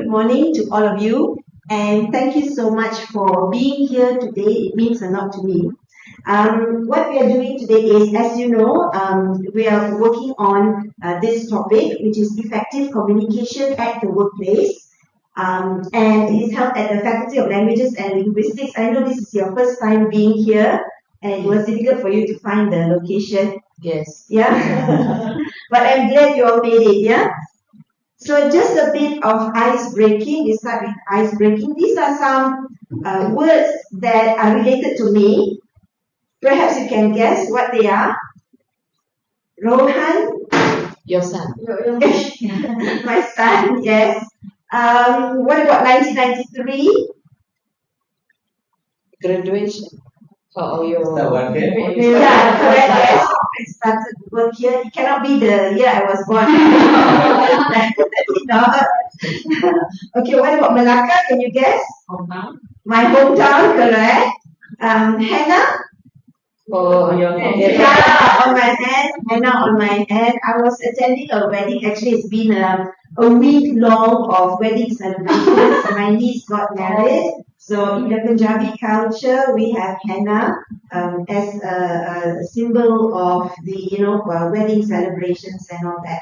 good morning to all of you, and thank you so much for being here today. It means a lot to me. What we are doing today is, as you know, we are working on this topic, which is effective communication at the workplace. And it is held at the Faculty of Languages and Linguistics. I know this is your first time being here, and it was difficult for you to find the location. Yes. Yeah? But I'm glad you all made it, yeah? So just a bit of ice breaking. We start with ice breaking. These are some words that are related to me. Perhaps you can guess what they are. Rohan, Your son. my son, yes. What about 1993? Graduation. For your Yeah, correct, yes. I started work here. It cannot be the year I was born. Okay, what about Malacca? Can you guess? hometown. My hometown, correct. Henna? For your Yeah, on my hand, henna on my hand. I was attending a wedding. Actually, it's been a week long of wedding celebrations. My niece got married. So in the Punjabi culture, we have henna as a symbol of the wedding celebrations and all that.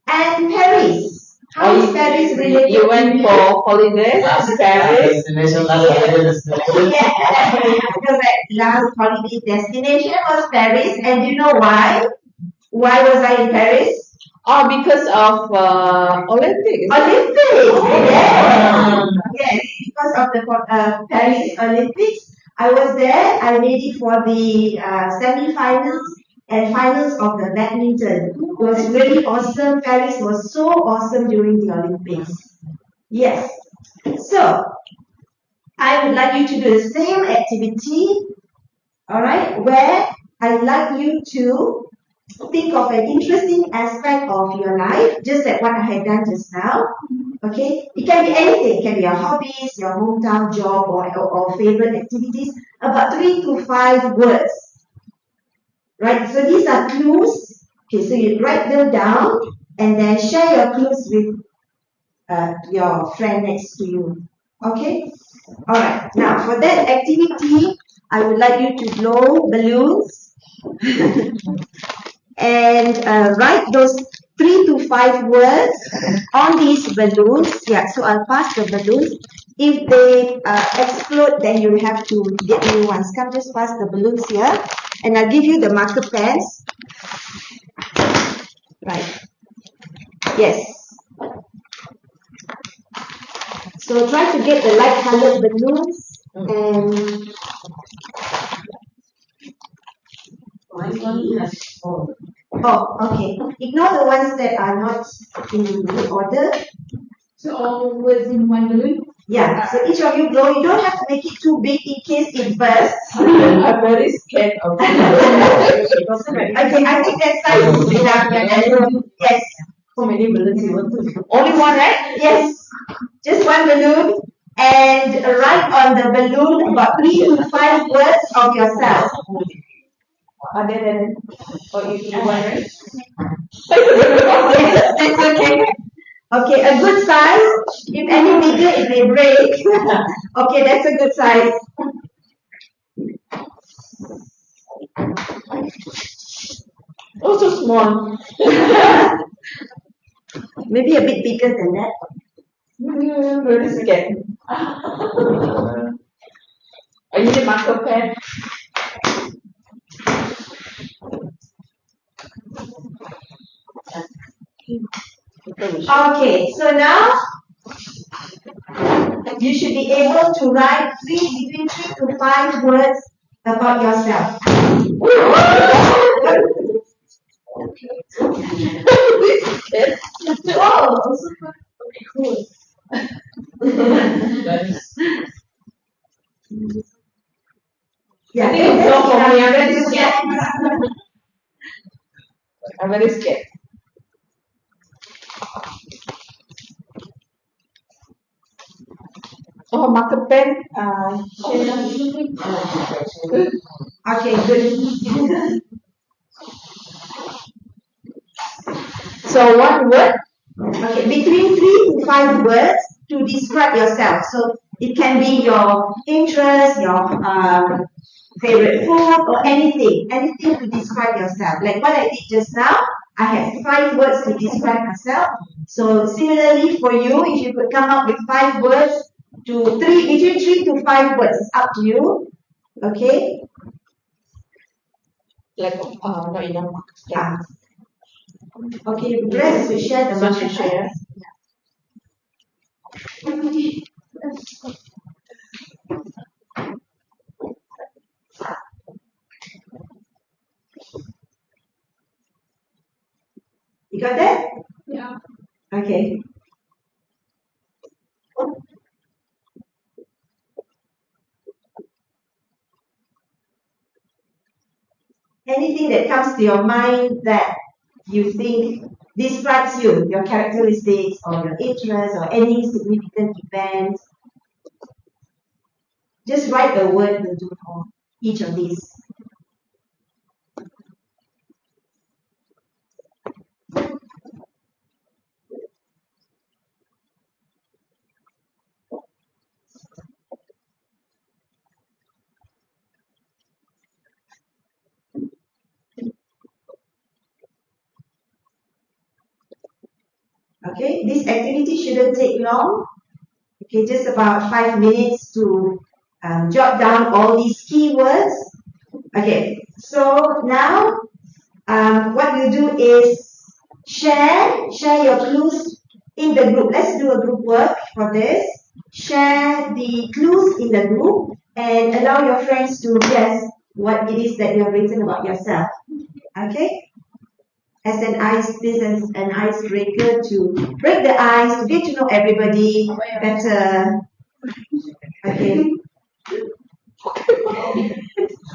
And Paris. How is Paris related? You went for holidays to Paris. Yeah, correct. Last holiday destination was Paris, and do you know why? Why was I in Paris? Oh, because of Olympics. Olympics. Yes. Yes, because of the Paris Olympics. I was there. I made it for the semi-finals and finals of the badminton. It was really awesome. Paris was so awesome during the Olympics. Yes. So, I would like you to do the same activity, alright, where I'd like you to think of an interesting aspect of your life, just like what I had done just now. Okay? It can be anything. It can be your hobbies, your hometown job, or favorite activities. About 3 to 5 words. Right? So these are clues. Okay, so you write them down and then share your clues with your friend next to you. Okay? Alright, now for that activity, I would like you to blow balloons and write those 3 to 5 words on these balloons. Yeah, so I'll pass the balloons. If they explode, then you have to get new ones. Come, just pass the balloons here, and I'll give you the marker pens. Right. Yes. So try to get the light colored balloons and okay. Ignore the ones that are not in order. So all words in one balloon? Yeah, so each of you blow. You don't have to make it too big in case it bursts. I'm very scared of Okay, I think that size is enough. Yes. How many balloons you want to? Only one, right? Yes. Just one balloon. And write on the balloon about 3 to 5 words of yourself. Other than, or if you want, right? Yes, that's okay. Okay, a good size. If any bigger, it may break. Okay, that's a good size. Oh, so small. Maybe a bit bigger than that. Very scared. Are you the marker pen? Okay, so now you should be able to write between 3 to 5 words about yourself. Oh, super. Okay, cool. Yeah, I think it's not for me. I'm very scared. scared. I'm very scared. Oh, marker pen. Okay, good. So one word. Okay, between 3 to 5 words to describe yourself. So it can be your interest, your favorite food, or anything to describe yourself. Like what I did just now, I had 5 words to describe myself. So similarly for you, if you could come up with 5 words between 3 to 5 words, it's up to you. Okay? Like, not enough. Ah. Okay, rest to share the So to market. share. You got that? Yeah. Okay. Anything that comes to your mind that you think describes you, your characteristics or your interests or any significant events, just write the word will do for each of these. Okay, this activity shouldn't take long. Okay, just about 5 minutes to jot down all these keywords. Okay, so now what you do is share your clues in the group. Let's do a group work for this. Share the clues in the group and allow your friends to guess what it is that you have written about yourself. Okay? As this is an icebreaker to break the ice, to get to know everybody better. Okay.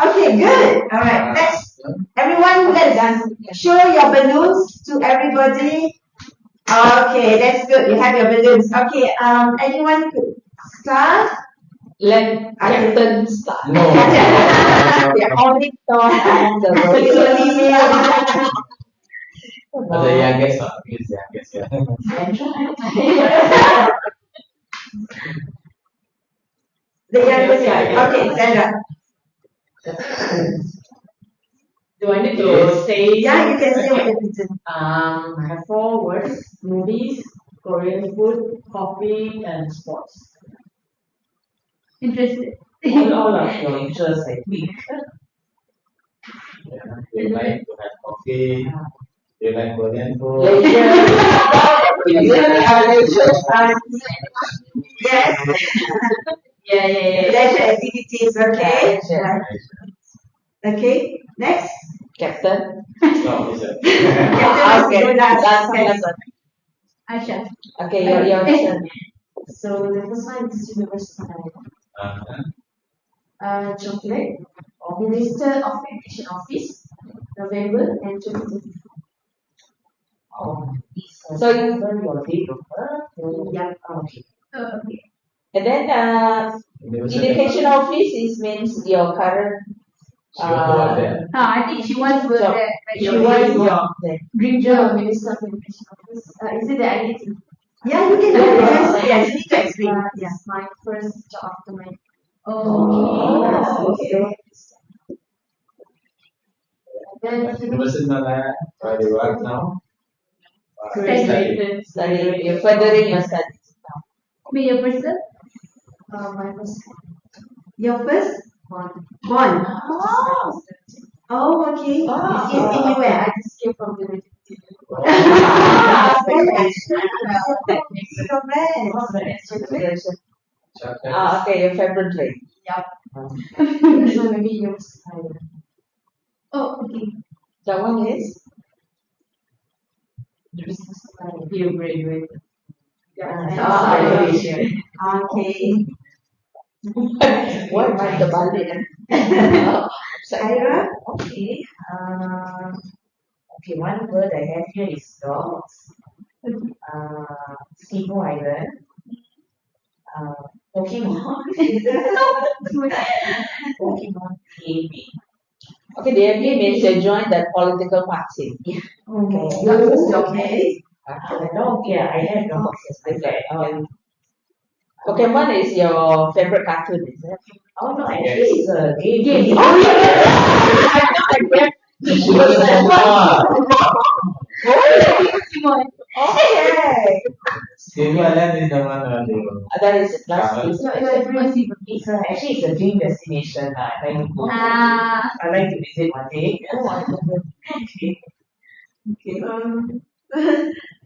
Okay, good. All right. Let's show your balloons to everybody. Okay, that's good. You have your balloons. Okay. Anyone could start? Let Captain start. No. The only thought and the The youngest one. It's youngest, yeah. The youngest one. Okay, Sandra. Do I need to say? Yeah, you can say what you've written. I have 4 words: movies, Korean food, coffee, and sports. Interested. All of your interests, I think. Yeah. You like to have coffee. You like Korean food. Leisure. Yes. Yeah. Leisure activities. Okay. Leisure. Okay. Next. Captain. No, is it? Okay. Last Okay. one. Aisha. Okay, your turn. So the first one is Universiti Malaya. Chocolate. Minister of Education Office. November and 2024. Oh, so you learn your date of birth. Yeah. Okay. Okay. And then education office means your current. I think she once worked job. there. She was job there. Dream job, Minister of Education Office. Is it the identity? Yeah, you can do it. Yes, you need to explain. Yeah. It's my first job after my. Oh, okay. Then Universiti Malaya, where you work now? Study. You're furthering your studies now. be your person. My first Your first one. born. Oh. Oh, okay. Ah. In where? I just came from the. Correct. Okay, your favorite drink. Yep. So maybe yours. Oh, okay. That one is? You graduated. Graduation. Okay. What about the Bali? Ira? Okay. Okay, one word I have here is dogs. Skibo Island. Pokemon. Pokemon gaming. Okay, the MBA means you join that political party. Okay. Okay. I know, yeah, I have dogs. It's like, Pokemon is your favorite cartoon, is it? Oh no, actually it's a game. Oh, yeah. I know the game. Simon. Okay. Simulan di mana dulu? That is last Kamu? week. No, actually it's a dream destination. I like to go. I like to visit one day. Okay.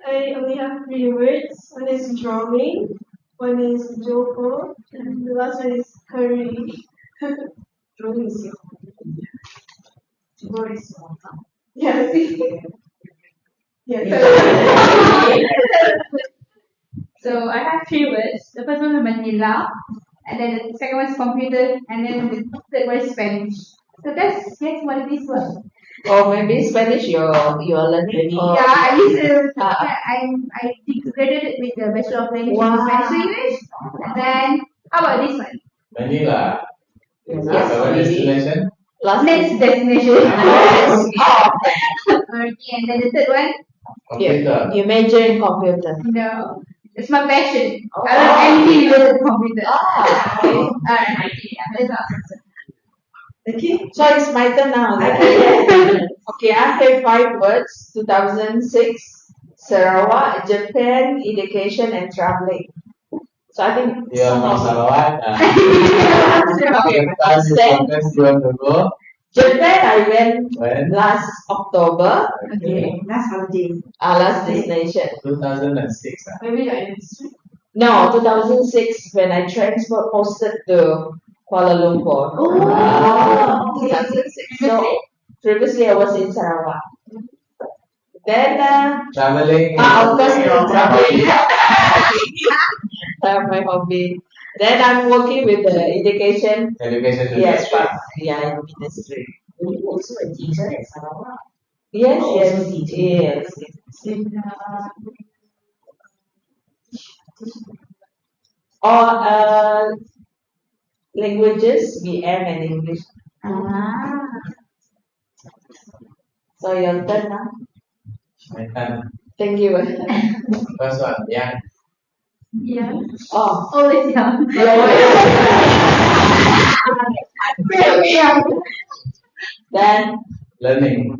I only have three words. One is drawing, one is Joko, and the last one is curry. Drawing is your word is your Yes. Yes. So I have three words. The first one is Manila, and then the second one is computer, and then the third one is Spanish. So that's what it is. Well. Or maybe Spanish you're learning. Or, Yeah, I used to. Ah. I graduated with the Bachelor of Language Wow. in Spanish English, and then how about this one? Manila. Yes, Our maybe. destination. Last Next destination. Yes. Okay, and then the third one. Computer. You major in computer. No, it's my passion. Oh. I love anything related to computer. Ah, okay. Alright, yeah, that's awesome. Okay. So it's my turn now. Right? Okay, I have 5 words. 2006, Sarawak, Japan, education and traveling. So I think You are some from of Sarawak. Okay, That's the podcast you want to go. Japan I went When? last October. Okay. Last holiday. Last destination. 2006. Maybe you're in history. No, 2006 when I transferred posted to Kuala Lumpur. Oh. 2006. So previously I was in Sarawak. Then Traveling. of course traveling. My hobby. Then I'm working with the education. Education Yes, industry. yeah, in ministry. Were you also a teacher at Sarawak? Yes, Oh, yes, also teaching. yes. Or languages, BM and English. Ah. So your turn now. My turn. Thank you. First one, young. Yeah. Oh, Always young. very young. Then Learning.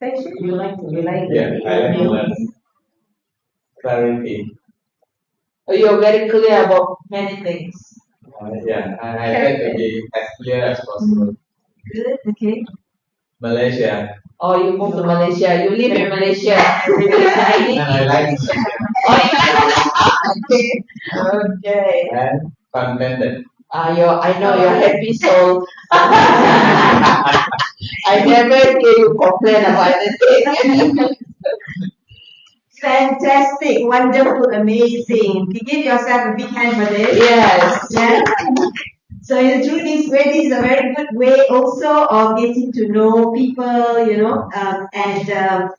Passion. You like to like Yeah, I like to learn. Clarity. you're very clear about many things. Yeah, I try to be as clear as possible. Good. Okay. Malaysia. Or you move to Malaysia. You live in Malaysia. And I like Malaysia. Okay. Okay. And contented. I know you're happy soul. I never hear you complain about anything. Fantastic, wonderful, amazing. You give yourself a big hand for this. Yes. Yeah. So through this way, this is a very good way also of getting to know people, and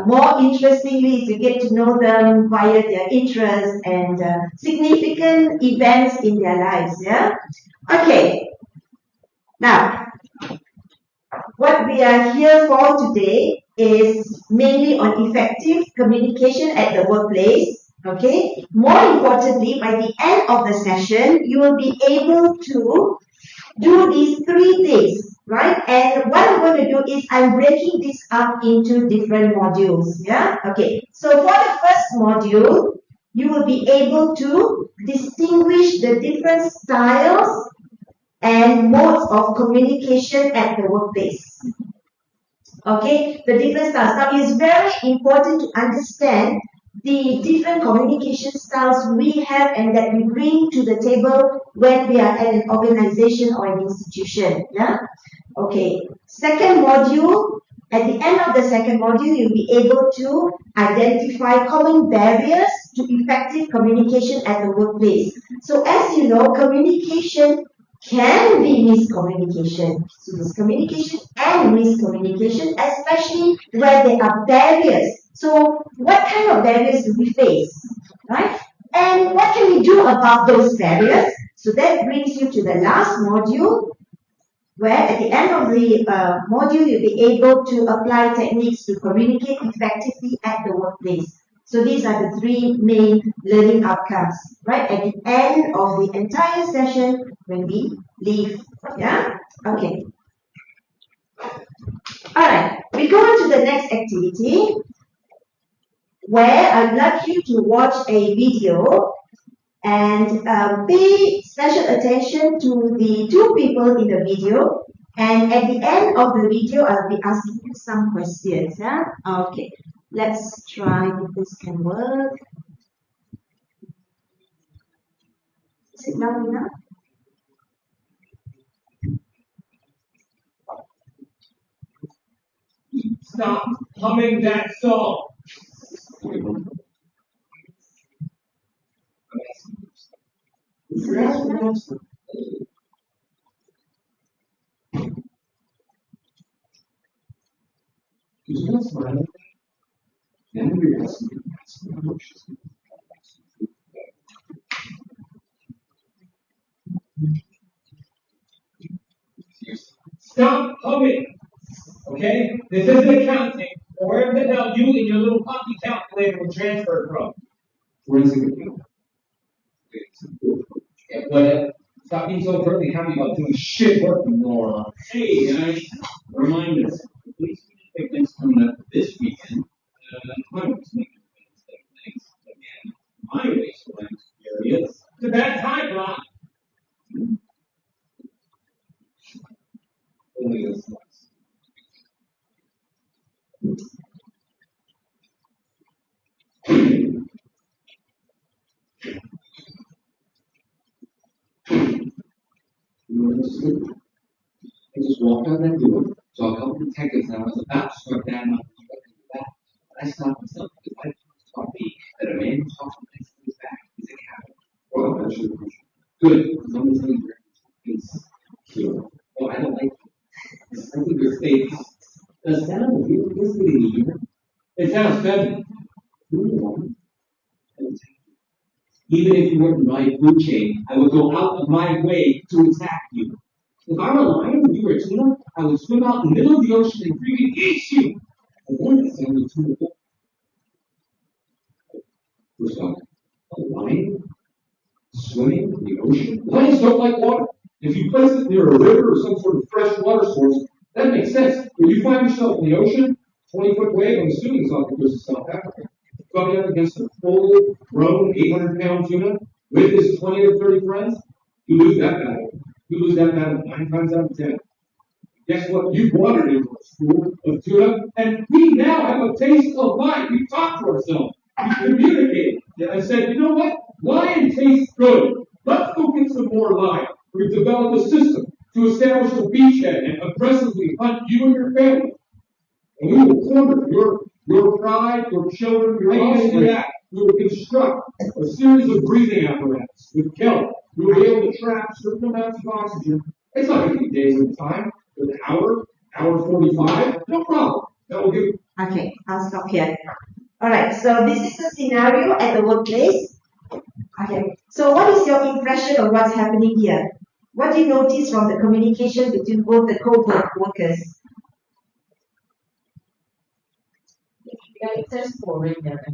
more interestingly is to get to know them via their interests and significant events in their lives. Yeah. Okay. Now, what we are here for today is mainly on effective communication at the workplace. Okay. More importantly, by the end of the session, you will be able to do these 3 things, right? And what I'm going to do is I'm breaking this up into different modules. Yeah. Okay. So for the first module, you will be able to distinguish the different styles and modes of communication at the workplace. Okay, the different styles. Now, it's very important to understand the different communication styles we have and that we bring to the table when we are at an organization or an institution. Yeah. Okay. Second module. At the end of the second module, you'll be able to identify common barriers to effective communication at the workplace. So, as you know, communication can be miscommunication. So there's communication and miscommunication, especially where there are barriers. So what kind of barriers do we face, right? And what can we do about those barriers? So that brings you to the last module, where at the end of the module, you'll be able to apply techniques to communicate effectively at the workplace. So these are the three main learning outcomes, right? At the end of the entire session when we leave. Yeah? Okay. Alright, we go on to the next activity where I'd like you to watch a video and pay special attention to the two people in the video. And at the end of the video, I'll be asking you some questions. Yeah? Okay, let's try if this can work. Is it loud enough? Stop humming that song. Is it loud enough? Stop humming. Okay? This isn't accounting or wherever the hell you and your little puppy calculator were transferred from. Yeah, whatever. Stop being so perfectly happy about doing shit work more. Hey guys, remind us, please picnics coming up this weekend. I was making things again. My wasteland area. It's a bad time, Ron. Only this once. I just walked out that door, saw a couple of detectives, and I was about to start down my back. But I stopped myself because I thought that a man who talks behind his back is a coward. Well, I should have. Good, because I'm going to tell you where he's here. Well, I don't like you. It's like your face. The sound of you is getting here. It sounds deadly. Even if you weren't in my food chain, I would go out of my way to attack you. If I were a lion and you were a tuna, I would swim out in the middle of the ocean and freaking eat you. And then it's only tuna. First off, a lion swimming in the ocean? Lions don't like water. If you place it near a river or some sort of fresh water source, that makes sense. When you find yourself in the ocean, 20-foot wave, I'm assuming it's off the coast of South Africa, coming up against a full-grown 800-pound tuna with his 20 or 30 friends, you lose that battle. You lose that battle 9 times out of 10. Guess what? You've wandered into a school of tuna, and we now have a taste of life. We talked to ourselves. We communicated. I said, you know what? Lion tastes good. Let's go get some more lion. We've developed a system to establish a beachhead and aggressively hunt you and your family. And we will corner your pride, your children, your offspring. We will construct a series of breathing apparatus with kelp. We will be able to trap certain amounts of oxygen. It's not going to be days at a time, but an hour 45, no problem. That will give. Okay, I'll stop here. Alright, so this is the scenario at the workplace. Okay, so what is your impression of what's happening here? What do you notice from the communication between both the co-workers? Yeah, it's just pouring there.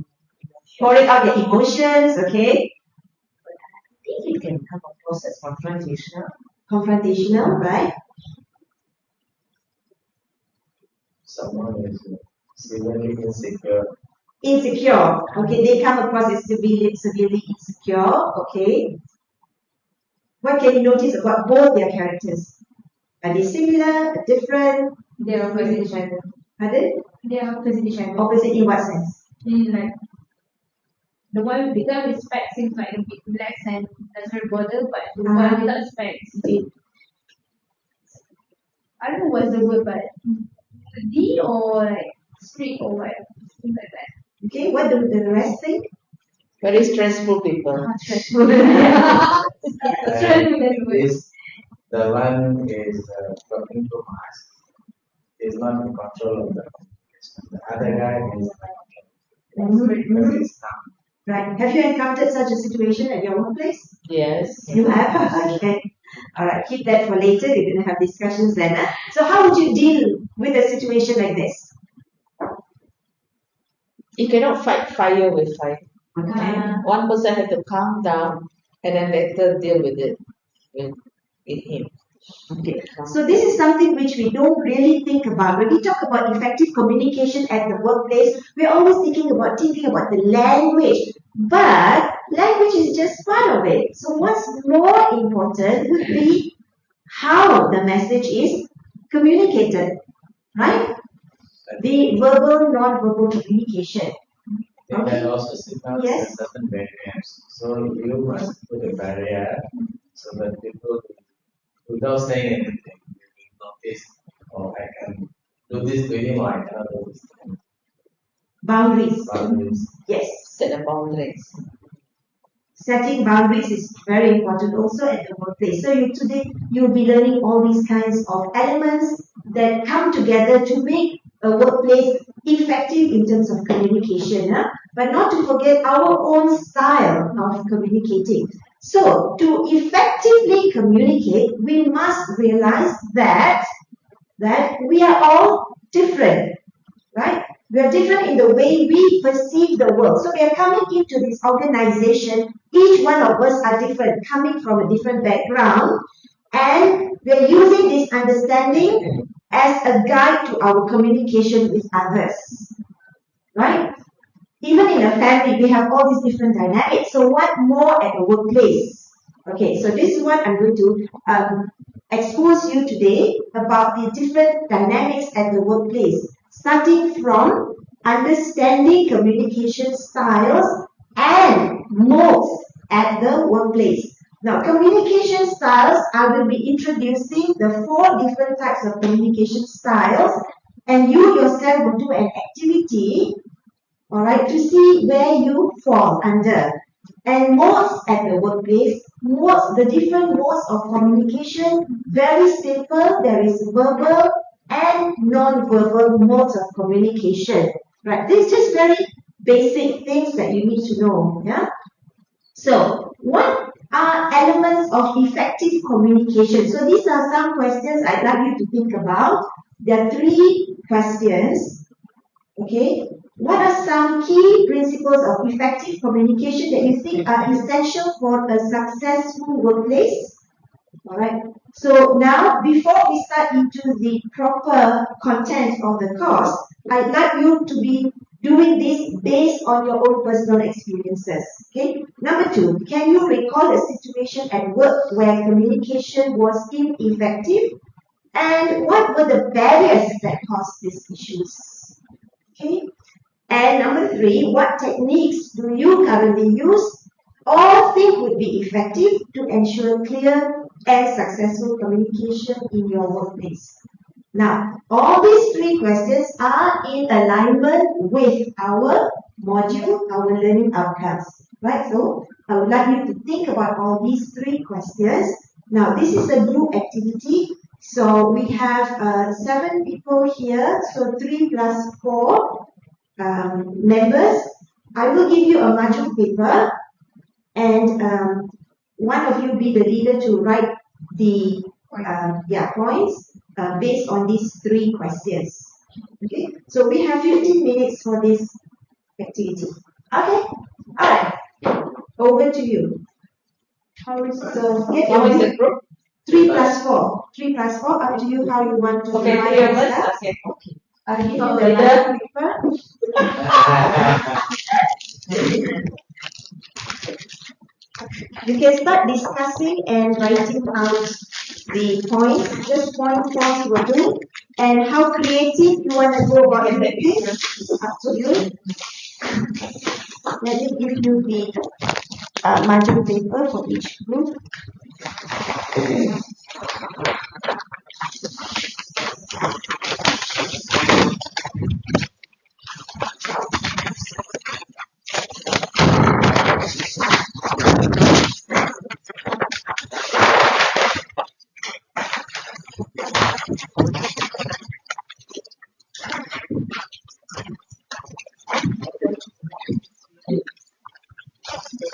Pouring out their emotions, okay? I think it can come across as confrontational. Confrontational, right? Someone is severely insecure. Insecure, okay, they come across as severely insecure, okay? What can you notice about both their characters? Are they similar, different? They are opposite each other. Pardon? They are opposite each other. Opposite in what sense? Like the one with the specs seems like a bit relax and doesn't bother, but the one without specs, I don't know what's the word, but D or like strict or what, things like that. Okay, what do the rest think? Very stressful people. Stressful. Yeah. Stressful, that's the word. This, the one is talking too much. Is not in control of the communication. The other guy is very calm. Right. Have you encountered such a situation at your workplace? Yes. You have? Okay. Alright, keep that for later. We're going to have discussions then. So how would you deal with a situation like this? You cannot fight fire with fire. Okay. One person had to calm down and then later deal with it with him. Okay. So this is something which we don't really think about. When we talk about effective communication at the workplace, we're always thinking about the language. But language is just part of it. So what's more important would be how the message is communicated, right? The verbal, non-verbal communication. They can also signal Yes. certain barriers. So you must put a barrier so that people, without saying anything, will notice, oh, I can do this to him or I cannot do this to him. Boundaries. Boundaries. Yes. Set the boundaries. Setting boundaries is very important also at the workplace. So today you'll be learning all these kinds of elements that come together to make a workplace effective in terms of communication. But not to forget our own style of communicating. So to effectively communicate, we must realize that we are all different, right? We are different in the way we perceive the world. So we are coming into this organization. Each one of us are different, coming from a different background. And we are using this understanding as a guide to our communication with others. Right? Even in a family, we have all these different dynamics. So what more at a workplace? Okay, so this is what I'm going to expose you today about the different dynamics at the workplace, starting from understanding communication styles and modes at the workplace. Now, communication styles, I will be introducing the 4 different types of communication styles, and you yourself will do an activity, all right, to see where you fall under. And modes at the workplace, the different modes of communication, very simple. There is verbal and non-verbal modes of communication. Right? These just very basic things that you need to know. Yeah. So, what are elements of effective communication? So these are some questions I'd like you to think about. There are 3 questions. Okay. What are some key principles of effective communication that you think are essential for a successful workplace? Alright. So now, before we start into the proper content of the course, I'd like you to be doing this based on your own personal experiences. Okay. Number 2, can you recall a situation at work where communication was ineffective? And what were the barriers that caused these issues? Okay. And number 3, what techniques do you currently use or think would be effective to ensure clear and successful communication in your workplace? Now, all these 3 questions are in alignment with our module, our learning outcomes. Right? So, I would like you to think about all these 3 questions. Now, this is a group activity. So, we have 7 people here. So, 3 plus 4. Members, I will give you a module paper, and one of you be the leader to write the points based on these 3 questions. Okay, so we have 15 minutes for this activity. Okay, alright, over to you. So get How is your the group? 3 plus 4. 3 plus 4, up to you how you want to Okay, divide 3 of yourself. us. Okay. I'll give you So the leader. paper. You can start discussing and writing out the points, just point forms will do, and how creative you want to go about doing this is up to you. Let me give you the module paper for each group.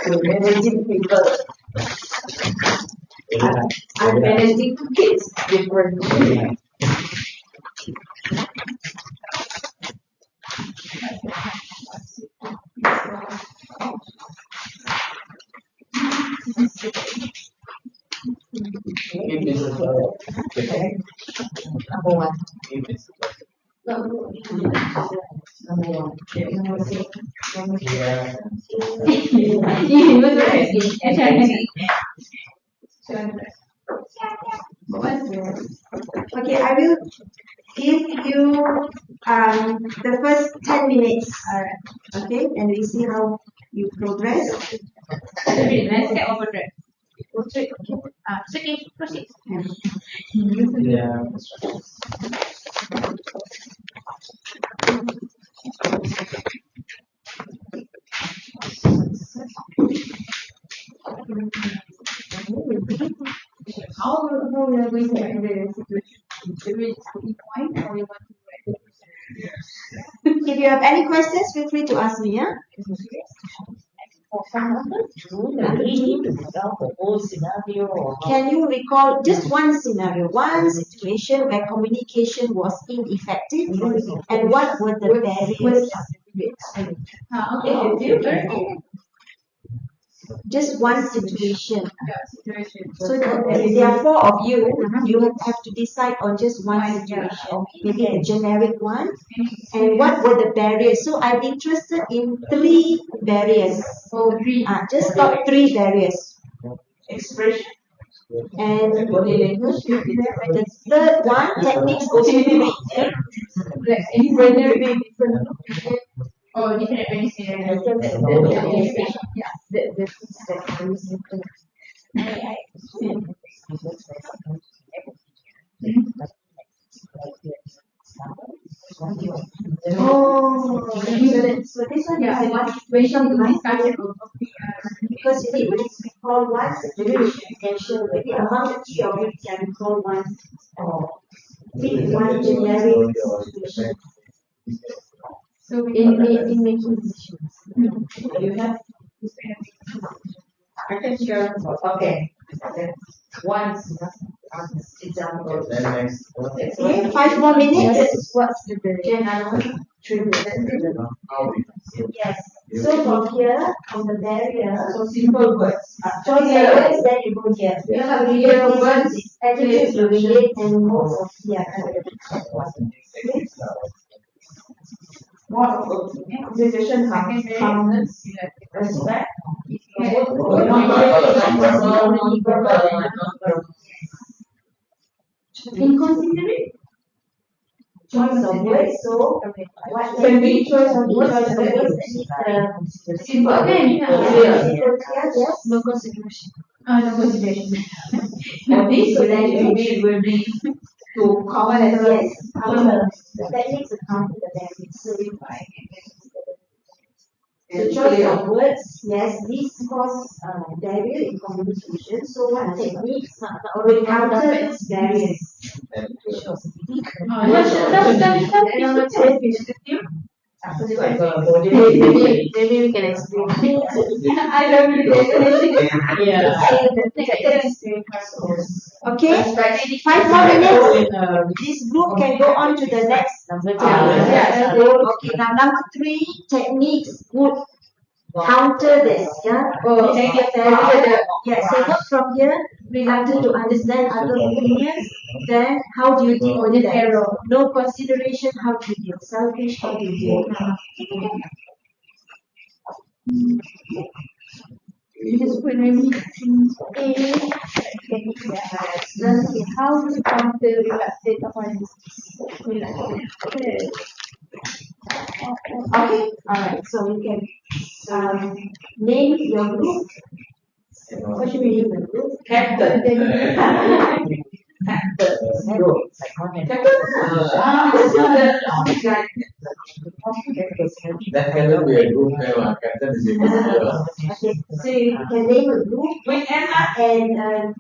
So managing people. I'm managing 2 kids differently. If it's yeah. Okay, I will give you the first 10 minutes. Okay, and we see how you progress. Let's get over there. Second, proceed. Yeah. How we are going to handle the situation? Should we just keep point or we want to write it? If you have any questions, feel free to ask me. Yeah? Can you recall just one scenario, one situation where communication was ineffective, and what were the barriers? Okay, Just one situation. situation. So if there are four of you, you have to decide on just one situation, maybe a generic one. And what were the barriers? So I'm interested in 3 barriers. Oh, three. Just top 3 barriers. Expression. And the third one, techniques also 3. Like any brother may be different. Oh, different scenarios. Oh, so this one is one situation to discussion because you need to recall one situation and show maybe among the 3 of you can recall one pick one generic situation. So In making decisions. You have. I can share. Okay. One example. Then next. Okay, 5 more minutes. what's the barrier? Yes. So from here, on the barrier, So simple words. choice of words, then you go here. You have clear words. Attitude, you relate, and modes of More consideration, calmness, respect. Inconsiderate? choice of words. So what Can be choice of words. Simple kan? Yes. No consideration. No consideration. And this will be to cover as well. Yes. The techniques to counter the barriers. So you the choice of words, yes, this causes barrier in communication. So what techniques will counter these barriers? Maybe we can explain. I don't really Okay, 5 more minutes. This group can go on to the next. Okay, now number 3, techniques would counter this. Yeah. So not from here, reluctant to understand other opinions. Then how do you deal with the error? No consideration. How do you deal? Selfish. How do you deal? Just put maybe how to counter reluctant upon reluctant. Okay. Alright. So you can name your group. What should we name the group? Captain. That cannot be a group name. Captain is a group. Okay. So you can name a group With Emma. and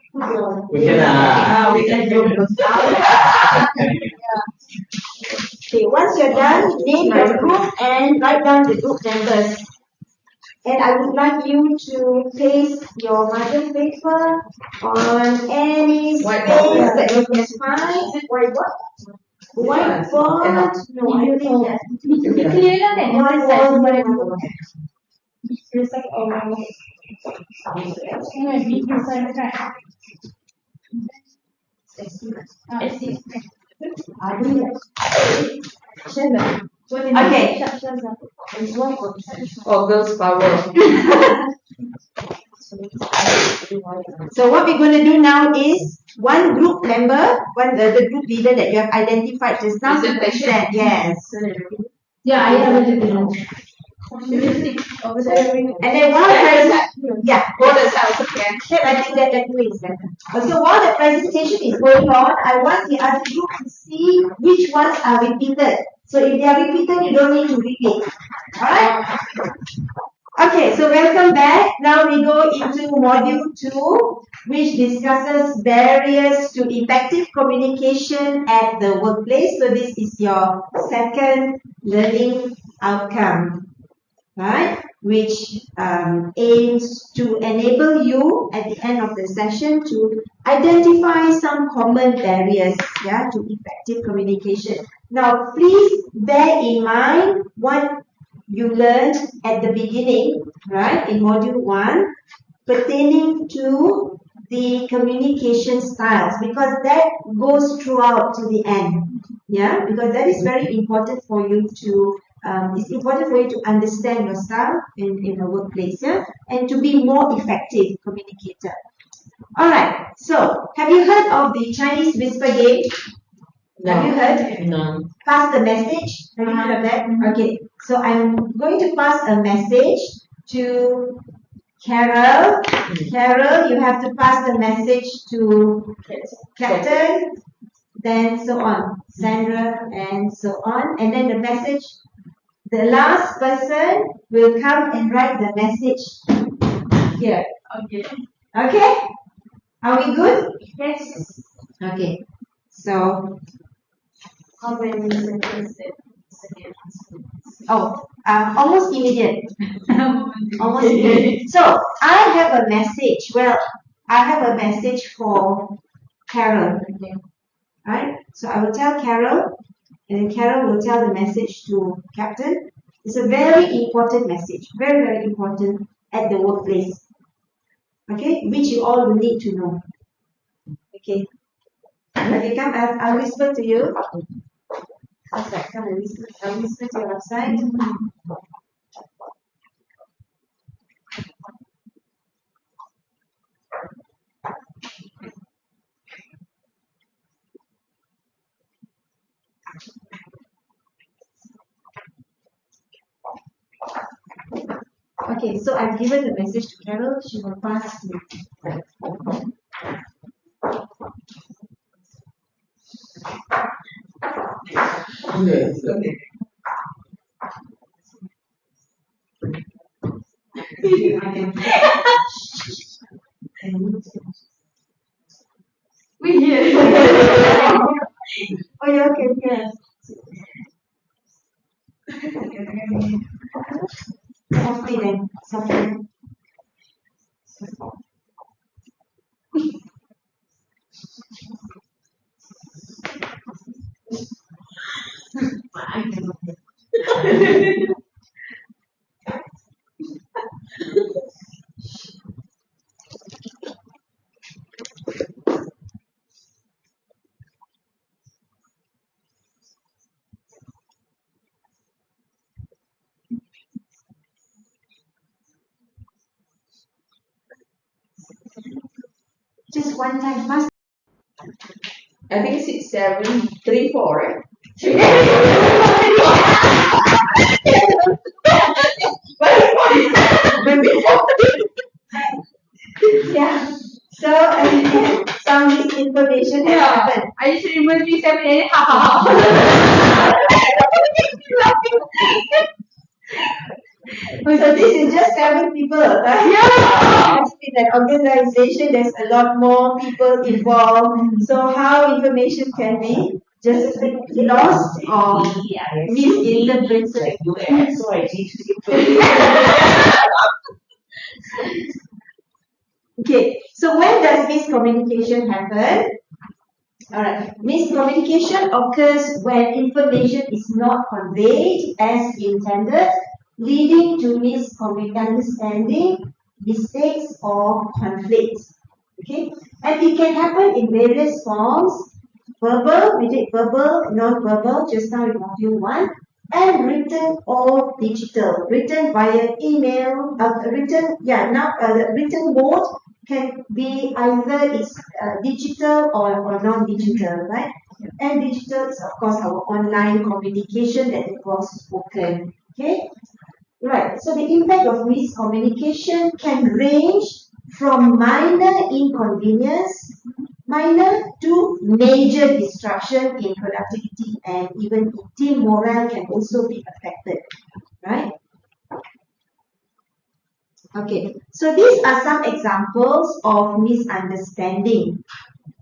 We can. We can do. Okay, once you're done, name your group and write down the group members. And I would like you to paste your margin paper on any space that you can find. Whiteboard? Whiteboard? No, I don't think that. Clear lah kan? Whiteboard. It's like Okay. Or girls power. So what we're going to do now is one group member, the group leader that you have identified just now. Presentation. Yes. Yeah, I have it. And then while Go the side, okay. I think that way is better. So while the presentation is going on, I want the other group to see which ones are repeated. So if they are repeated, you don't need to repeat. Alright? Okay, so welcome back. Now we go into module 2, which discusses barriers to effective communication at the workplace. So this is your second learning outcome, right? Which aims to enable you at the end of the session to identify some common barriers, to effective communication. Now, please bear in mind what you learned at the beginning, right, in module 1, pertaining to the communication styles, because that goes throughout to the end, because that is very important for you to it's important for you to understand your style in the workplace, and to be more effective communicator. Alright, so have you heard of the Chinese whisper game? Have you heard? No. Pass the message. Have you heard of that? Okay. So I'm going to pass a message to Carol. Carol, you have to pass the message to Captain, then so on. Sandra, and so on. And then the message, the last person will come and write the message here. Okay. Okay? Are we good? Yes. Okay. So, How many sentences? almost immediate. Almost immediate. So, I have a message. Well, I have a message for Carol. Right? So, I will tell Carol, and then Carol will tell the message to Captain. It's a very important message. Very, very important at the workplace. Okay? Which you all will need to know. Okay. Okay, come, I'll whisper to you. Outside, come and whisper. I'll whisper to you outside. Okay, so I've given the message to Carol. She will pass to you. Okay. We hear. Oh, yeah, okay, yes. Softly then, softly. Just one time, pass. I think 6, 7, 3, 4, right? Yeah. So, some misinformation has happened. I just remember 3, 7, 8, ha ha ha. So this is just 7 people, right? Yeah. In an organization, there's a lot more people involved. So how information can be just lost or misinterpreted? So I teach people. Okay, so when does miscommunication happen? Alright, miscommunication occurs when information is not conveyed as intended, leading to misunderstanding, mistakes, or conflicts. Okay, and it can happen in various forms. Verbal, we did verbal, non-verbal, just now in module 1, and written or digital. Written via email, the written mode can be either it's digital or non-digital, right? And digital is of course our online communication that involves spoken. Okay? Right. So the impact of miscommunication can range from minor inconvenience, minor to major disruption in productivity, and even team morale can also be affected. Right? Okay. So these are some examples of misunderstanding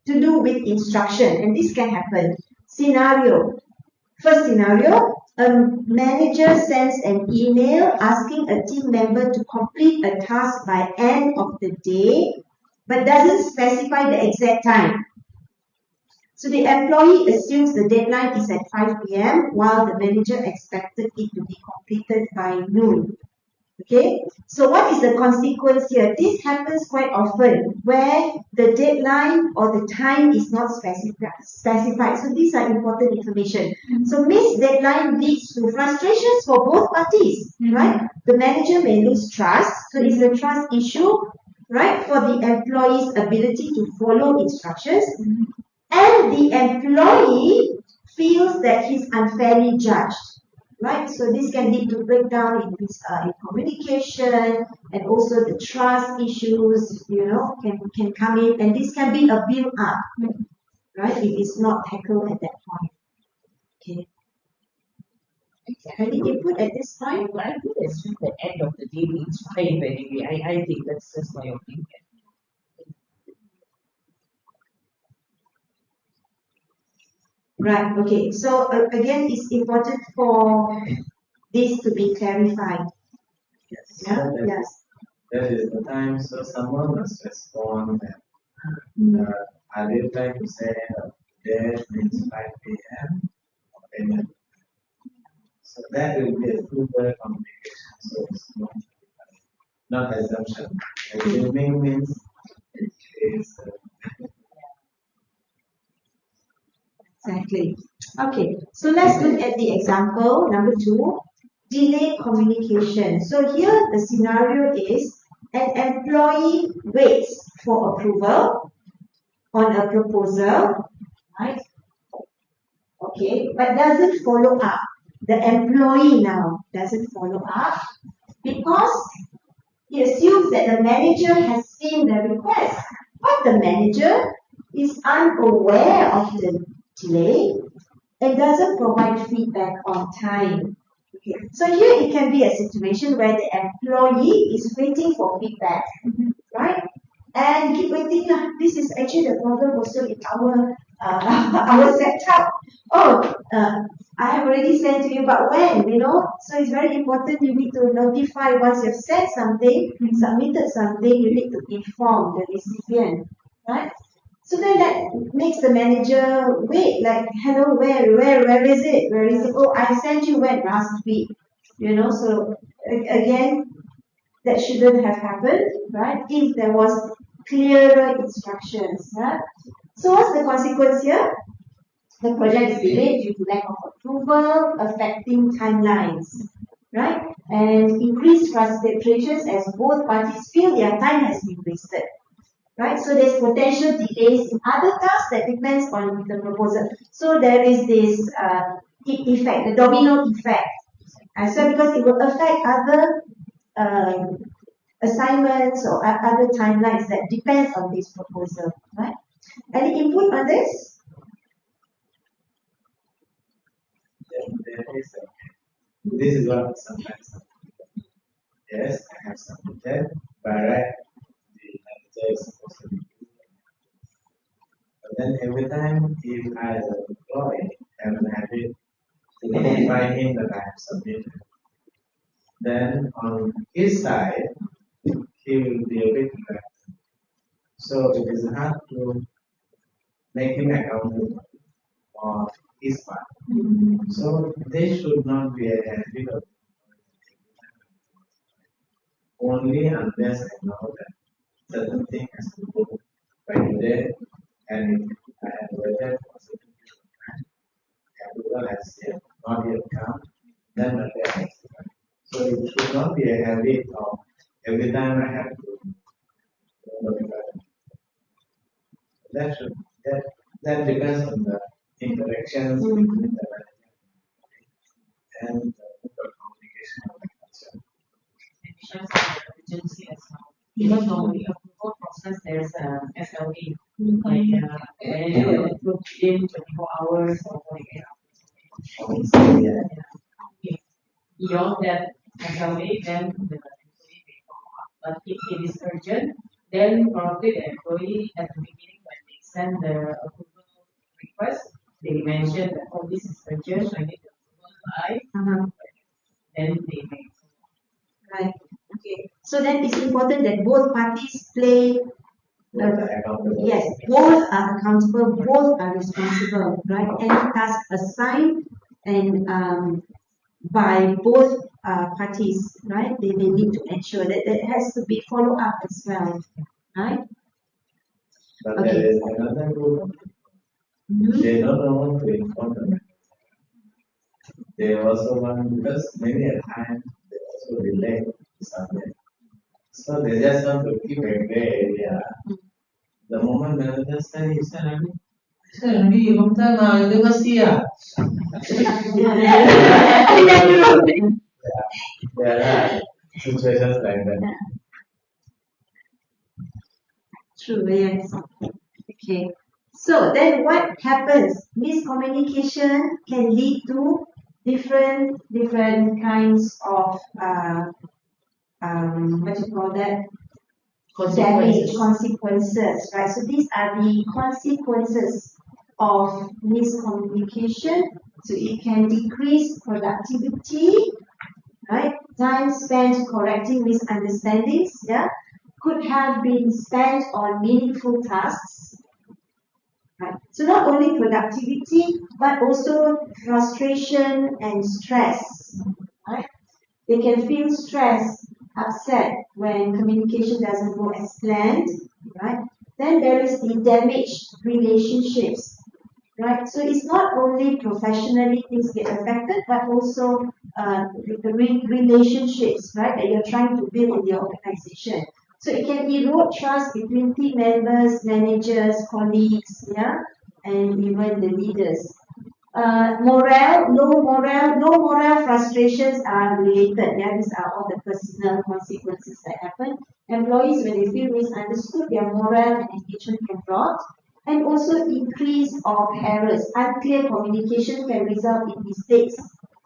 to do with instruction, and this can happen. Scenario. First scenario, a manager sends an email asking a team member to complete a task by end of the day, but doesn't specify the exact time. So the employee assumes the deadline is at 5 p.m. while the manager expected it to be completed by noon. Okay, so what is the consequence here? This happens quite often where the deadline or the time is not specified. So these are important information. So missed deadline leads to frustrations for both parties, right? The manager may lose trust, so it's a trust issue, right, for the employee's ability to follow instructions, and the employee feels that he's unfairly judged. Right, so this can lead to breakdown in communication, and also the trust issues, can come in, and this can be a build up, right, if it's not tackled at that point. Okay. Any input at this point? I think it's at the end of the day it's fine anyway. I think that's just my opinion. Right, okay. So again, it's important for this to be clarified. Yes. Yeah? Yes. That is the time, so someone must respond that are they trying to say that means 5 p.m. or 10 a.m. So that will be a two-way communication, so it's not assumption. Assuming means it is Exactly. Okay, so let's look at the example number 2, delayed communication. So here the scenario is an employee waits for approval on a proposal, right? Okay, but doesn't follow up. The employee now doesn't follow up because he assumes that the manager has seen the request, but the manager is unaware of the delay and doesn't provide feedback on time. Okay. So here it can be a situation where the employee is waiting for feedback, right? And keep waiting. This is actually the problem also in our our setup. Oh, I have already sent to you, but when? So it's very important. You need to notify once you've sent something, submitted something. You need to inform the recipient, right? So then that makes the manager wait, like, hello, where is it? Where is it? Oh, I sent you when last week. So again, that shouldn't have happened, right? If there was clearer instructions, right? So what's the consequence here? The project is delayed due to lack of approval, affecting timelines, right? And increased frustrations as both parties feel their time has been wasted. Right, so there's potential delays in other tasks that depends on the proposal. So there is this effect, the domino effect. So because it will affect other assignments or other timelines that depends on this proposal. Right? Any input on this? there is this is what sometimes yes, I have submitted, but the manager is supposed to be doing. But then every time if I as an employee have an habit to notify him that I have submitted, then on his side he will be a bit reluctant. So it is hard to make him accountable for his part. So they should not be a habit of only unless I know that certain thing has to go by today, and I have waited for certain period of time. Approval has not yet come. Then the next time. So it should not be a habit of every time I have to notify. That should that depends on the interactions between the manager and the communication of the culture. Shows urgency as well. Because normally approval process there's a SLA, like manager will approve within 24 hours or 48 hours. Yeah. If beyond that SLA, then the employee may follow up. But if it is urgent, then probably the employee at the beginning when they send the approval request, they mention that oh this is urgent, I need the approval by, then they may. Right. Okay. So then it's important that both parties play. Yes, both are accountable, both are responsible, right? Any task assigned and by both parties, right? They need to ensure that it has to be followed up as well, right? But Okay. there is another group. They don't know what to inform them. They also want because many a time they also delay something. So they just want to keep a gray area. The moment manager said he said, Nabi, bangsa itu mesti ya. There are situations like that. True, yes. Okay. So then what happens? Miscommunication can lead to different kinds of what you call that? Damage, consequences, right? So these are the consequences of miscommunication. So it can decrease productivity, right? Time spent correcting misunderstandings, yeah, could have been spent on meaningful tasks. Right. So not only productivity, but also frustration and stress. Right? They can feel stressed, upset when communication doesn't go as planned. Right? Then there is the damaged relationships. Right? So it's not only professionally things get affected, but also the relationships, right, that you're trying to build in your organization. So it can erode trust between team members, managers, colleagues, yeah, and even the leaders. No morale, frustrations are related. Yeah, these are all the personal consequences that happen. Employees, when they feel misunderstood, their morale and engagement can drop. And also increase of errors. Unclear communication can result in mistakes,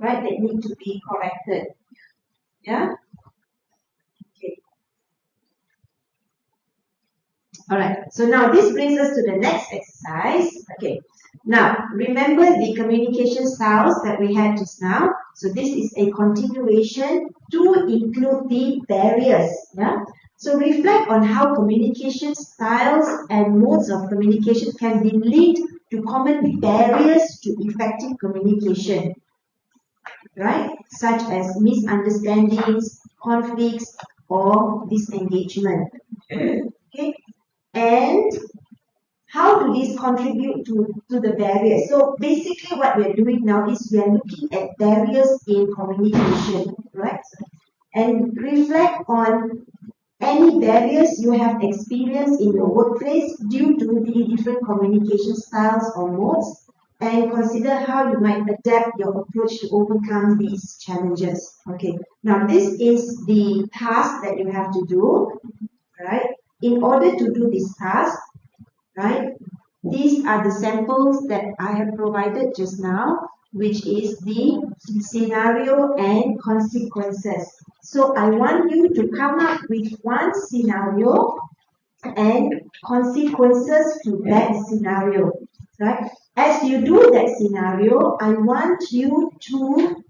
right, that need to be corrected. Yeah? Okay. Alright, so now this brings us to the next exercise. Okay, now remember the communication styles that we had just now. So this is a continuation to include the barriers. Yeah. So reflect on how communication styles and modes of communication can be linked to common barriers to effective communication. Right? Such as misunderstandings, conflicts, or disengagement. Okay? And how do these contribute to the barriers? So basically what we are doing now is we are looking at barriers in communication, right? And reflect on any barriers you have experienced in your workplace due to the different communication styles or modes, and consider how you might adapt your approach to overcome these challenges. Okay, now this is the task that you have to do, right? In order to do this task, right, these are the samples that I have provided just now, which is the scenario and consequences. So I want you to come up with one scenario and consequences to that scenario, right? As you do that scenario, I want you to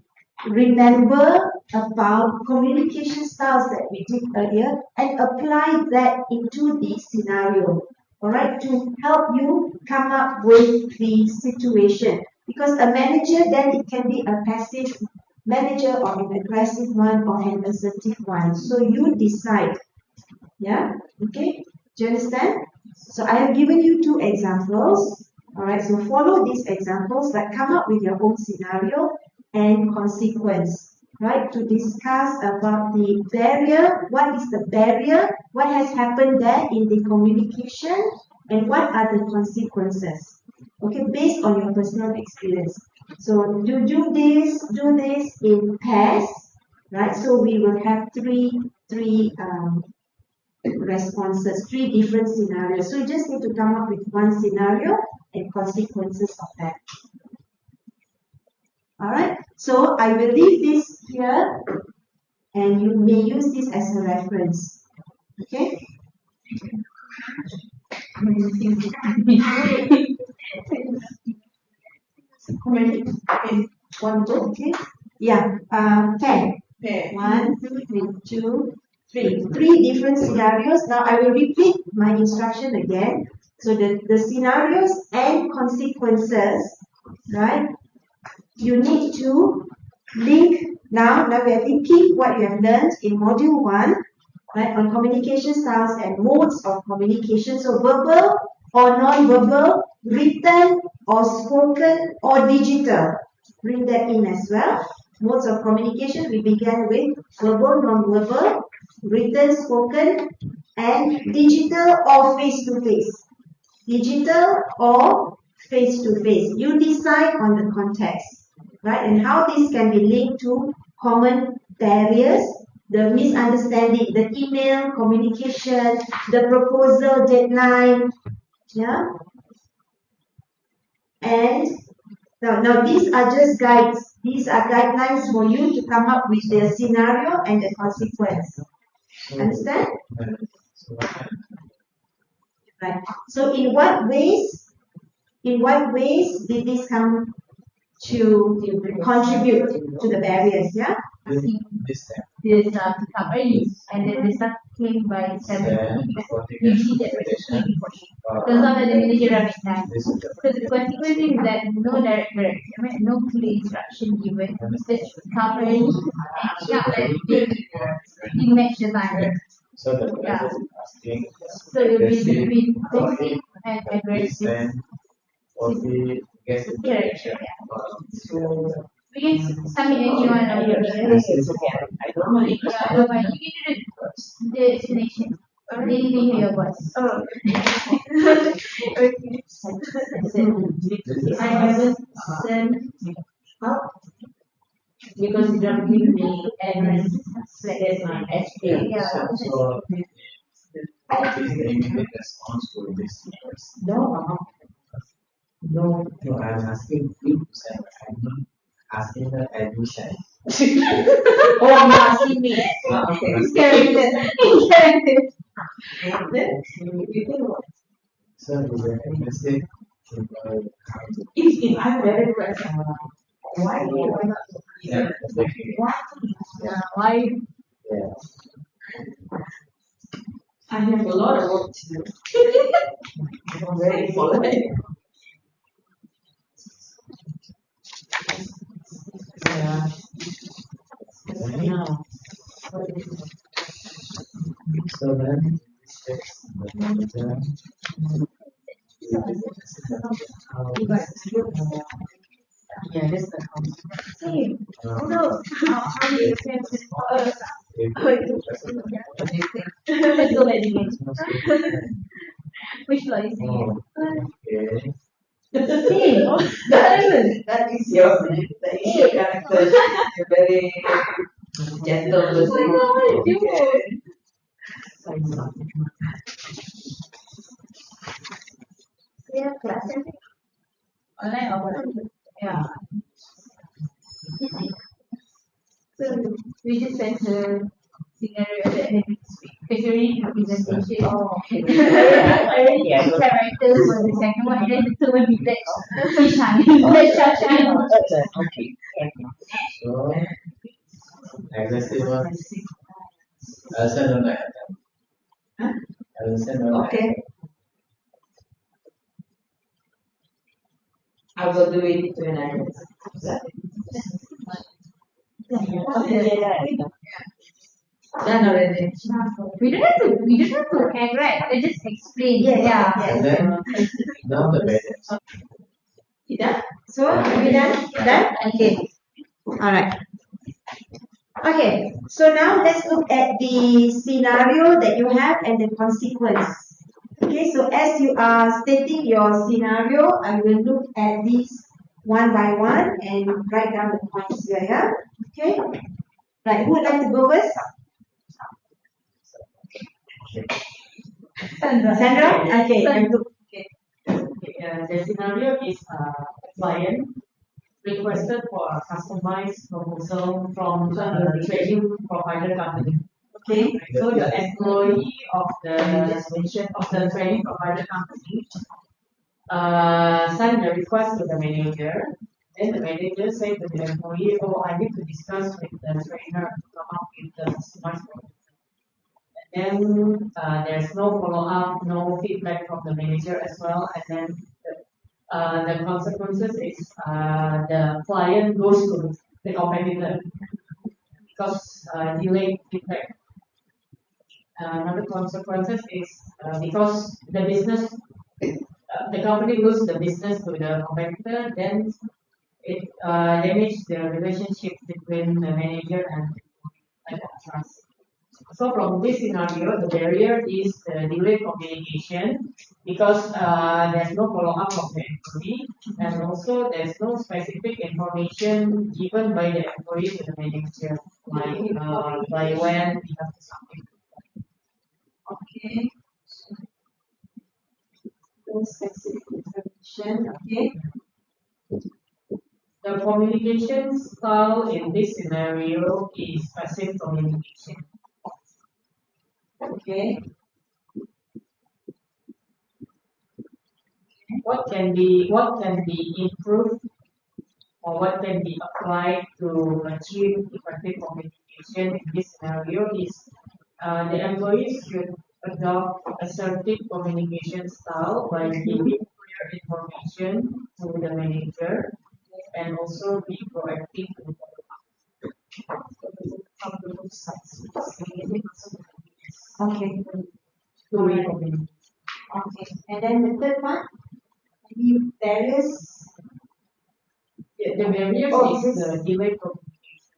remember about communication styles that we did earlier and apply that into the scenario, all right, to help you come up with the situation. Because a manager, then it can be a passive manager or an aggressive one or an assertive one. So you decide. Yeah, okay, do you understand? So I have given you two examples. Alright, so follow these examples, but come up with your own scenario and consequence, right? To discuss about the barrier, what is the barrier, what has happened there in the communication, and what are the consequences, okay, based on your personal experience. So you do this in pairs, right? So we will have three responses, three different scenarios. So you just need to come up with one scenario and consequences of that. Alright, so I will leave this here and you may use this as a reference. Okay? How many? Okay. One, two, okay? Yeah, 10. Okay. 1, 2, 3. Three different scenarios. Now I will repeat my instruction again. So the scenarios and consequences, right? You need to link now we are linking what you have learned in module 1, right, on communication styles and modes of communication. So verbal or non-verbal, written or spoken or digital. Bring that in as well. Modes of communication, we began with verbal, non-verbal, written, spoken, and digital or face-to-face. Digital or face-to-face. You decide on the context, right? And how this can be linked to common barriers, the misunderstanding, the email communication, the proposal deadline, yeah? And now these are just guides. These are guidelines for you to come up with the scenario and the consequence. Understand? Right. So in what ways did this come to contribute to the barriers? Yeah. There's come early, and then the staff came by 7. Usually that was 3 before. Turns out that the manager ran at 9. So the consequence is that no direct direction, no clear instruction given. Just come early and shout that they match the time. So the Yeah. asking So it will be between passive and aggressive. 40 guess the Direction, So We can submit any one of your I don't mind. You can do the explanation. Then you can hear your voice. Oh. I haven't sent out because you don't give me any second my HP. so what is the immediate response to this? No. No, I'm asking you to send. I'm not asking the admission. Oh, you're asking me. Okay. Character. Then you think what? So is there any mistake? If I'm very present, why not? Yeah, Why? yeah. I have a lot of work to do. I'm very polite. Yeah. No. So then, Yeah, that's the Same. No. How do you say Let's go back again. Which law is it? okay. That is your character. You're very gentle person. Oh my God, Yeah, class. Online or what? Yeah. So we just sent her scenario that had to speak. Because you already do presentation. Oh, okay. I already have characters for the second one, and then the third one be let's shine. Let's shine. Okay. So, aggressive one. I'll send on that. Huh? I will send on Okay. I will do it when I done already. We don't have to act right. Let's just explain. Yes, Yeah. yes. And then, now the better. So are we done? Done? Okay. All right. Okay. So now let's look at the scenario that you have and the consequence. Okay. So as you are stating your scenario, I will look at these one by one and write down the points here. Yeah. Okay. Right. Who would like to go first? Sandra? Okay. The scenario is a client requested for a customized proposal from a training provider company. Okay. So the employee of the training provider company send the request to the manager. Then the manager say to the employee, "Oh, I need to discuss with the trainer to come up with the customized proposal." Then there's no follow up, no feedback from the manager as well, and then the consequences is the client goes to the competitor because delayed feedback. Another consequences is because the company lose the business to the competitor, then it damages the relationship between the manager and the trust. So from this scenario, the barrier is the delayed communication because there's no follow-up of the employee, and also there's no specific information given by the employee to the manager, like by when we have to submit. Okay. No specific information. Okay. The communication style in this scenario is passive communication. Okay. What can be improved or what can be applied to achieve effective communication in this scenario is the employees should adopt assertive communication style by giving clear information to the manager and also be proactive to From both sides. Okay. two-way communication. Okay. And then the third one, maybe barriers. The barriers Oh, is the delay communication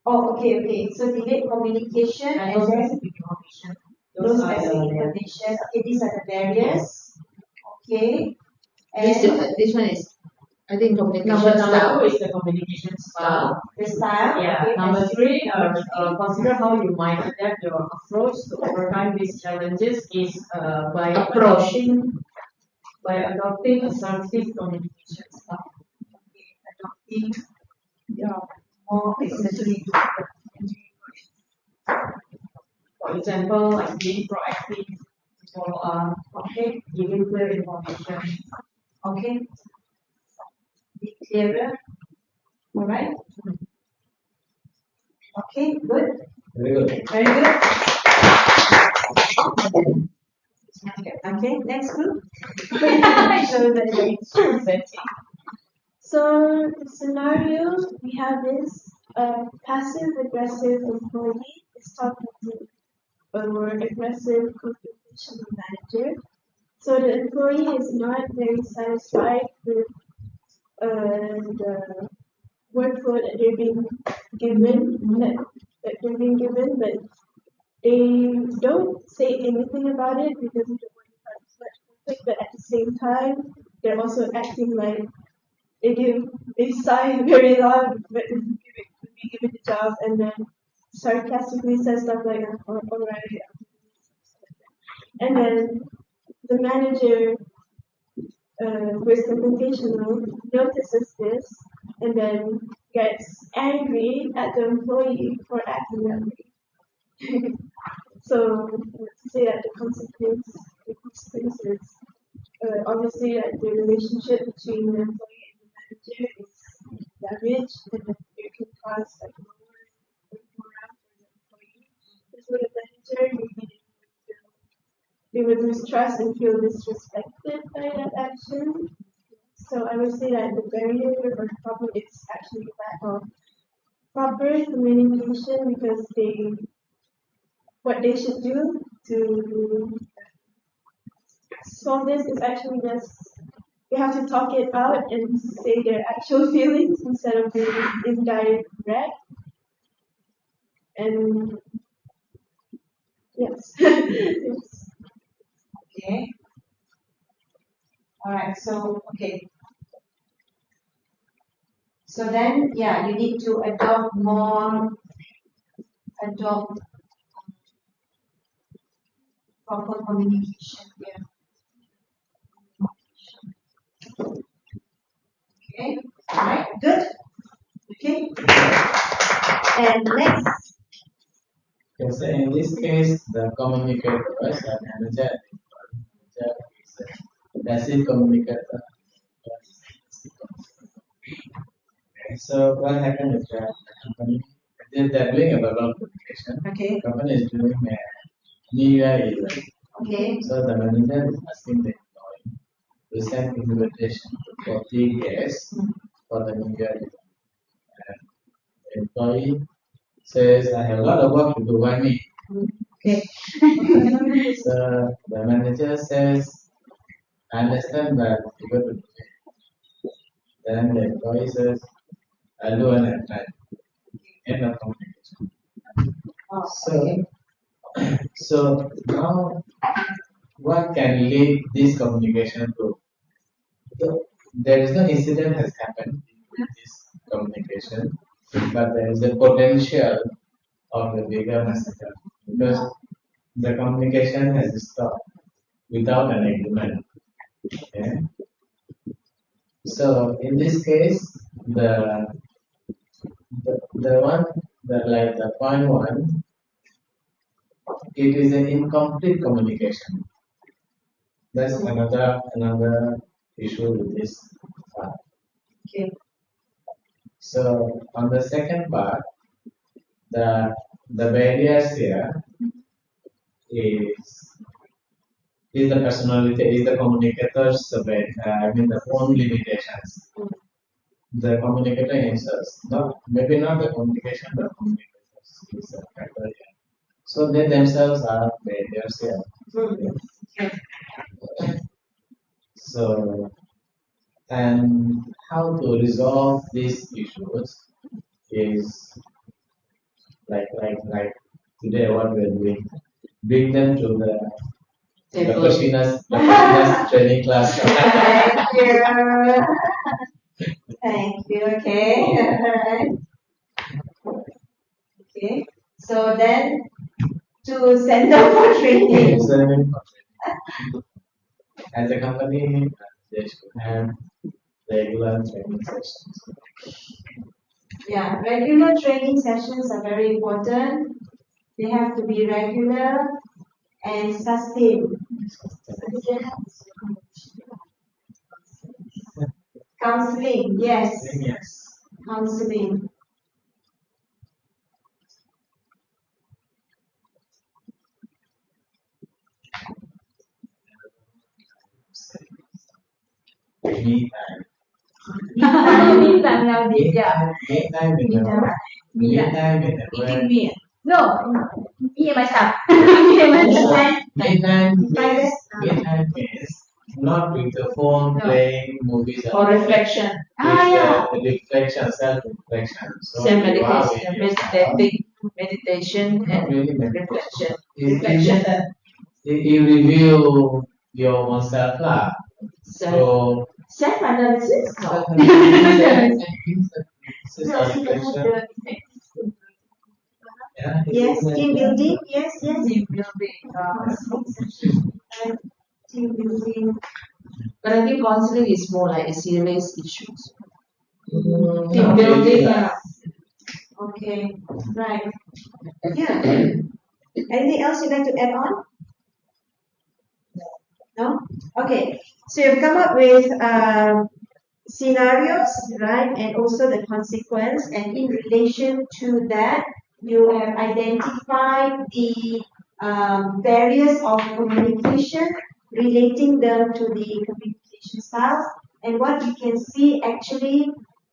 Oh, okay. So delayed communication and and no then specific information. no Those are specific the information. Okay, these are the barriers. Okay. This, And this one is, I think, communication number style. two is the communication style. the style. Yeah. Okay. Number and three, consider how you might adapt your approach to overcome these challenges is by adopting assertive communication style. adopting more assertive. For example, like being proactive, follow up, okay, giving clear information. Okay. Be clearer. All right. Okay. Good. Very good. Very good. Okay. Next group. So the scenario we have is a passive aggressive employee is talking to a more aggressive confrontational manager. So the employee is not very satisfied with the workload that they're being given, but they don't say anything about it because they don't want to cause much conflict. But at the same time, they're also acting like they sigh very loud but be given the job and then sarcastically say stuff like, "Oh, all right." And then the manager, who is confrontational, notices this and then gets angry at the employee for acting that way. So to say that the consequences, obviously, that the relationship between the employee and the manager is damaged, and that it can cause like lower morale for the employee. Because for the manager, maybe they would lose trust and feel disrespected by that action. So I would say that the barrier or the problem is actually lack of proper communication because what they should do to solve this is actually just you have to talk it out and say their actual feelings instead of being indirect. And yes. Okay. Alright, so okay. So then yeah, you need to adopt proper communication here. Okay, alright, good. Okay. And next, Okay, so in this case, the communicator, right, the manager is a passive communicator. Okay, so what happened is that the company, they're doing a verbal communication. Okay. Company is doing a New Year event. Okay. So the manager is asking the employee to send invitation to 40 guests for the New Year event. And the employee says, I have a lot of work to do, why me? Okay. So the manager says, I understand that you got to do it. Then the employee says, I'll do it at time. End of communication. Oh, So, so now what can lead this communication to? So there is no incident has happened with this communication, but there is a potential of a bigger massacre because the communication has stopped without an agreement. Okay? So in this case, the one the point one, it is an incomplete communication. That's another issue with this part. okay. So on the second part, the barriers here is the personality, is the communicator's the own limitations. The communicator himself, maybe not the communication, but communicators is a factor here. So they themselves are barriers here. So, and how to resolve these issues is like today what we're doing. Bring them to the Sheena training class. thank you. Thank you. Okay. Okay. So then, to send them for training. As a company, they should have regular training sessions. Yeah, regular training sessions are very important. They have to be regular and sustained. Counseling, yes. Yes. Counseling. Me time. Me time now, yeah. Me time in the Me time. where Me. No, me and myself. Me and myself. midnight is not with the phone playing movies Or reflection. with reflection, self-reflection. So Same you are meditation, with yourself. meditation Not and really reflection. meditation. You review your own self lah. So Self-analysis? No. Yes, team building. Yes, yes. Team building. Team building. But I think counseling is more like a serious issues. Team building. Okay, right. Yeah. Anything else you'd like to add on? No? Okay. So you've come up with scenarios, right? And also the consequence. And in relation to that, you have identified the barriers of communication, relating them to the communication styles. And what you can see actually,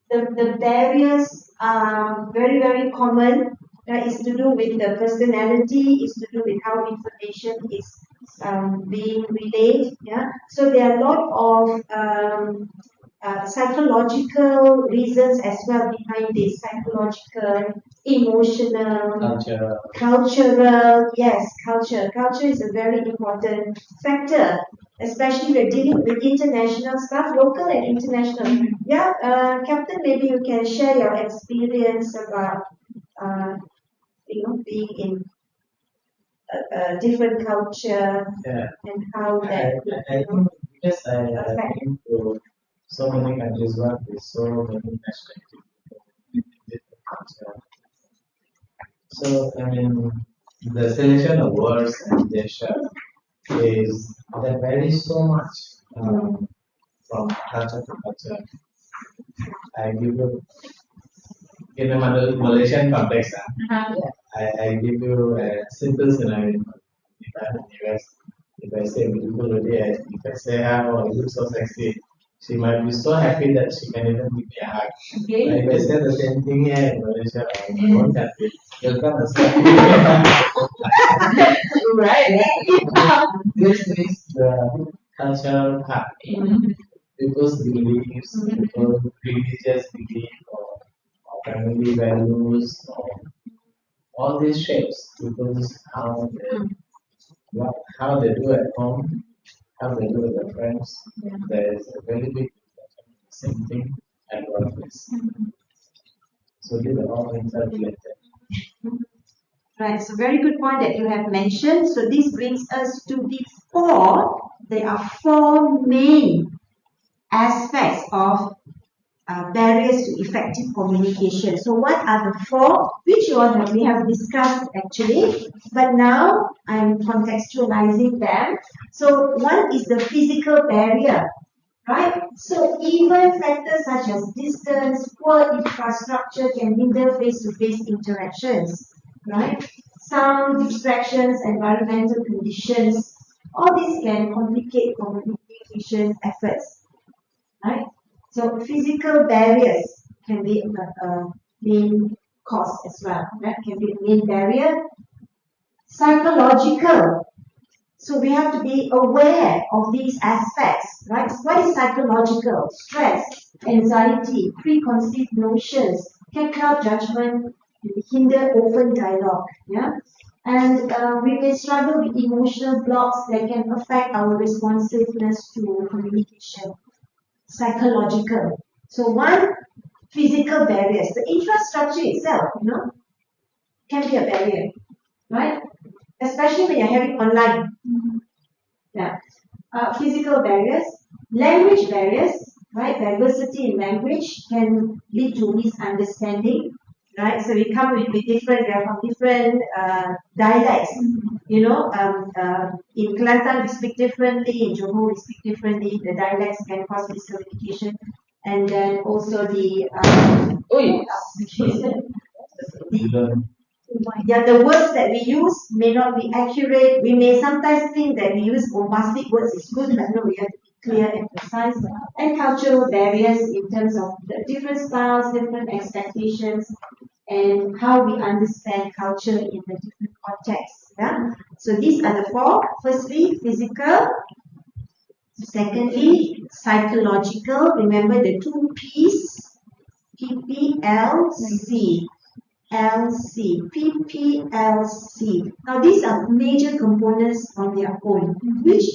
the barriers are very, very common. That is to do with the personality, is to do with how information is being relayed. Yeah, so there are a lot of psychological reasons as well behind this. Psychological, emotional, cultural. Yes, culture. Culture is a very important factor, especially we're dealing with international stuff, local and international. Yeah, Captain, maybe you can share your experience about being in a different culture and how that I think because I've been to so many countries work with so many perspectives, different culture. So I mean, the selection of words and gesture is that varies so much from culture to culture. I give you in a Malaysian context. I give you a simple scenario. If I'm in the US, if I say beautiful lady, if I say, oh, you look so sexy, she might be so happy that she can even give me a hug. But if I say the same thing here in Malaysia or in my own country, you'll come and slap me. Right. This is the cultural part. People's beliefs, people's religious belief, or family values, or all these shapes people's how they do at home, how they do with their friends. There is a very big same thing at workplace. So these are all interrelated. Right, so very good point that you have mentioned. So this brings us to the there are four main aspects of barriers to effective communication. So what are the four, which we have discussed actually, but now I'm contextualizing them. So one is the physical barrier, right? So even factors such as distance, poor infrastructure can hinder face-to-face interactions, right? Sound, distractions, environmental conditions, all these can complicate communication efforts, right? So physical barriers can be a main cause as well. That can be a main barrier. Psychological. So we have to be aware of these aspects, right? What is psychological? Stress, anxiety, preconceived notions can cloud judgment and hinder open dialogue. Yeah, and we may struggle with emotional blocks that can affect our responsiveness to communication. Psychological. So one, physical barriers. The infrastructure itself, can be a barrier, right? Especially when you're having online. Yeah. Physical barriers, language barriers, right? Diversity in language can lead to misunderstanding, right? So we come with different, we are from different dialects. In Kelantan we speak differently, in Johor we speak differently. The dialects can cause miscommunication, and then also the words that we use may not be accurate. We may sometimes think that we use bombastic words is good, but no, we have to be clear and precise. And cultural barriers in terms of the different styles, different expectations, and how we understand culture in the different contexts. Yeah? So these are the four. Firstly, physical. Secondly, psychological. Remember the two P's. PPLC. PPLC. Now these are major components on their own, which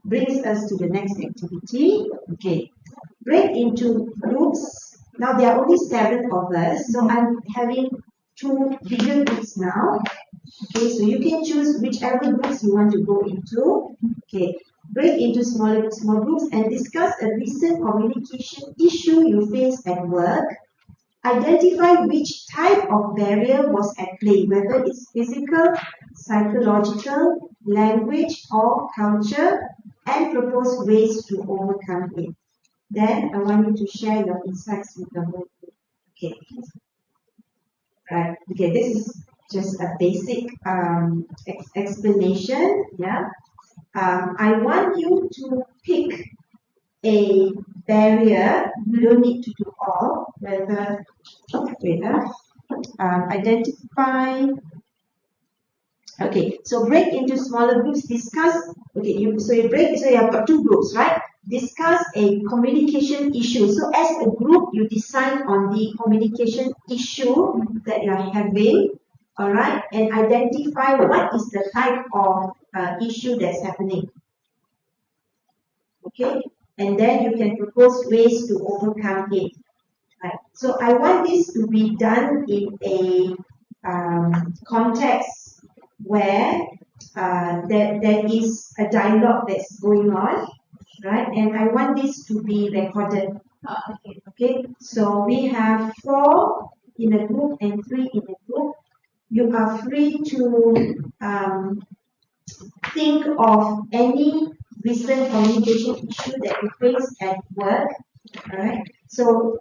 brings us to the next activity. Okay, break into groups. Now there are only 7 of us, so I'm having 2 bigger groups now. Okay, so you can choose whichever groups you want to go into. Okay, break into small groups and discuss a recent communication issue you face at work. Identify which type of barrier was at play, whether it's physical, psychological, language, or culture, and propose ways to overcome it. Then I want you to share your insights with the whole group. Okay. Right. Okay, this is just a basic explanation. Yeah. I want you to pick a barrier. You don't need to do all. Identify Okay, so break into smaller groups, discuss, okay, so you have got two groups, right? Discuss a communication issue. So as a group, you decide on the communication issue that you are having, all right, and identify what is the type of issue that's happening. Okay, and then you can propose ways to overcome it. Right. So I want this to be done in a context where there is a dialogue that's going on, right? And I want this to be recorded. Okay. So we have 4 in a group and 3 in a group. You are free to think of any recent communication issue that you face at work. All right. So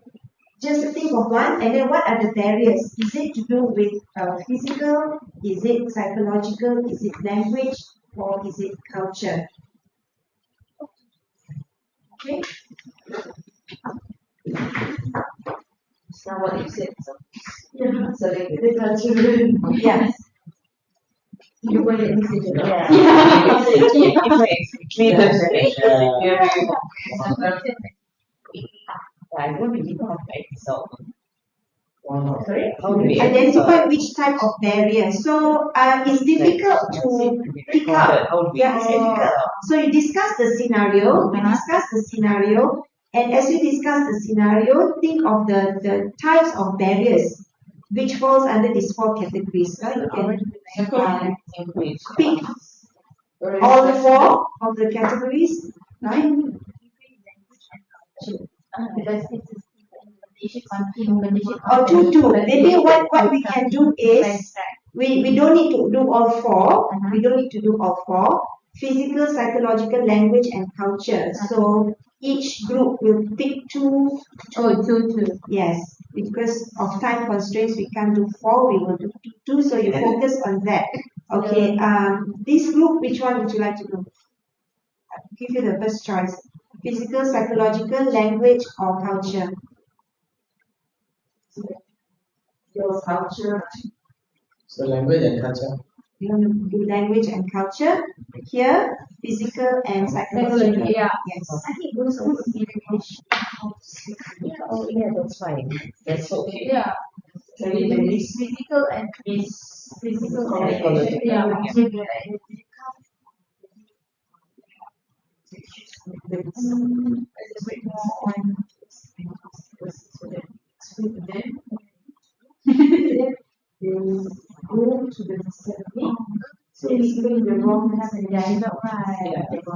just think of one, and then what are the barriers? Is it to do with physical? Is it psychological? Is it language? Or is it culture? Okay. It's not what you said. So. Yeah. So the culture. Yes. You want to listen to Yeah. Sorry? Identify which type of barrier. So it's difficult to pick up. Yeah, it's difficult. So you discuss the scenario. We discuss the scenario, and as you discuss the scenario, think of the types of barriers which falls under these 4 categories. So you can pick all 4 of the categories, right? Or two. Maybe what we can do is we don't need to do all 4. We don't need to do all 4. Physical, psychological, language, and culture. So each group will pick 2. Two. Yes, because of time constraints, we can't do 4. We will do 2. So you focus on that. Okay. This group, which one would you like to do? I'll give you the first choice. Physical, psychological, language, or culture. Your culture. So language and culture. You want to do language and culture. Here, physical and psychological. Yeah. Yes. I think those are That's fine. That's okay. Yeah. So you It's physical and physical Psychological. Yeah. Go to the technique. So it's going the wrong Right.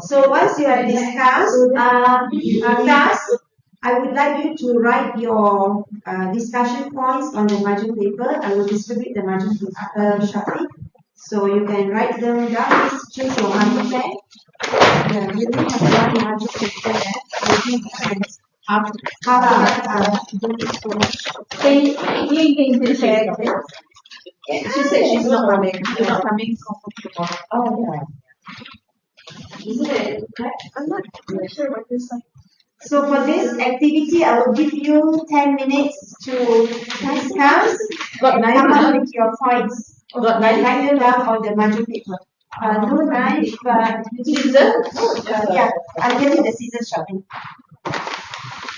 So once you have discussed task, I would like you to write your discussion points on the margin paper. I will distribute the margin paper shortly. So you can write them down. Please choose your margin pen. Yeah, you only have one margin paper left. Half don't need so much. You can share it. She said she's not coming. She's not coming tomorrow. Oh, yeah. Isn't it? I'm not sure what this like. So for this activity, I will give you 10 minutes to discuss and come up with your points. Got And knife? write them down on the margin paper. No knife, but Scissors? yeah, I'll get you the scissors shortly.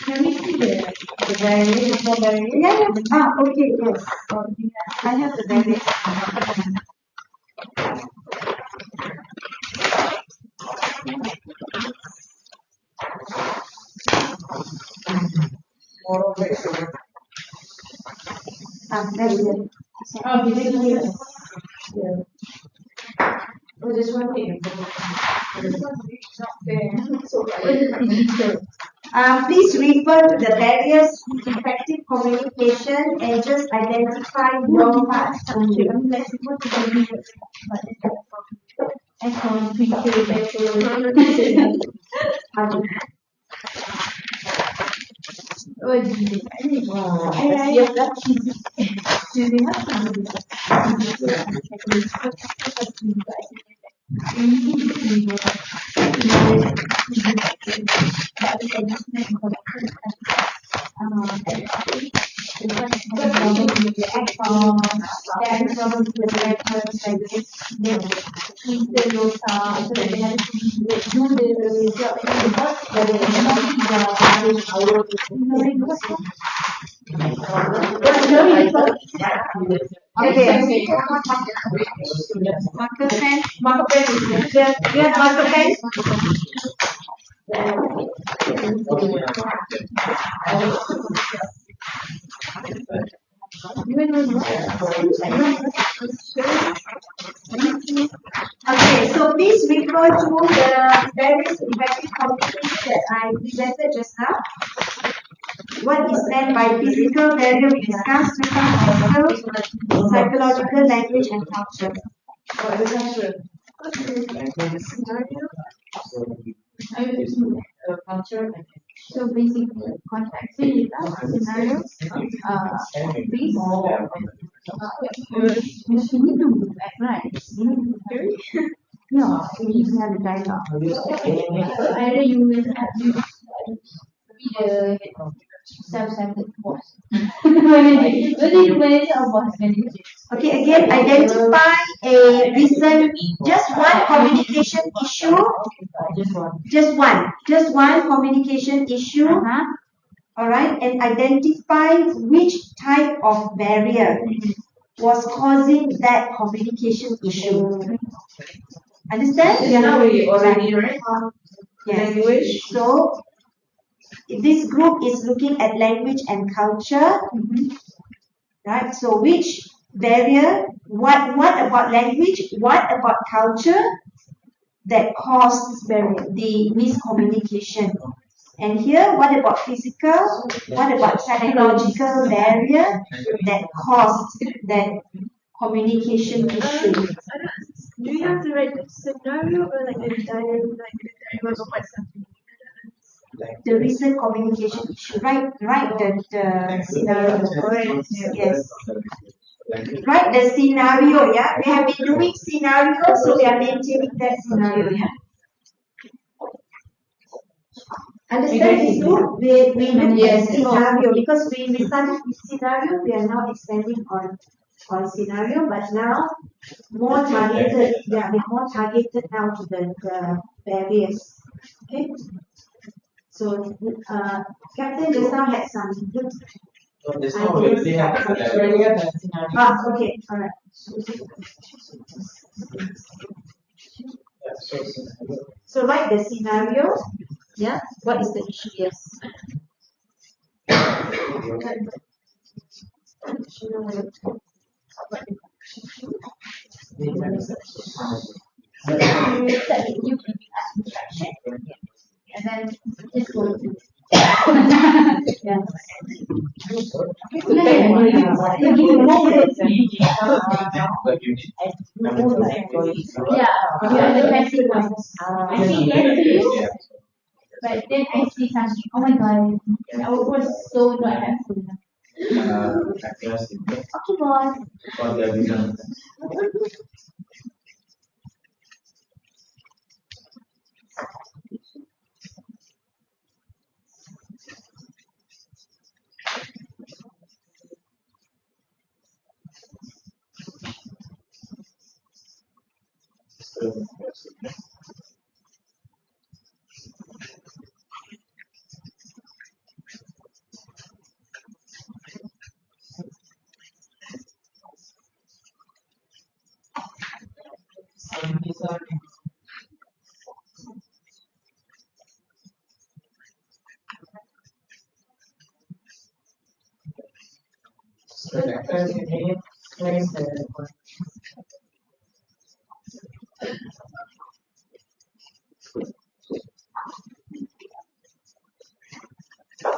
Can we see the various? Yeah. Okay, yes. I have the various. That's it. Oh, this one thing. Please refer to the barriers to effective communication and just identify your parts only. Because normally the act-on, then probably the letters like this, they keep the nota, so that they have to do the job, and what that they Okay. Marker pen. Marker pen. You have marker pen? Okay, so please refer to the various effective communication that I presented just now. What is meant by physical barrier we discussed, physical, psychological, language, and culture. Culture. So basically, context scenario, this, you need to act right. No, you need to have a dialogue. So either you will have to be the self-centered boss. Okay, again, identify a recent, just one communication issue. Just one communication issue. Alright, and identify which type of barrier was causing that communication issue. Understand? Yeah, we already read Yes. language. So this group is looking at language and culture. Right? So which barrier, what about language, what about culture that caused the miscommunication? And here, what about physical, what about psychological barrier that caused that communication issue? Do you have to write the scenario or like the dialogue, like something? The recent communication issue. Write the scenario. Yes. Write the scenario, yeah. We have been doing scenario, so we are maintaining that scenario, yeah. Understand this group? We look at scenario because we started with scenario, we are now expanding on scenario, but now more targeted, yeah, we're more targeted now to the barriers. Okay. So Captain just now had some good ideas. Okay, alright. So write the scenario. Yeah, what is the issue? Yes. You can be asking instruction, and then just go to. Yeah, the classic ones. I see yes, but then I see something. Oh my god, I was so not helpful. Okay, boss.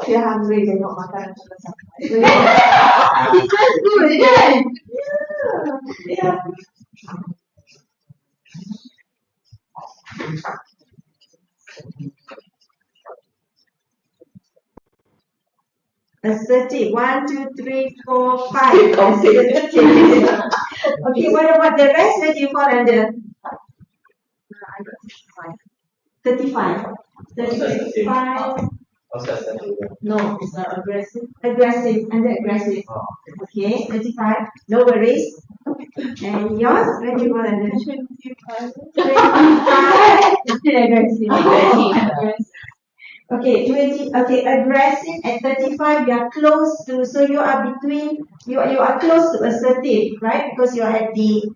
You're hungry, tengok makanan selesai. It's just good, kan? Yeah. Assertive. 1, 2, 3, 4, 5. Assertive. Okay, what about the rest? Where do you fall under? 35. 35. Also assertive. No. It's not aggressive. Aggressive, under aggressive. Oh. Okay, 35. No worries. And yours? Where do you go under? 25. 25. Still aggressive. Okay, 20. Okay, aggressive at 35. You are close to. So you are between. You are close to assertive, right? Because you are at the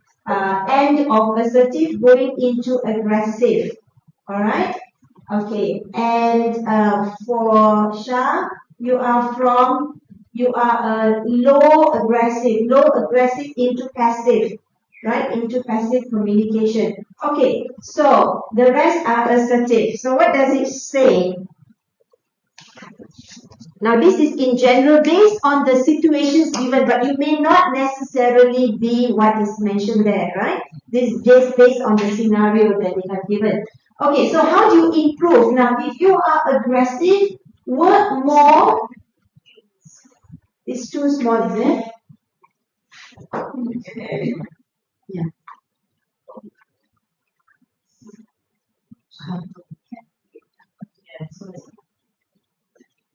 end of assertive, going into aggressive. All right. Okay, and for Shah, you are low aggressive into passive, right? Into passive communication. Okay, so the rest are assertive. So what does it say? Now this is in general based on the situations given, but it may not necessarily be what is mentioned there, right? This is just based on the scenario that they have given. Okay, so how do you improve? Now, if you are aggressive, work more. It's too small, is it? Yeah.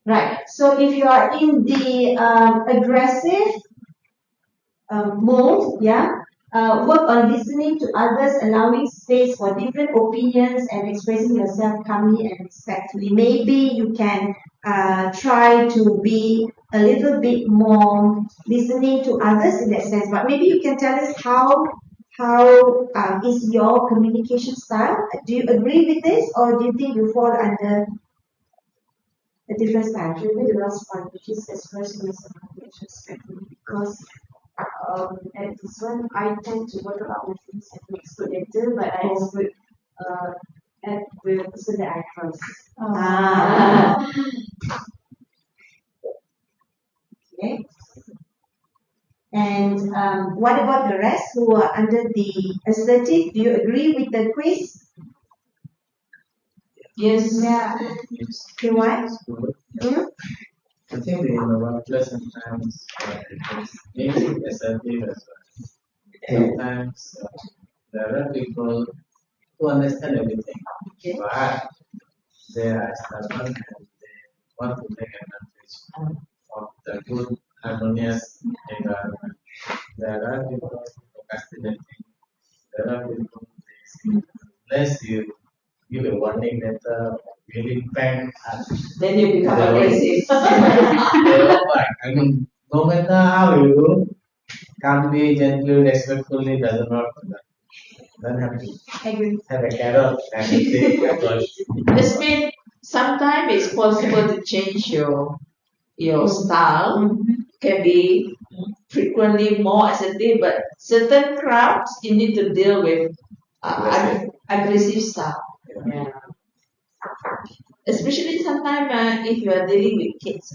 Right. So if you are in the aggressive mode, yeah, work on listening to others, allowing space for different opinions, and expressing yourself calmly and respectfully. Maybe you can try to be a little bit more listening to others in that sense. But maybe you can tell us how is your communication style? Do you agree with this, or do you think you fall under a different style? Maybe the last part, which is express myself respectfully, because at this one I tend to work out my things and mix together, but I expert at the person that I trust. Okay. And what about the rest who are under the assertive? Do you agree with the quiz? Yes. Yeah. Okay, why? Hmm? I think in the workplace sometimes it's assertive as well. Sometimes there are people who understand everything, but they are stubborn and they want to take advantage of the good harmonious environment. There are people procrastinating. There are people unless you give a warning letter, really bang at Then you become the aggressive. I mean, no matter how you calmly, gently, respectfully, doesn't work. Then have to have a carrot and take approach. This means sometimes it's possible to change your style. Can be frequently more assertive, but certain crowds you need to deal with aggressive style. Yeah. Especially sometimes if you are dealing with kids.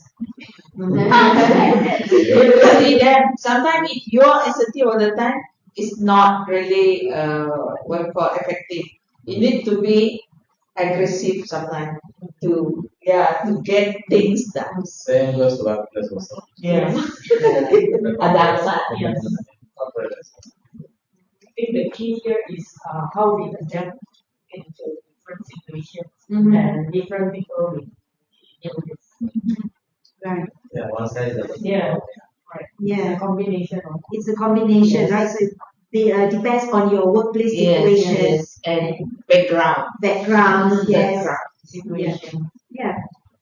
You see them. Sometimes if you are assertive all the time, it's not really what we call effective. You need to be aggressive sometimes to get things done. Same goes to workplace also. Yeah. Ada side. Yes. Corporate as well. I think the key here is how we adapt into different situations and different people we deal with. Right. Yeah, one size doesn't. Yeah. Right. Yeah. A combination of It's a combination, right? So it depends on your workplace situation, Yes, and background. yes, situation. yeah,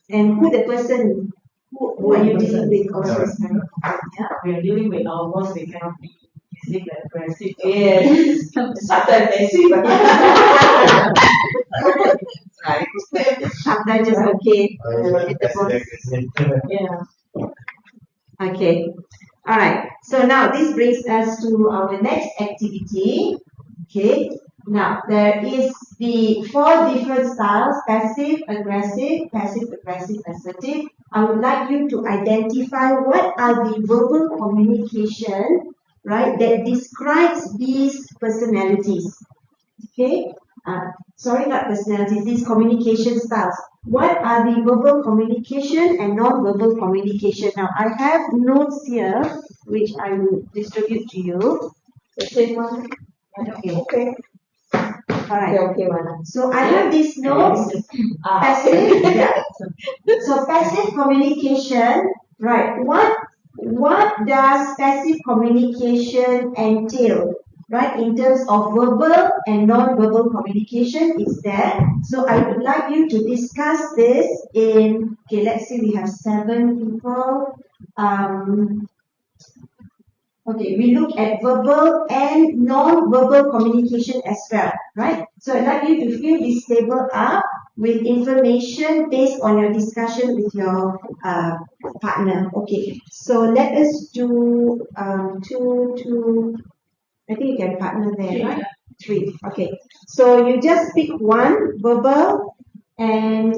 and who the person, who are you dealing with also. Yeah. We are dealing with our boss, we cannot be easily aggressive. Yes. Sometimes messy, but right. Sometimes just okay. With the boss. Yeah. Okay. All right. So now this brings us to our next activity. Okay. Now there is the 4 different styles: passive, aggressive, assertive. I would like you to identify what are the verbal communication, right, that describes these personalities. Okay. Sorry, not personalities, these communication styles. What are the verbal communication and non-verbal communication? Now, I have notes here, which I will distribute to you. The same one. Okay. Alright. Okay, Mana. So I have these notes. Passive, yeah. So passive communication, right? What does passive communication entail? Right, in terms of verbal and non-verbal communication is there. So I would like you to discuss this in, okay, let's say we have 7 people. Okay, we look at verbal and non-verbal communication as well, right? So I'd like you to fill this table up with information based on your discussion with your partner. Okay, so let us do two. I think you can partner there, right? 3. Okay, so you just pick one verbal and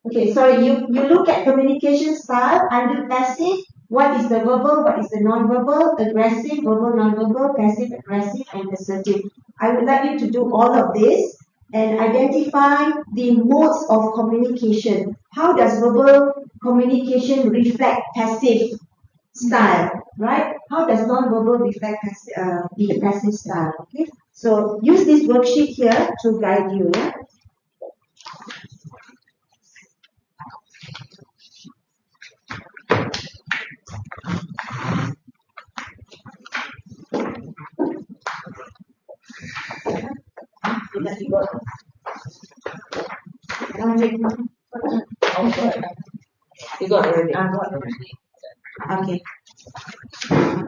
okay, sorry, you look at communication style under passive. What is the verbal, what is the non-verbal, aggressive, verbal, non-verbal, passive, aggressive, and assertive. I would like you to do all of this and identify the modes of communication. How does verbal communication reflect passive style, right? How does non-verbal reflect the passive style, okay? So use this worksheet here to guide you, yeah? You got already. Okay.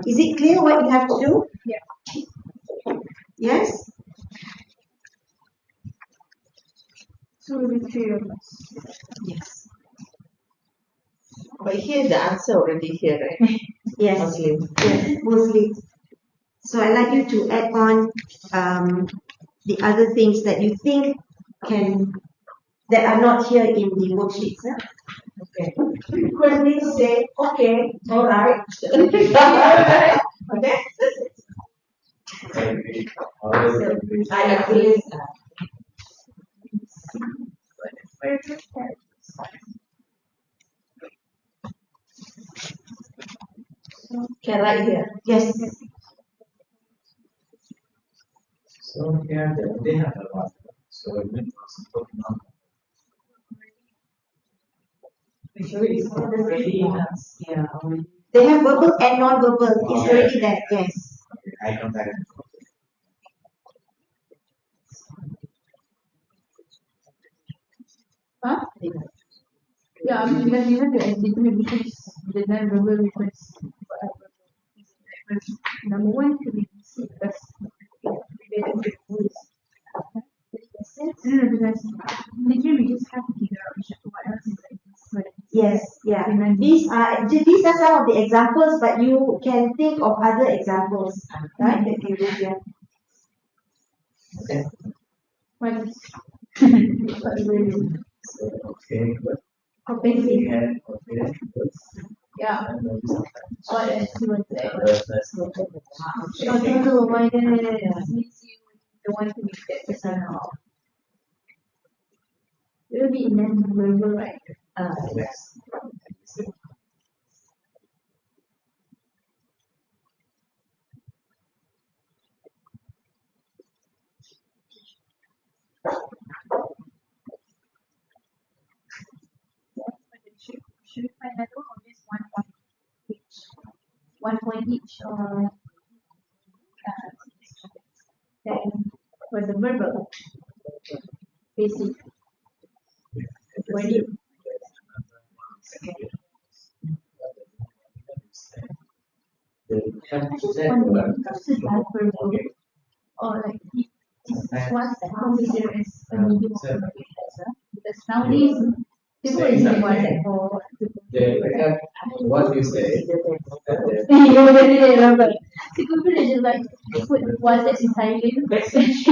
Is it clear what you have to do? Yeah. Yes? So the 3 of us. Yes. But here's the answer already here, right? Yes. Muslim. Yes, mostly. So I'd like you to add on the other things that you think that are not here in the worksheets. Huh? Okay. Frequently say, okay, all right. Okay? I agree. Can write here. Yes. So here they have a lot. So it means now. Actually, it's already yeah. They have verbal and non-verbal. It's already there. Yes. I contact. Huh? Yeah, I mean, because you have to estimate because the non-verbal request. Number 1 to be because related to voice. No, because literally we just have to figure out what else is like this. Yes, yeah. These are some of the examples, but you can think of other examples, right? That you will get. Okay. What is So okay, but Coping. we had okay, but Yeah. I know sometimes. What else you want to add? That's Also, why means you don't want to make that person off. It will be non-verbal, right? yes. Should we find that one or just 1 point each? 1 point each or then for the verbal basic. What do you I just wonder if it's that verbal or like this was considered as a medium of communication because nowadays people are using WhatsApp for What you say? you already remember. So people are just like put WhatsApp in silent backslash.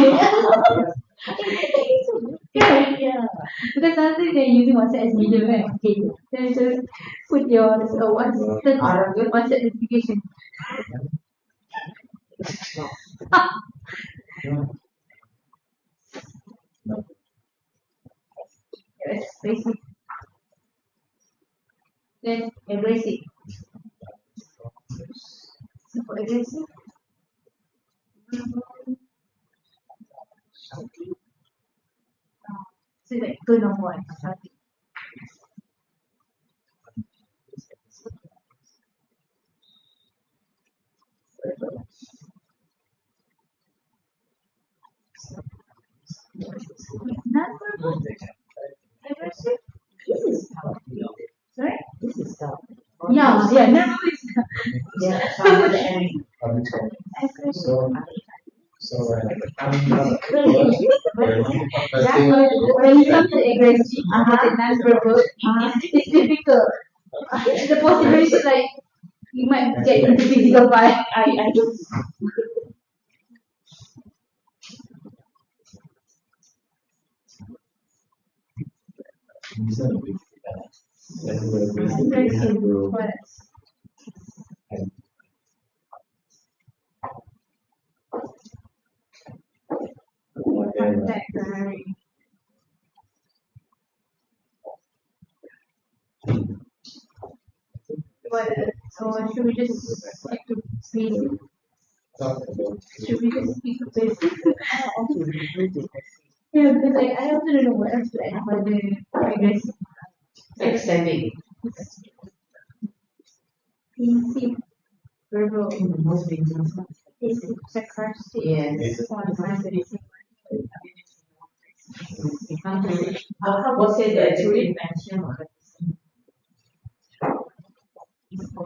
Yeah. Because sometimes they're using WhatsApp as medium, right? Okay. Then just put your WhatsApp notification. Yes, basic. Then aggressive. So for aggressive, So like tone of voice. Shouting. Non-verbal. Aggressive. Sorry? Yeah, non-verbal is aggressive. So when When it comes to aggressive, non-verbal, it's difficult. The possibility is like you might get into physical fight. I don't. Aggressive. What? Contact. What? So should we just stick to basic? Should we just stick to basic? Yeah, because I also don't know what else to add for the aggressive. Extending. Basic. Verbal. Basic. Sarcastic. Yes. What's it actually?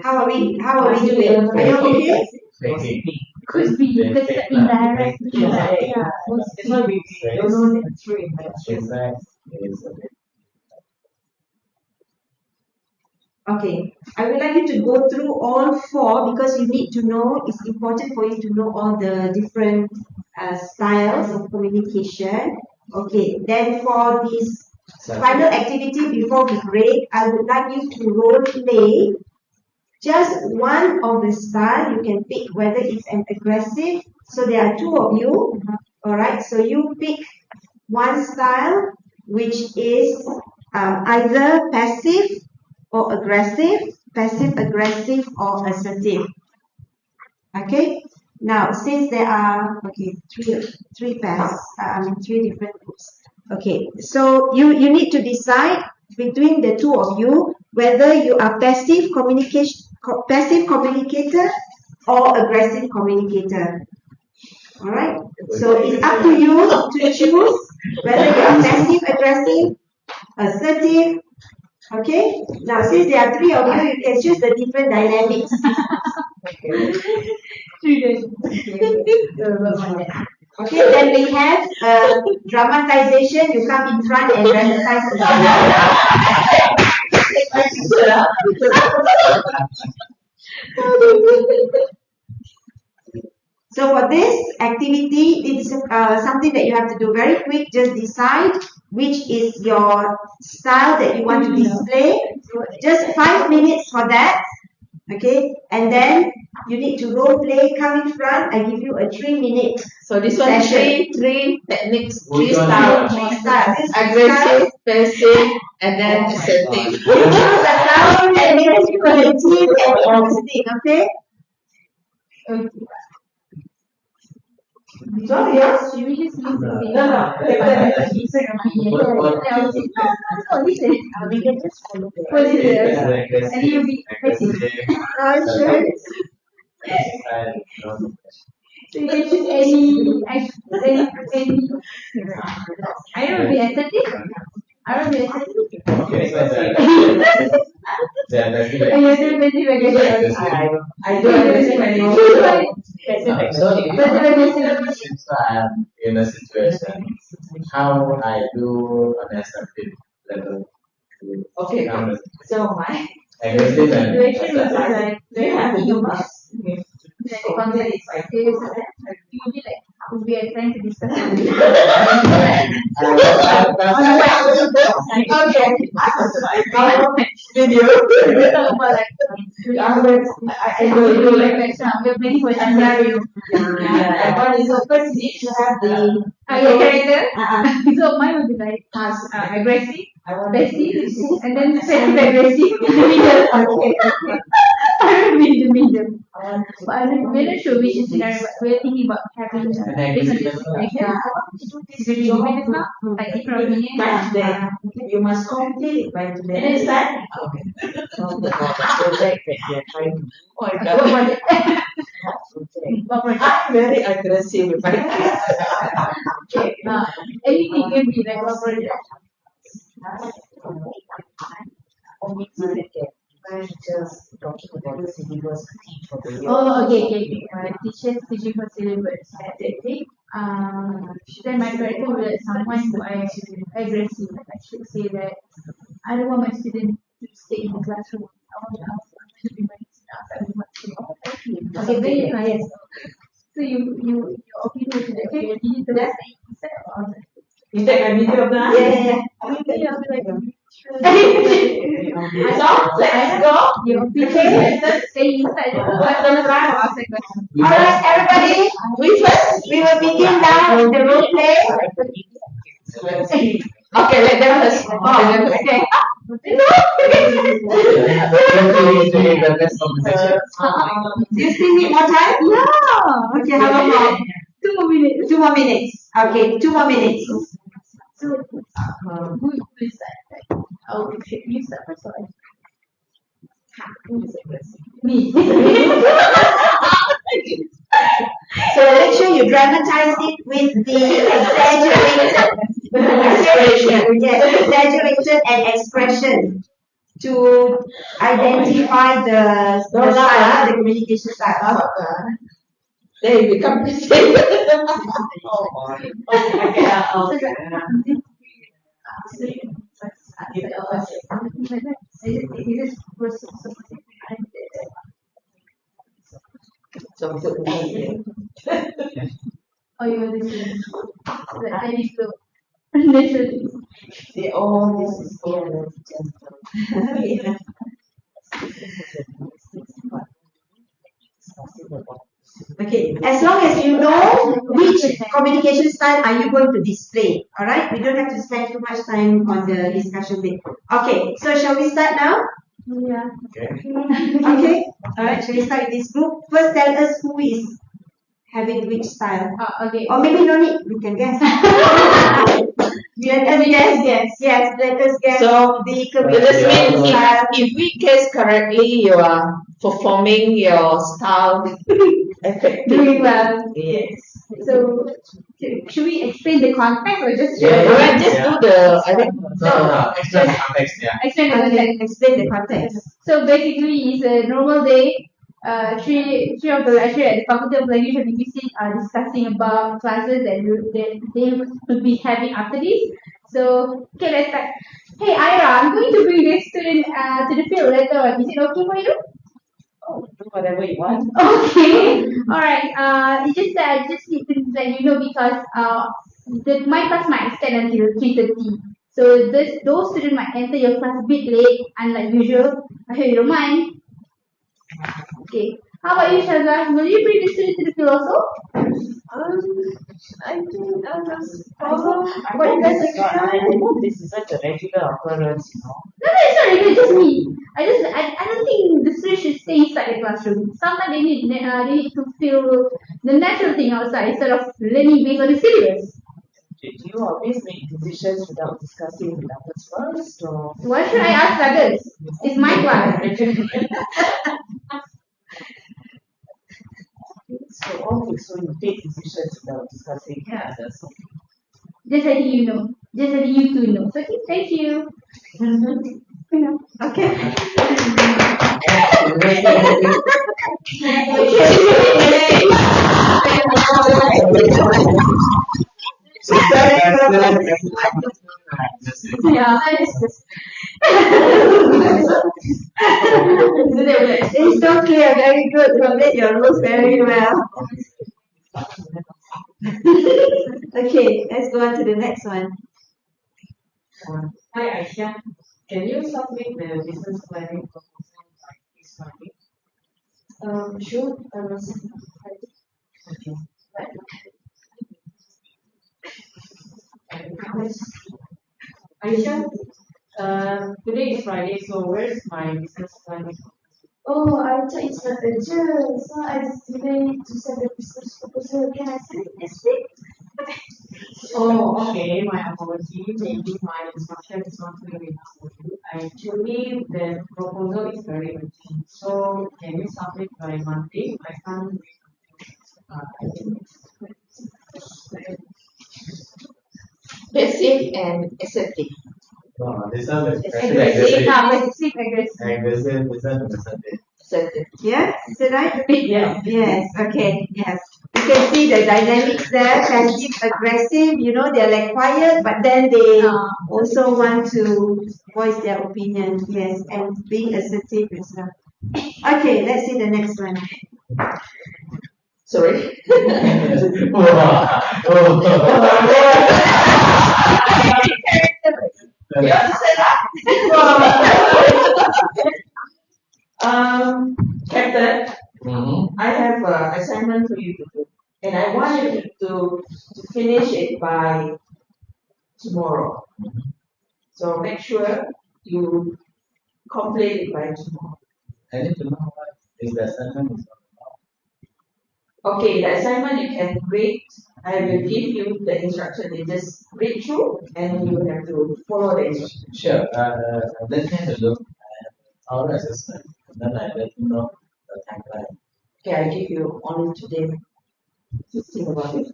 How are we doing? Are you okay? Thinking. Could be because the indirect. Yeah. That's why we don't know the true intention. In fact, is Okay, I would like you to go through all four because you need to know, it's important for you to know all the different styles of communication. Okay, then for this final activity before we break, I would like you to role play just one of the style. You can pick whether it's an aggressive. So there are two of you. Alright, so you pick one style which is either passive or aggressive, passive aggressive or assertive. Okay. Now, since there are three pairs, three different groups. Okay. So you need to decide between the two of you whether you are passive communicator or aggressive communicator. All right. So it's up to you to choose whether you are passive aggressive, assertive. Okay. Now, since there are three of you, you can choose the different dynamics. Okay. Then we have dramatization. You come in front and dramatize the So for this activity, it's something that you have to do very quick. Just decide which is your style that you want to display. Just 5 minutes for that. Okay, and then you need to role play. Come in front. I give you a 3-minute. So this one three techniques, three Which one? styles. Aggressive, passive, and then assertive. You choose a style and then you collective and artistic. Okay. So yes. Should we just use the same? We can just follow the And you'll be passive. sure. So you can choose any. I don't know, be aesthetic. I don't be aesthetic. Okay, so And you're doing passive aggressive. I don't understand since I'm in a situation, how I do an assertive level. Okay. So my Aggressive and Situation is assertive. like they have you must. the concept is like you'll be like we are trying to discuss. Okay. Video. We talk about like I know you like we're playing for scenario. And one is of course you need to have the Your character. So mine would be like aggressive, passive, and then passive aggressive in the middle. in the middle. We're not sure which scenario, but we're thinking about having based on this now, like different opinions. By today. You must complete it by today. And is that? Okay. So the project that you're trying to do. Oh my God. I'm very aggressive with my kids. Okay. Anything can be like a project. Just talking about the syllabus for the year. Oh, okay. Teachers teaching for syllabus. Then my character will be someone who I aggressive. I should say that I don't want my student to stay in the classroom. I want to ask them to be my student. Okay, very nice. So your opinion is that okay, you need to last You take my video now? Yeah. So, let's go. your opinion is stay inside the classroom or outside classroom. Alright, everybody. We will begin now the role play. Okay, let them first. Okay. You still need more time? Yeah. Okay, how long more? 2 more minutes. 2 more minutes. Okay, 2 more minutes. So, who is that? Oh, okay, you start first. Me. So make sure you dramatize it with the exaggeration. Yes, exaggeration and expression to identify the style, the communication style. They become the same. Oh, you're listening. I need to naturally. They all this is all gentle. Okay, as long as you know which communication style are you going to display, all right? We don't have to spend too much time on the discussion bit. Okay, so shall we start now? Yeah. Okay, all right, shall we start with this group? First, tell us who is having which style. Okay. Or maybe no need, we can guess. Let us guess. Yes, let us guess So, the This communication means style. if we guess correctly, you are performing your style effectively. Doing well. Yes. So, should we explain the context or just Alright, just do the, I think, No, extra context, yeah. explain the Okay, context? explain the context. So basically, it's a normal day. Three of the lecturers at the Faculty of Language and Linguistics are discussing about classes that they will be having after this. So, okay, let's start. Hey, Ira, I'm going to bring this student to the field later on. Is it okay for you? Oh, do whatever you want. Okay. All right. It's just that I just need to let you know because my class might extend until 3:30. So those students might enter your class a bit late, unlike usual. I hope you don't mind. Okay. How about you, Shazan? Will you bring the student to the field also? I think I hope this is such a regular occurrence, you know. No, it's not really just me. I don't think the students should stay inside the classroom. Sometimes they need to feel the natural thing outside instead of learning based on the syllabus. Do you always make decisions without discussing with others first, or? Why should I ask others? It's my class. So you take decisions without discussing with others. Just letting you know. Just letting you two know. So, okay, thank you. Okay. Yeah. It's so clear, very good. You have made your rules very well. Okay, let's go on to the next one. Hi Aisha, can you submit the business planning proposal by this Friday? Sure. Okay. Aisha, today is Friday, so where's my business planning? Oh, I thought it's not urgent, so I still need to send the business proposal. Can I send it this week? Oh, okay. My apology. Maybe my instruction is not clear enough for you. Actually, the proposal is very urgent. So can you submit by Monday? I can't wait until I think Basic and ascetic. No, this one is Aggressive, aggressive. aggressive. Aggressive, this one is assertive. Ascetic. Yeah, is it right? yeah. Yes, okay, yes. You can see the dynamics there, passive, aggressive, you know, they're like quiet, but then they also want to voice their opinion, yes, and being assertive as well. Okay, let's see the next one. Sorry. Wow. You understand that? Captain, I have an assignment for you to do, and I want you to finish it by tomorrow. So make sure you complete it by tomorrow. I need to know what is the assignment is Okay, the assignment you can read. I will give you the instruction. You just read through, and you have to follow the instruction. Sure. Let me have a look at our assessment. Then I let you know the timeline. Okay, I give you only today to think about it.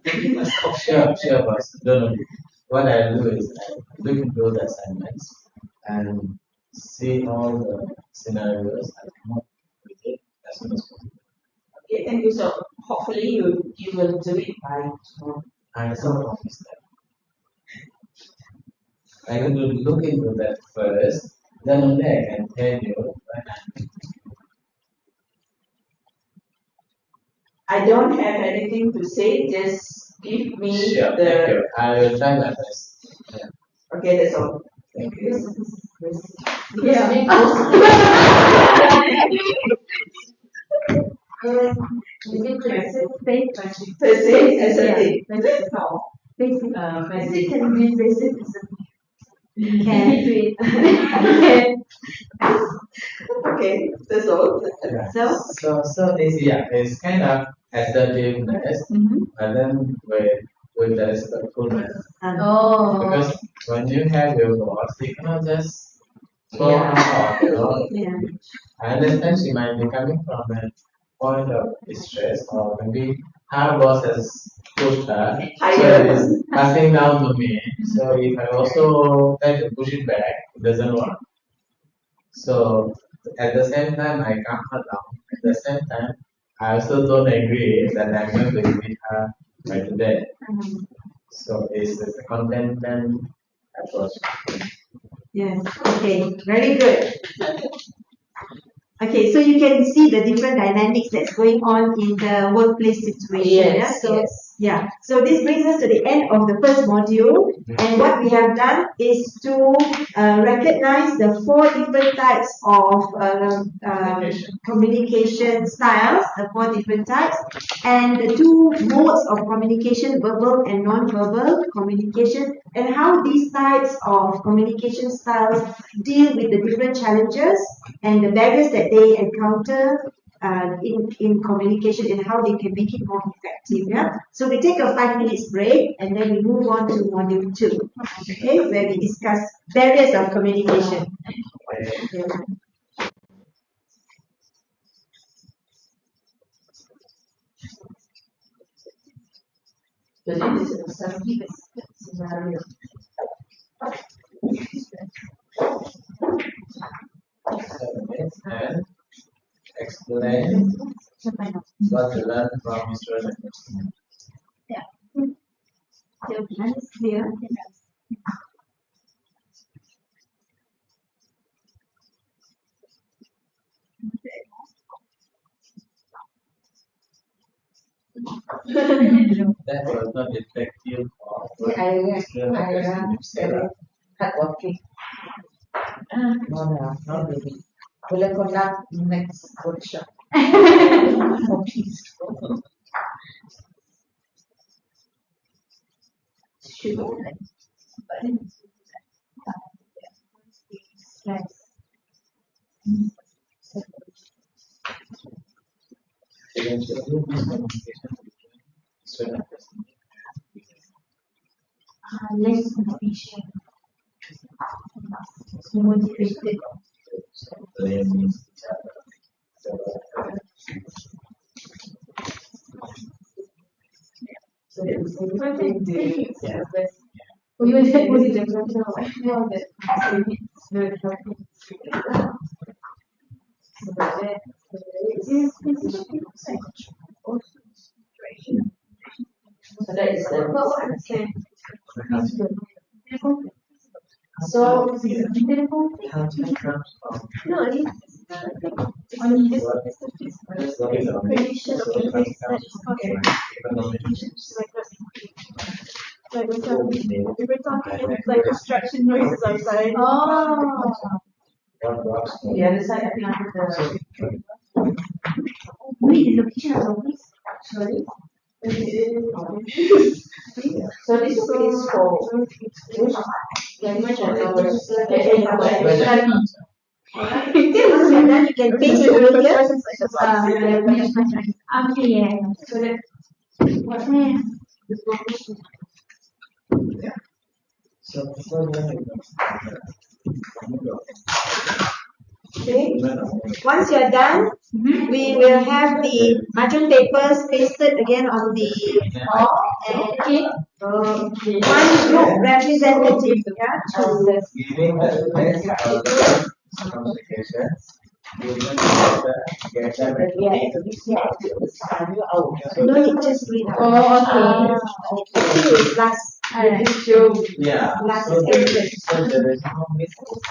Sure, boss. Don't worry. What I'll do is I'll look into the assignments and see all the scenarios and come up with it as soon as possible. Okay, thank you. So hopefully you will do it by tomorrow. I so promise that. I will look into that first, then only I can tell you when I'm. I don't have anything to say. Just give me Sure, thank you. I will try my best. Yeah. Okay, that's all. Thank you. Basic, ascetic. Basic. Basic. Can be basic. Can. Okay, that's all. Yeah. So? It's kind of assertiveness, and then with the respectfulness. Because when you have your boss, you cannot just go on talk, Yeah. I understand she might be coming from a point of distress, or maybe her boss has pushed her, so it is passing down to me. So if I also try to push it back, it doesn't work. So at the same time, I calm her down. At the same time, I also don't agree that I'm going to meet her by today. So it's a content approach. Yes, okay, very good. Okay, so you can see the different dynamics that's going on in the workplace situation. Yes, So, yes. yeah. So this brings us to the end of the first module, and what we have done is to recognize the 4 different types of communication styles, the 4 different types, and the 2 modes of communication, verbal and non-verbal communication, and how these types of communication styles deal with the different challenges and the barriers that they encounter in communication and how they can make it more effective. Yeah. So we take a 5 minutes break and then we move on to module 2. Okay, where we discuss barriers of communication. Okay. Jadi di sini scenario. And explain what you learned from Mr. Yeah. The plan is clear. That was not effective for Hardworking. No, not really. We'll conduct next workshop. Oh, please. eventually miscommunication between student and person. Less motivation. Motivated. Blaming each other. So, So that was the thing to yeah. We will have was the question of how that the helping so that So that is the what I'm saying. So, No, on this prediction of the things that is like we were talking about like construction noises outside. oh, What works for the other side. I think the wait, the location of the office. Sorry. so this is for language and our Study. Once you're done, you can paste it over here. Okay, yeah. So that What's next? so Okay. Once you're done, we will have the margin papers pasted again on the wall and one group representative, yeah, to giving the best communication, giving no need just read out. Oh, Okay, last Alright. yeah. last So sentence. there is no design.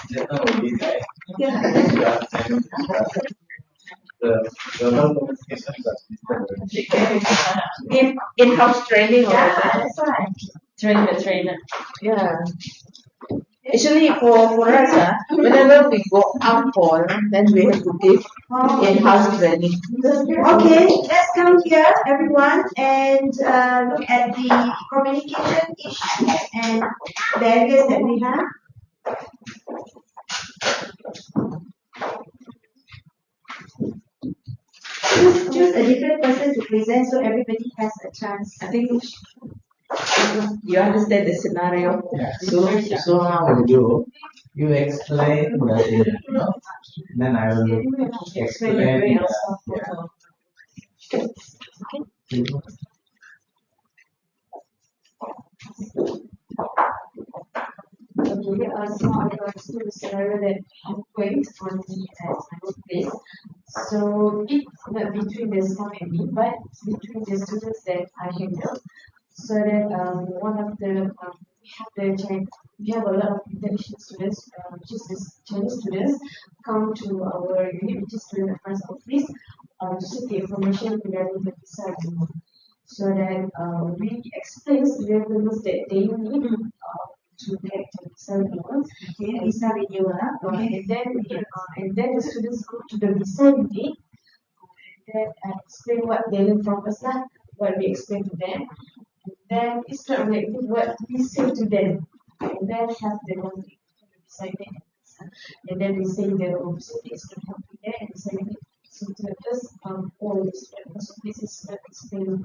The whole communication give in-house training or Yeah, that's right. train the trainer. Yeah. Actually, for us, whenever we go out for, then we have to give in-house training. Okay, let's come here, everyone, and look at the communication issues and barriers that we have. Choose a different person to present so everybody has a chance. I think you understand the scenario. So how we do? You explain the then I will explain okay, so I'm going to the scenario that I'm going on me at my workplace. So it's not between the staff and me, but between the students that I handle. So that one of the we have a lot of international students, which is the Chinese students, come to our unit, which is student affairs office, to seek the information regarding the visa agreement. So that we explain to the documents that they need to get the visa agreement. Okay, visa renewal. And then the students go to the visa unit and then explain what they learn from us, what we explain to them. And then it's not like what we say to them. And then have the conflict beside them. And then we say the opposite is not helping there and say so to just all the students. So this is not explain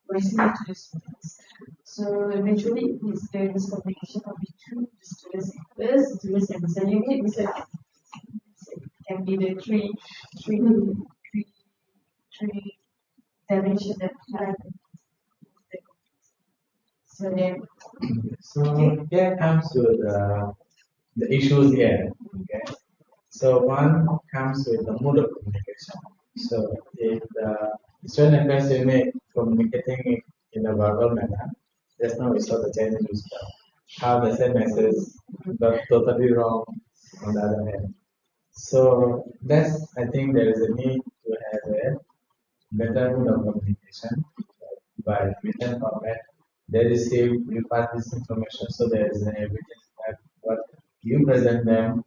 listening to the students. So eventually it's the miscommunication between the students first, students and the unit. This can be the three dimension that we have. So then So here comes to the issues here. Okay. So one comes with the mode of communication. So if the student affairs unit communicating in a verbal manner, just now we saw the changes how the same message got totally wrong on the other hand. So that's I think there is a need to have a better mode of communication by written format. They receive you pass this information so there is an evidence that what you present them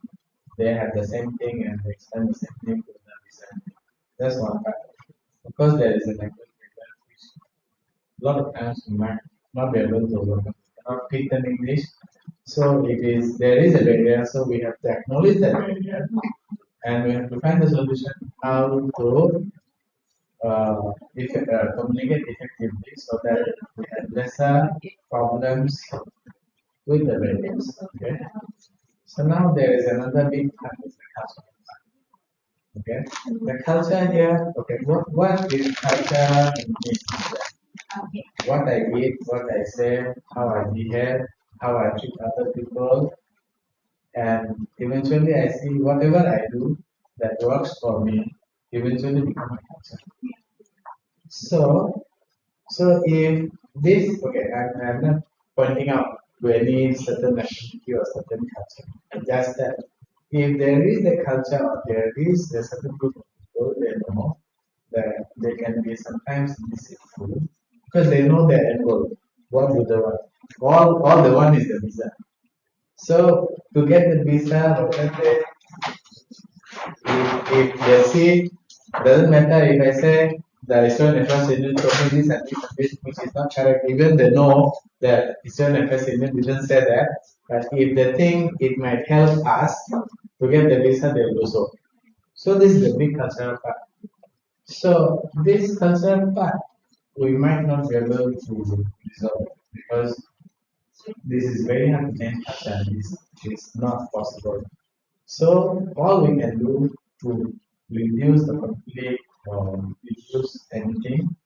they have the same thing and they explain the same thing to the listener. That's one part. Of course, there is a language barrier which a lot of times we might not be able to overcome. We cannot speak in English. So it is there is a barrier, so we have to acknowledge that barrier and we have to find a solution how to communicate effectively so that we have lesser problems with the variables. Okay. So now there is another big part is the culture. Okay. The culture here. Okay. What is culture in this? What I eat, what I say, how I behave, how I treat other people, and eventually I see whatever I do that works for me eventually become a culture. So if this, okay, I'm not pointing out to any certain nationality or certain culture, just that if there is a culture or there is a certain group of people, they know that they can be sometimes deceitful because they know their end goal. What do they want? All they want is the visa. So to get the visa, if they see, doesn't matter if I say the Eastern Affairs Union told me this and this, which is not correct. Even they know that Eastern Affairs Union didn't say that, but if they think it might help us to get the visa, they'll do so. So this is the big cultural part. So this cultural part, we might not be able to resolve because this is very hard to change culture. This is not possible. So all we can do to reduce the conflict or reduce anything,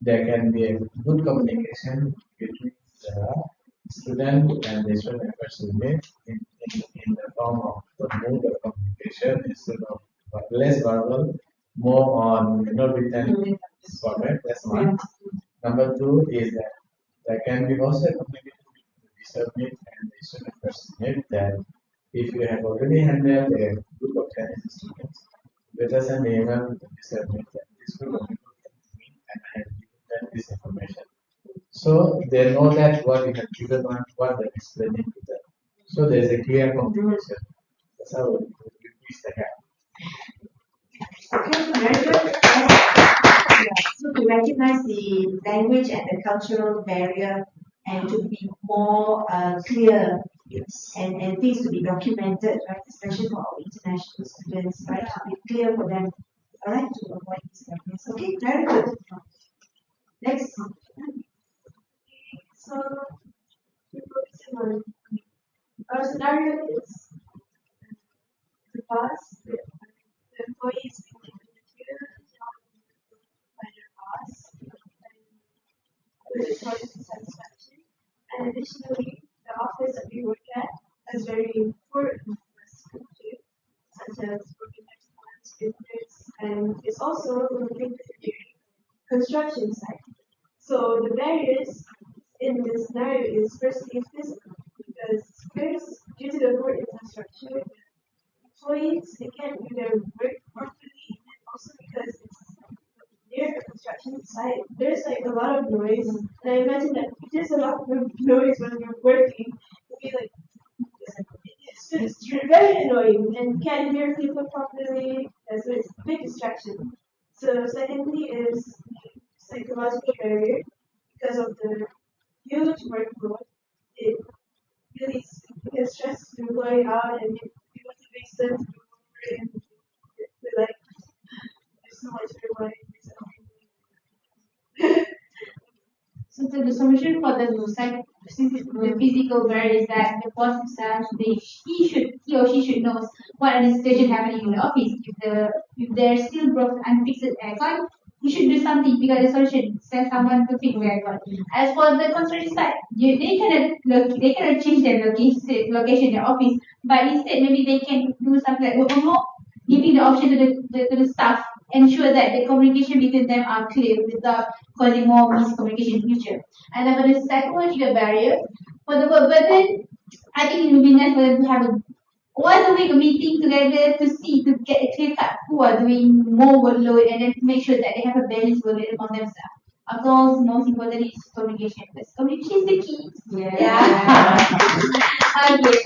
there can be a good communication between the student and the student affairs unit in the form of the mode of communication instead of less verbal, more on written format. That's one. Number two is that there can be also a communication between the submit and the student affairs unit that if you have already handled a group of 10 students, let us send an email to the submit that this group of people came to me and I have given them this information. So they know that what you have given on what they're explaining to them. So there's a clear communication. That's how we bridge the gap. Okay, very good. So to recognize the language and the cultural barrier and to be more clear Yes. and things to be documented, right? Especially for our international students, right? To be clear for them, all right, to avoid these barriers. Okay, very good. Next. So, focusing on our scenario is the boss, the employees being interviewed by their boss, and with employees' satisfaction. And additionally, the office that we work at is very important for us to do, such as working next month, students, and it's also looking at the construction site. So the barriers in this scenario is firstly physical, because first, due to the poor infrastructure, employees they can't do their work properly, and also because it's near a construction site, there's like a lot of noise. And I imagine that if there's a lot of noise when you're working, it'll be like it's very annoying and can't hear people properly. So it's a big distraction. So secondly is psychological barrier because of the huge workload. It really can stress the employee out and it motivates them to do more and feel like there's so much everybody. So the solution for the physical barrier is that the boss himself, he or she should know what are the situation happening in the office. If there's still broken unfixed aircon, you should do something because the solution send someone to fix the aircon. As for the construction site, they cannot change their location in the office, but instead maybe they can do something like work from home, giving the option to the staff, ensure that the communication between them are clear without causing more miscommunication in future. And then for the psychological barrier, for the work burden, I think it would be nice for them to have a once a week a meeting together to get a clear cut who are doing more workload and then to make sure that they have a balanced workload among themselves. Of course, most importantly is communication. Because communication is the key. Yeah. Okay.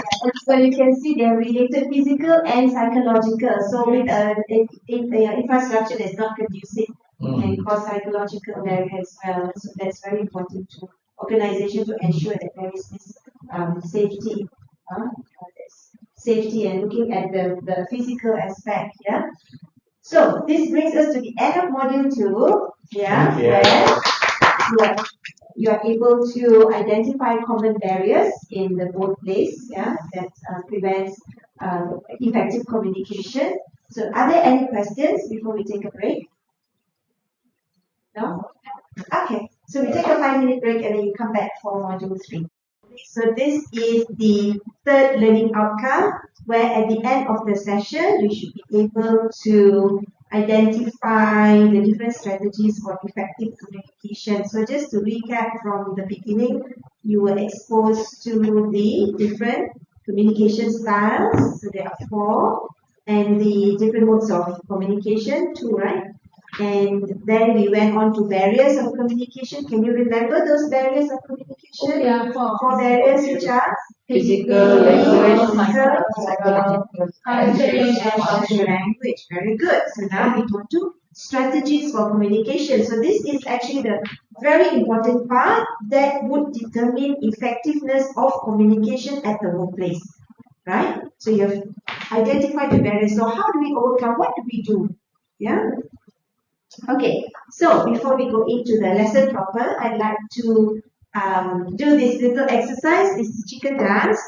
So you can see they're related physical and psychological. So with if the infrastructure is not conducive, it can cause psychological barrier as well. So that's very important to organization to ensure that there is this safety. Safety and looking at the physical aspect, yeah. So this brings us to the end of module 2, yeah, Yeah. where you are able to identify common barriers in the workplace, yeah, that prevents effective communication. So are there any questions before we take a break? No? Okay, so we take a 5-minute break and then you come back for module 3. So this is the third learning outcome, where at the end of the session, you should be able to identify the different strategies for effective communication. So just to recap from the beginning, you were exposed to the different communication styles. So there are 4, and the different modes of communication, 2, right? And then we went on to barriers of communication. Can you remember those barriers of communication? Yeah, 4 barriers which are Physical, language, psychological, and language. Very good. So now we go to strategies for communication. So this is actually the very important part that would determine effectiveness of communication at the workplace. Right? So you have identified the barriers. So how do we overcome? What do we do? Yeah. Okay, so before we go into the lesson proper, I'd like to do this little exercise, this chicken dance.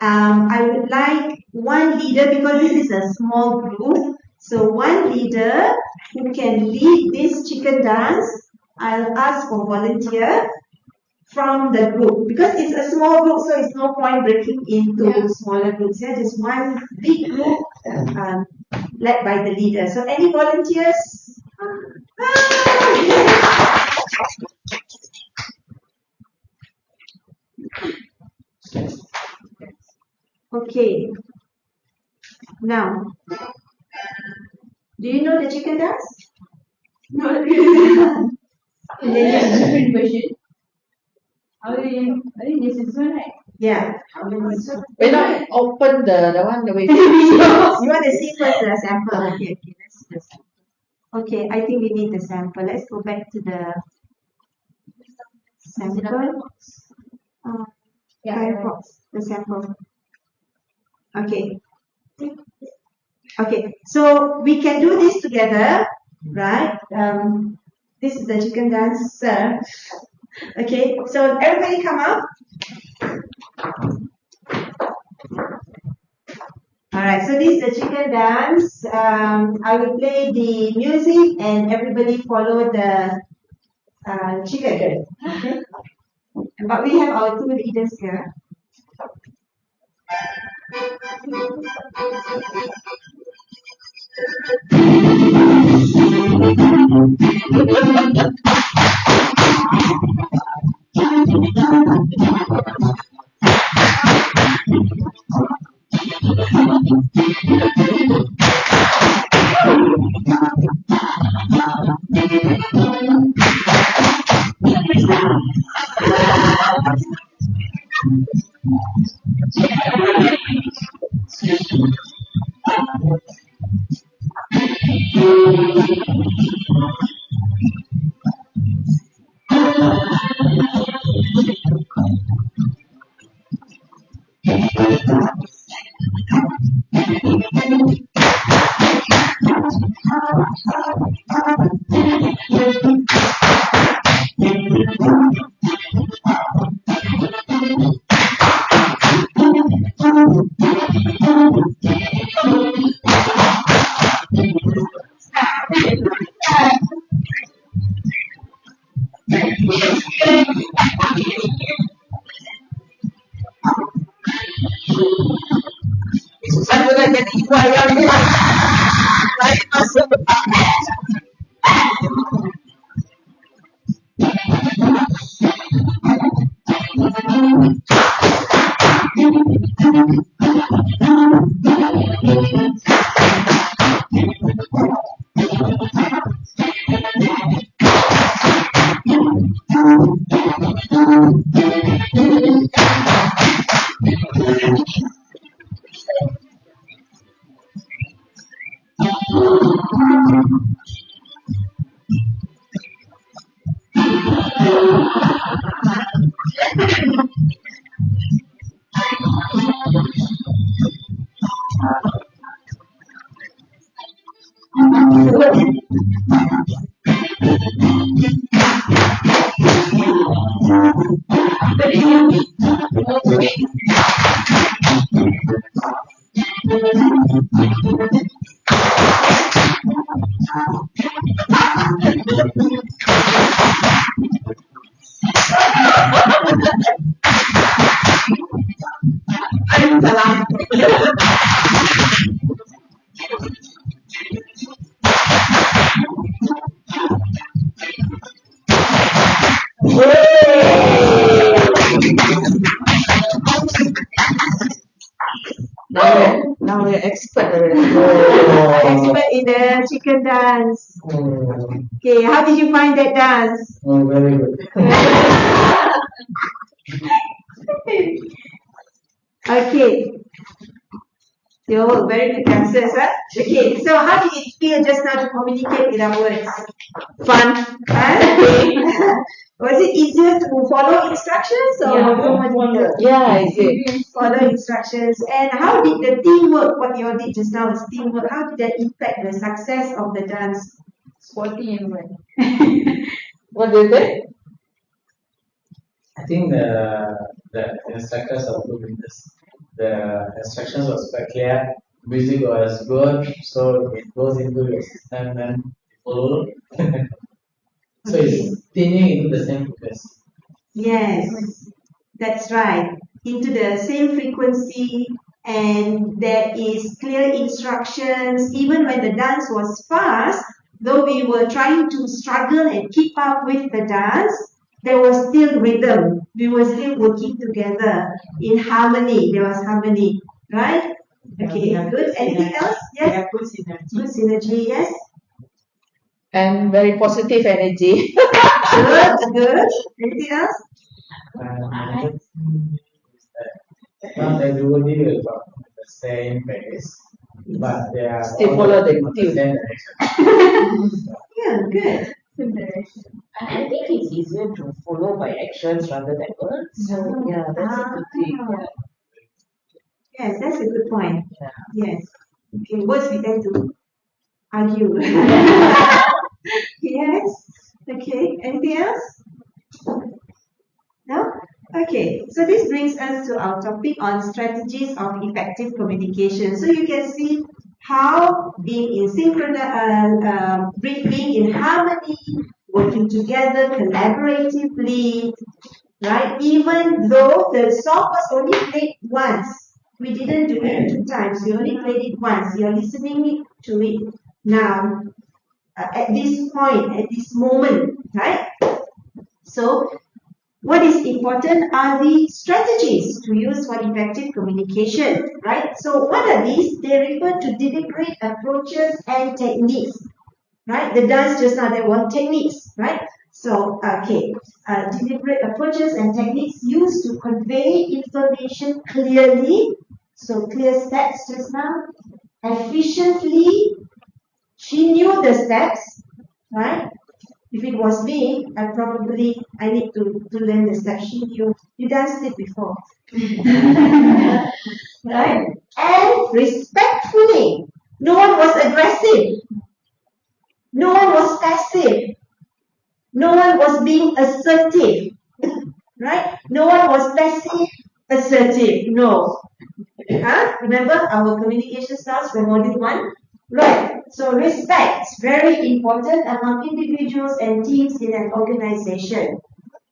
I would like one leader, because this is a small group, so one leader who can lead this chicken dance. I'll ask for volunteer from the group, because it's a small group, so it's no point breaking into smaller groups. Yeah, just one big group led by the leader. So any volunteers? Okay. Now, do you know the chicken dance? Not really. And then there's different version. I think this is one, right? Yeah. Wait, not open the one the way. You want to see first the sample? Okay, let's see the sample. Okay, I think we need the sample. Let's go back to the sample. Firefox, the sample. Okay. Okay, so we can do this together, right? This is the chicken dance. Okay, so everybody come up. Alright, so this is the chicken dance. I will play the music and everybody follow the chicken. Okay. But we have our 2 leaders here. Now we're expert already. Expert in the chicken dance. Okay, how did you find that dance? Oh, very good. Okay. So, very good answers, huh? Okay, so how did it feel just now to communicate without words? Fun. Huh? Was it easier to follow instructions or more difficult? Yeah, I see. Follow instructions. And how did the teamwork, what you all did just now is teamwork, how did that impact the success of the dance? Sporty and well. What do you think? I think the instructors are good in this. The instructions was quite clear. Music was good, so it goes into your system and you follow. So it's tuning into the same frequency. Yes, that's right. Into the same frequency, and there is clear instructions. Even when the dance was fast, though we were trying to struggle and keep up with the dance, there was still rhythm. We were still working together in harmony. There was harmony, right? Okay, good. Anything else? Yes. Good synergy. Good synergy. Yes. And very positive energy. Good. Good. Anything else? Another thing is that not everybody will talk at the same pace, but they are Still all follow the in the tune. same direction. Yeah. Good. I think it's easier to follow by actions rather than words. So yeah, that's a good thing. Yeah. Yes, that's a good point. Yeah. Yes. Okay, words we tend to argue. Yes. Okay. Anything else? No? Okay. So this brings us to our topic on strategies of effective communication. So you can see how being in being in harmony, working together collaboratively, right? Even though the song was only played once, we didn't do it 2 times. We only played it once. You're listening to it now, at this point, at this moment, right? So, what is important are the strategies to use for effective communication, right? So, what are these? They refer to deliberate approaches and techniques, right? The dance just now, there were techniques, right? So, okay, deliberate approaches and techniques used to convey information clearly. So, clear steps just now, efficiently. She knew the steps, right? If it was me, I need to learn the steps. She knew. You danced it before. Right? And respectfully. No one was aggressive. No one was passive. No one was being assertive. Right? No one was passive, assertive. No. Remember our communication styles for module 1? Right. So respect, very important among individuals and teams in an organization.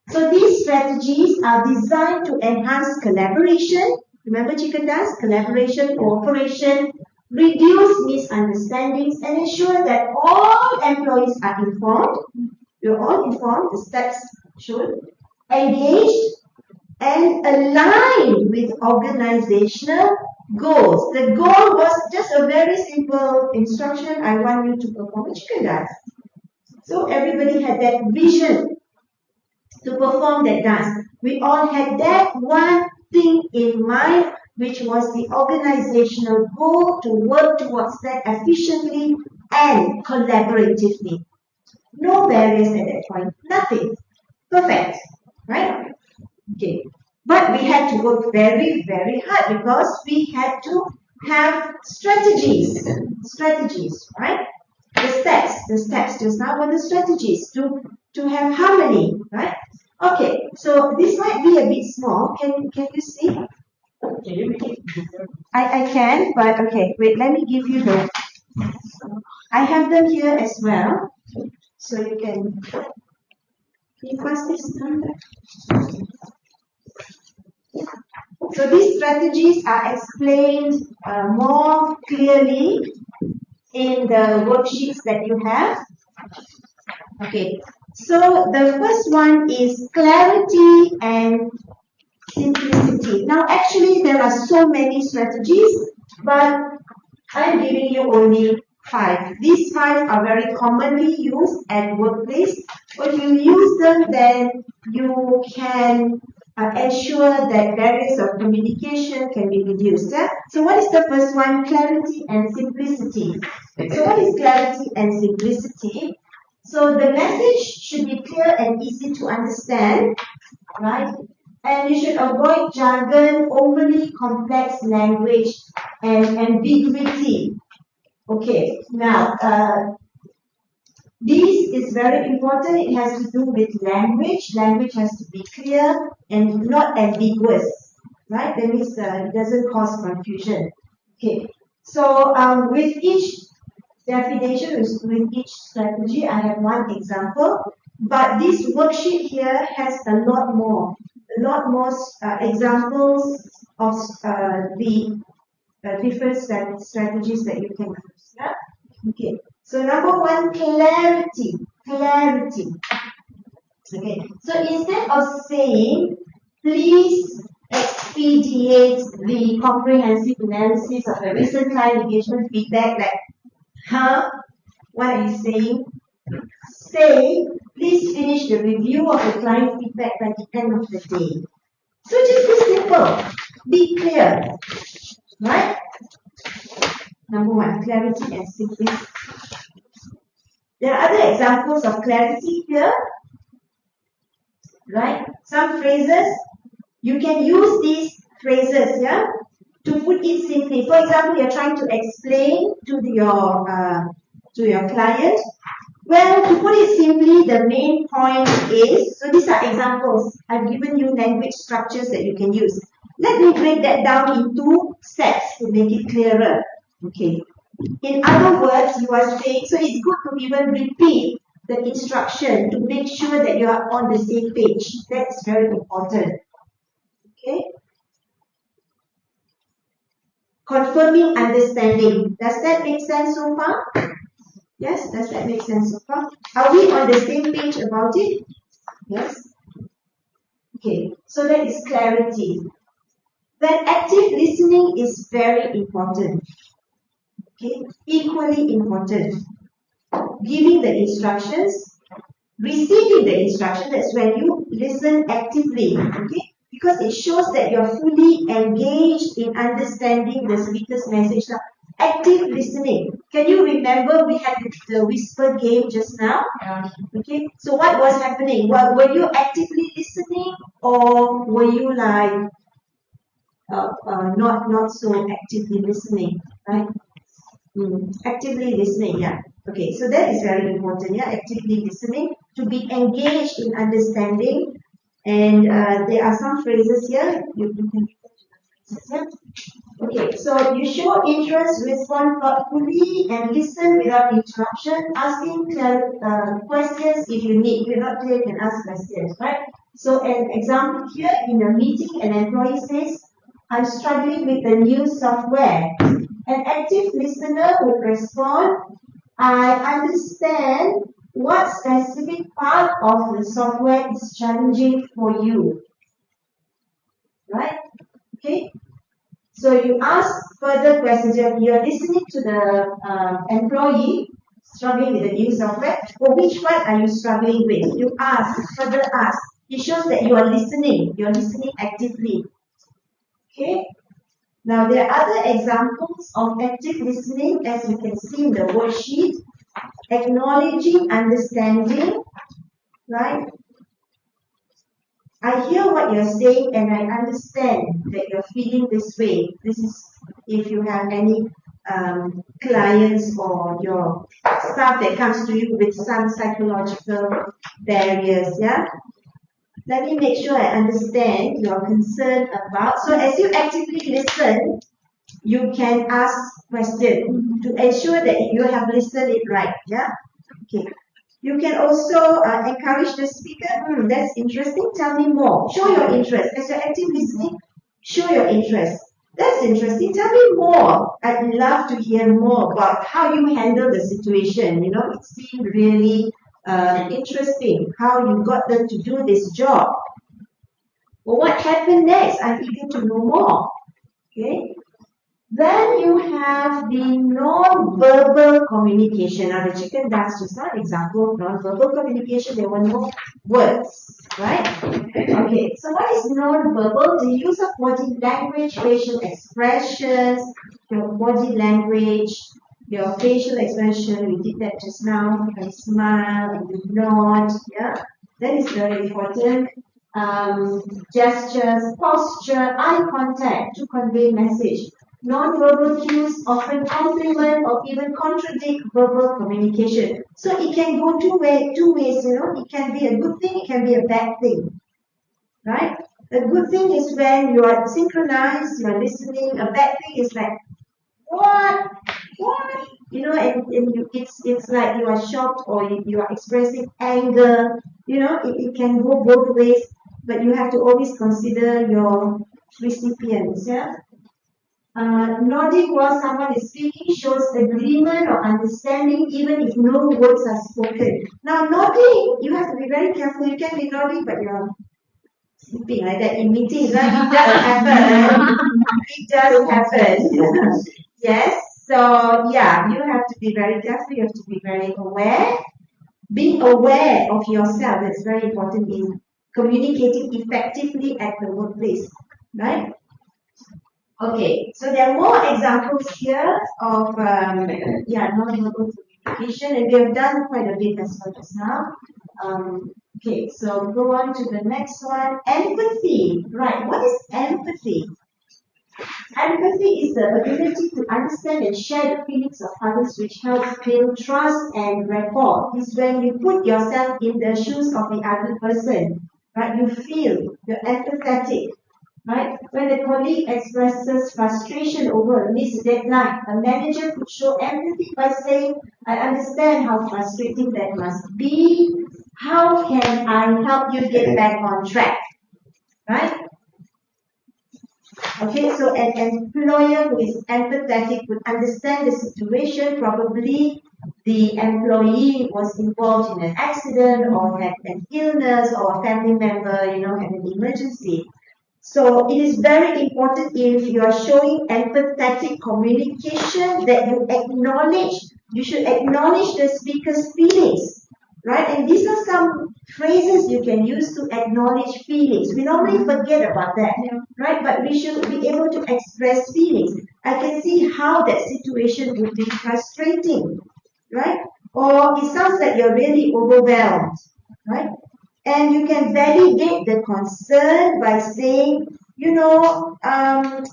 So these strategies are designed to enhance collaboration. Remember chicken dance? Collaboration, cooperation, reduce misunderstandings, and ensure that all employees are informed. You're all informed, the steps shown, engaged, and aligned with organizational goals. The goal was just a very simple instruction. I want you to perform a chicken dance. So everybody had that vision to perform that dance. We all had that one thing in mind, which was the organizational goal to work towards that efficiently and collaboratively. No barriers at that point. Nothing. Perfect. Right? Okay. But we had to work very, very hard because we had to have strategies. Strategies, right? The steps just now were the strategies to have harmony, right? Okay, so small. Can you see? Can you make it bigger? I can, but okay, wait, let me give you the, I have them here as well, so you can pass this down. So these strategies are explained more clearly in the worksheets that you have. Okay, so the first one is clarity and simplicity. Now actually there are so many strategies, but I'm giving you only 5. These 5 are very commonly used at workplace. When you use them, then you can ensure that barriers of communication can be reduced. Yeah? So what is the first one? Clarity and simplicity. So what is clarity and simplicity? So the message should be clear and easy to understand, right? And you should avoid jargon, overly complex language, and ambiguity. Okay, now this is very important. It has to do with language. Language has to be clear and not ambiguous, right? That means it doesn't cause confusion. Okay, so with each definition, with each strategy, I have one example. But this worksheet here has a lot more examples of the different strategies that you can use. Yeah? Okay. So number 1, clarity. Clarity. Okay. So instead of saying, please expedite the comprehensive analysis of the recent client engagement feedback, like, huh? What are you saying? Say, please finish the review of the client feedback by the end of the day. So just be simple. Be clear. Right? Number 1, clarity and simplicity. There are other examples of clarity here. Right? Some phrases, you can use these phrases, yeah, to put it simply. For example, you're trying to explain to your client. Well, to put it simply, the main point is, so these are examples. I've given you language structures that you can use. Let me break that down into steps to make it clearer. Okay. In other words, you are saying, so it's good to even repeat the instruction to make sure that you are on the same page. That's very important. Okay. Confirming understanding. Does that make sense so far? Yes, does that make sense so far? Are we on the same page about it? Yes. Okay, so that is clarity. Then active listening is very important. Okay, equally important. Giving the instructions, receiving the instruction, that's when you listen actively. Okay, because it shows that you're fully engaged in understanding the speaker's message. Now, active listening. Can you remember we had the whisper game just now? Yeah. Okay, so what was happening? Were you actively listening, or were you like not so actively listening, right? Actively listening, yeah. Okay, so that is very important, yeah. Actively listening, to be engaged in understanding, and there are some phrases here. You can refer to the phrases, yeah. Okay, so you show interest, respond thoughtfully, and listen without interruption, asking questions if you need. If you're not clear, you can ask questions, right? So an example here, in a meeting, an employee says, I'm struggling with the new software. An active listener would respond, I understand what specific part of the software is challenging for you. Right? Okay? So you ask further questions. You're listening to the employee struggling with the new software. Well, which part are you struggling with? You ask, further ask. It shows that you are listening. You're listening actively. Okay? Now, there are other examples of active listening, as you can see in the worksheet. Acknowledging understanding, right? I hear what you're saying and I understand that you're feeling this way. This is if you have any clients or your staff that comes to you with some psychological barriers, yeah? Let me make sure I understand your concern about. So as you actively listen, you can ask questions to ensure that you have listened it right. Yeah. Okay. You can also encourage the speaker. That's interesting. Tell me more. Show your interest. As you're active listening, show your interest. That's interesting. Tell me more. I'd love to hear more about how you handle the situation. You know, it seemed really interesting how you got them to do this job. Well, what happened next? I'm eager to know more. Okay. Then you have the non-verbal communication. Now the chicken dance is not an example of non-verbal communication. There were no words, right? Okay, so what is non-verbal? The use of body language, facial expressions, your body language, your facial expression. We did that just now. You can smile, you nod, yeah? That is very important. Gestures, posture, eye contact to convey message. Non-verbal cues often complement or even contradict verbal communication. So it can go two ways, you know. It can be a good thing, it can be a bad thing. Right? A good thing is when you are synchronized, you are listening. A bad thing is like, what? What? You know, and it's like you are shocked or you are expressing anger. You know, it can go both ways, but you have to always consider your recipients, yeah? Nodding while someone is speaking shows agreement or understanding even if no words are spoken. Now nodding, you have to be very careful. You can be nodding but you're sleeping like that in meetings, right? It does happen. It does happen. Yes. So yeah, you have to be very careful. You have to be very aware. Being aware of yourself, that's very important in communicating effectively at the workplace, right? Okay, so there are more examples here of non-verbal communication, and we have done quite a bit as well just now. Okay, so go on to the next one. Empathy. Right, what is empathy? Empathy is the ability to understand and share the feelings of others, which helps build trust and rapport. It's when you put yourself in the shoes of the other person, right? You feel, you're empathetic. Right? When a colleague expresses frustration over a missed deadline, a manager could show empathy by saying, I understand how frustrating that must be. How can I help you get back on track? Right? Okay, so an employer who is empathetic would understand the situation. Probably the employee was involved in an accident or had an illness or a family member, you know, had an emergency. So it is very important if you are showing empathetic communication that you should acknowledge the speaker's feelings, right? And these are some phrases you can use to acknowledge feelings. We normally forget about that, right? But we should be able to express feelings. I can see how that situation would be frustrating, right? Or it sounds like you're really overwhelmed, right? And you can validate the concern by saying, you know,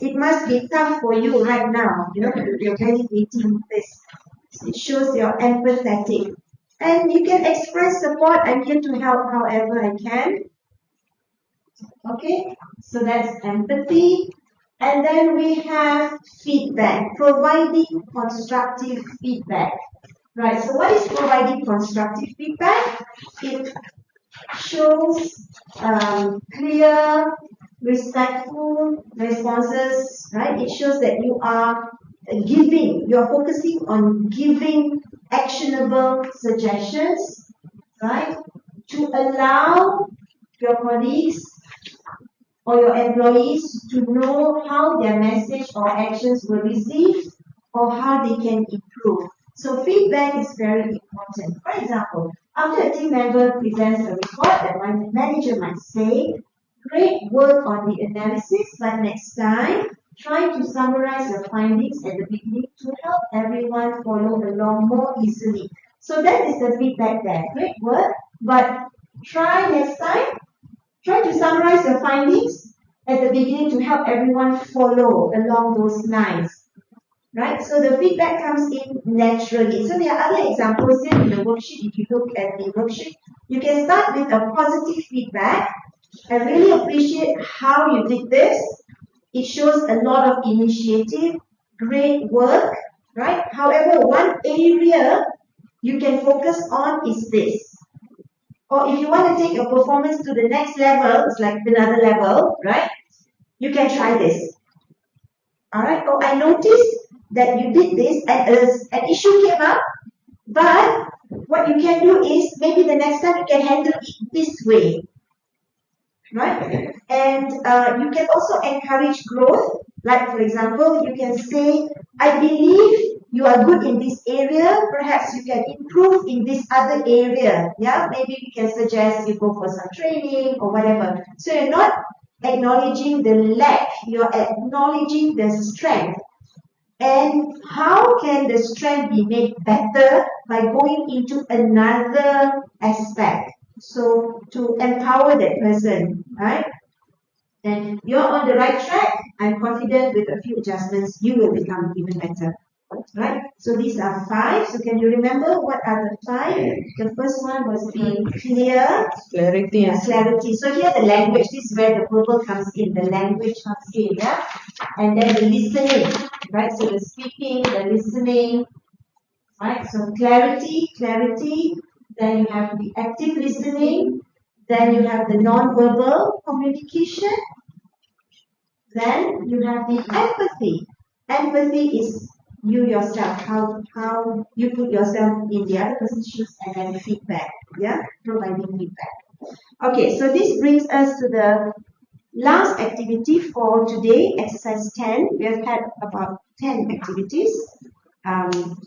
it must be tough for you right now. You know, you're validating this. It shows you're empathetic. And you can express support. I'm here to help however I can. Okay, so that's empathy. And then we have feedback, providing constructive feedback. Right, so what is providing constructive feedback? It shows clear, respectful responses, right? It shows that you are you're focusing on giving actionable suggestions, right? To allow your colleagues or your employees to know how their message or actions were received or how they can improve. So feedback is very important. For example, after a team member presents a report, that my manager might say, great work on the analysis, but next time, try to summarize your findings at the beginning to help everyone follow along more easily. So that is the feedback there. Great work, but try next time. Try to summarize your findings at the beginning to help everyone follow along those lines. Right? So the feedback comes in naturally. So there are other examples here in the worksheet. If you look at the worksheet, you can start with a positive feedback. I really appreciate how you did this. It shows a lot of initiative, great work, right? However, one area you can focus on is this. Or if you want to take your performance to the next level, it's like another level, right? You can try this. Alright, oh, I noticed that you did this and an issue came up, but what you can do is maybe the next time you can handle it this way. Right? And you can also encourage growth. Like, for example, you can say, I believe you are good in this area. Perhaps you can improve in this other area. Yeah, maybe we can suggest you go for some training or whatever. So you're not acknowledging the lack, you're acknowledging the strength. And how can the strength be made better? By going into another aspect. So to empower that person, right? Then you're on the right track. I'm confident with a few adjustments, you will become even better. Right? So these are 5. So can you remember what are the 5? The first one was being clear. Clarity. Clarity. So here the language, this is where the verbal comes in, the language comes in, yeah? And then the listening, right? So the speaking, the listening, right? So clarity, then you have the active listening, then you have the non-verbal communication, then you have the empathy. Empathy is you yourself, how you put yourself in the other person's shoes and then feedback, yeah? Providing feedback. Okay, so this brings us to the last activity for today, exercise 10. We have had about 10 activities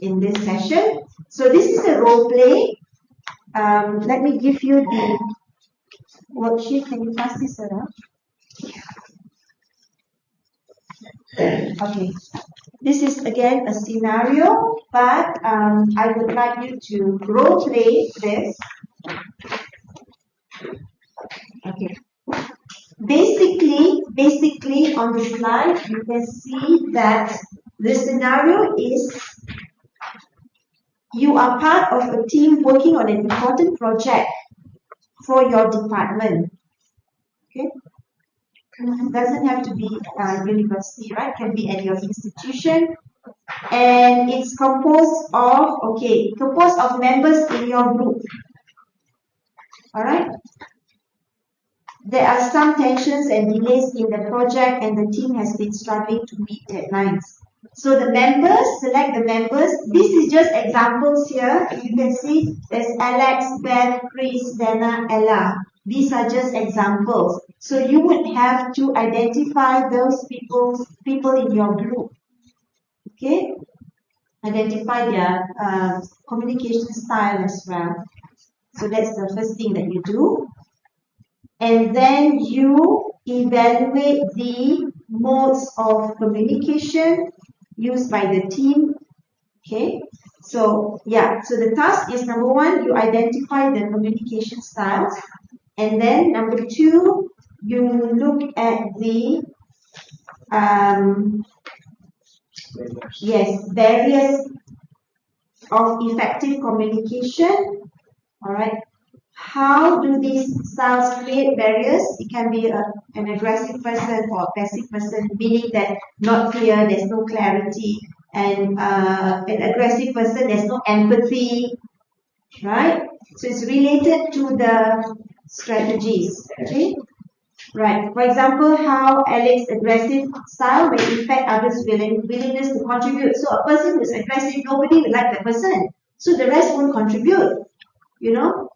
in this session. So this is a role play. Let me give you the worksheet. Can you pass this around? Okay. This is again a scenario, but I would like you to role play this. Okay. Basically on the slide, you can see that the scenario is you are part of a team working on an important project for your department. Okay. It doesn't have to be university, right? It can be at your institution. And it's composed of members in your group. Alright? There are some tensions and delays in the project and the team has been struggling to meet deadlines. So the members, select the members. This is just examples here. You can see there's Alex, Beth, Chris, Dana, Ella. These are just examples. So you would have to identify those people in your group. Okay? Identify their communication style as well. So that's the first thing that you do. And then you evaluate the modes of communication used by the team. Okay, so so the task is number 1, you identify the communication styles, and then number 2, you look at the barriers of effective communication. All right. How do these styles create barriers? It can be an aggressive person or a passive person, meaning that not clear, there's no clarity, and an aggressive person, there's no empathy, right? So it's related to the strategies, okay? Right. For example, how Alex's aggressive style may affect others' willingness to contribute. So a person who's aggressive, nobody will like that person. So the rest won't contribute, you know?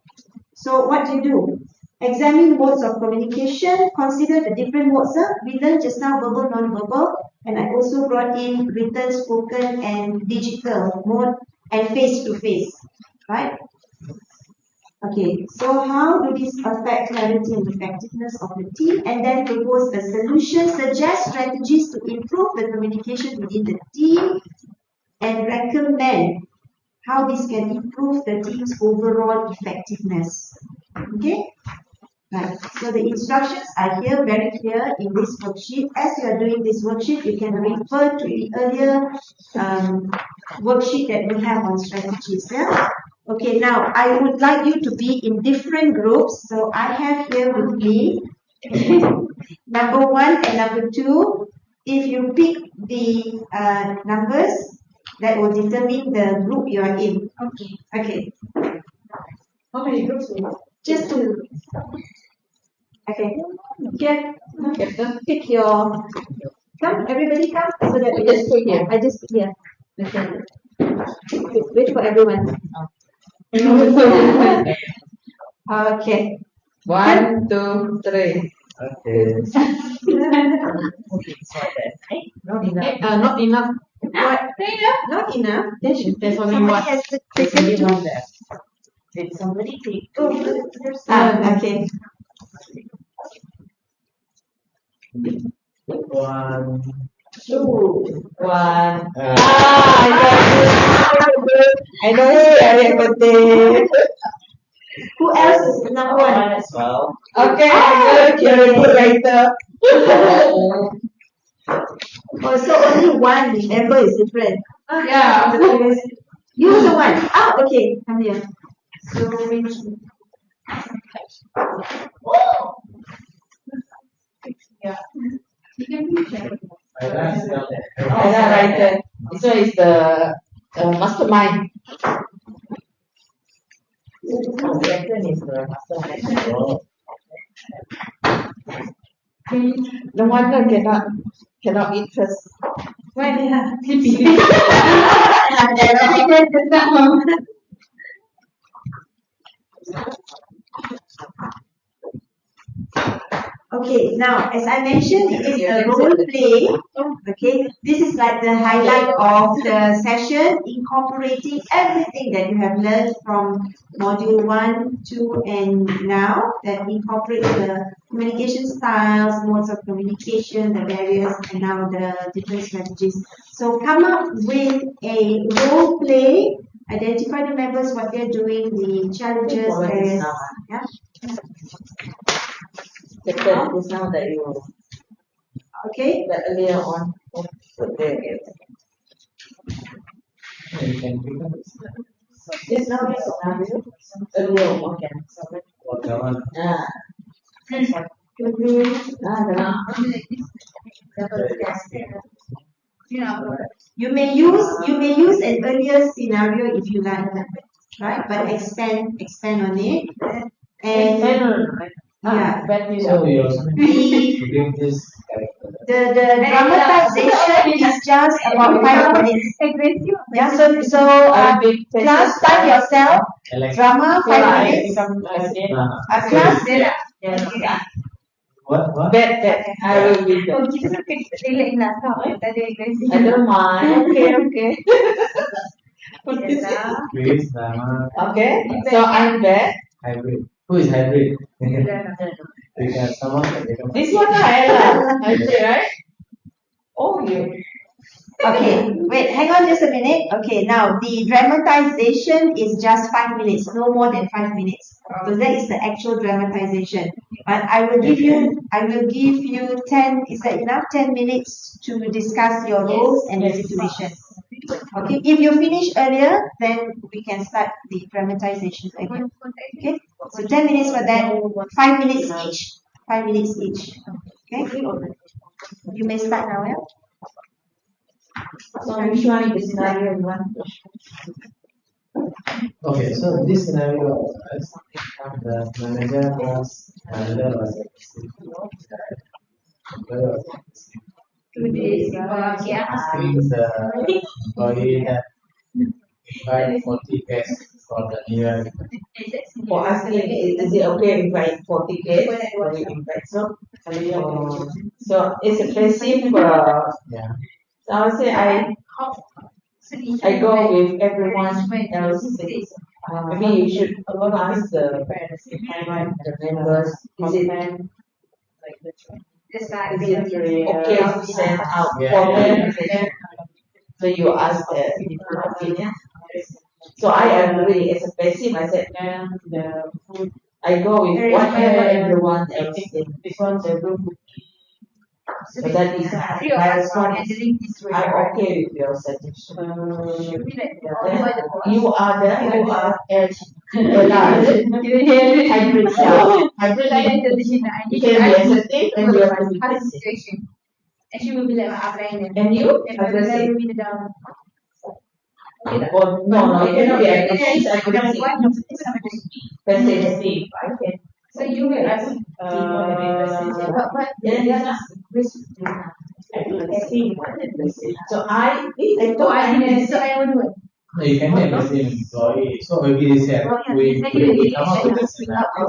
So what do? Examine modes of communication, consider the different modes. We learned just now verbal, non-verbal, and I also brought in written, spoken, and digital mode, and face-to-face, right? Okay, so how do these affect clarity and effectiveness of the team? And then propose a solution, suggest strategies to improve the communication within the team, and recommend how this can improve the team's overall effectiveness. Okay? Right. So the instructions are here very clear in this worksheet. As you are doing this worksheet, you can refer to the earlier worksheet that we have on strategies. Yeah? Okay, now I would like you to be in different groups. So I have here with me Number 1 and number 2, if you pick the numbers, that will determine the group you are in. Okay. Okay. How many groups we have? Just 2. Okay. Pick your. Come, everybody come. So that we just put here. I just put here. Okay. Wait for everyone. Okay. 1, 2, 3. Okay. Not enough. Not enough. What? Not enough. There's only Somebody one. has to There's take only it. one there. Did somebody take? Okay. 1. 2, 1. I know it's very good. Who else is number 1? as well. Okay, good. You're a good writer. Oh, so only one member is different. Yeah. You also one. Okay. Come here. So which? Another writer. This one is the mastermind. No wonder cannot eat first. Okay, now as I mentioned, it is a role play. Okay, this is like the highlight of the session, incorporating everything that you have learned from module 1, 2, and now, that incorporates the communication styles, modes of communication, the barriers, and now the different strategies. So come up with a role play, identify the members, what they're doing, the challenges, barriers. Yeah. This now that you Okay. that earlier on. Okay. You can pick up This now is earlier on. Okay. what one. You may use an earlier scenario if you like, right? But expand on it, and yeah. So you also give this character. The dramatization is just about 5 minutes. Yeah. So class, time yourself. Drama 5 minutes. Class. What? Bet. I will be there. I don't mind. Okay. Quiz, drama, Okay. So I'm bet. hybrid. Who is hybrid? Because someone can become. This one Ella. Okay, right? Oh, you. Okay, wait, hang on just a minute. Okay, now the dramatization is just 5 minutes, no more than 5 minutes. So that is the actual dramatization. But I will give you 10, is that enough? 10 minutes to discuss your roles and the situation. Okay, if you finish earlier, then we can start the dramatization again. Okay, so 10 minutes for that, 5 minutes each. 5 minutes each. Okay, you may start now, yeah? So which one is the scenario you want? Okay, so this scenario was the manager was another was asking the employee that invite 40 guests for the new year. For asking, is it okay if invite 40 guests? Or we invite so? So it's a passive. Yeah. So I would say I go with everyone else. Maybe you should ask the members. Is it okay to send out formal message? So you ask the different opinion. So I agree as a passive. I said I go with whatever everyone else thinks. This one's a group. So But that is three of my us are response. handling this way. I'm okay with your suggestion. Should we like You are the large hybrid cell. Hybrid means you can be assertive and you have to be passive. situation. And she will be like outline And you and aggressive. will be the down. Okay, Oh, no, you cannot be aggressive. She's aggressive. Passive. I can. So you will ask, but So I told so I will do it. No, you can be a Muslim employee. So maybe they said we come up with a scenario.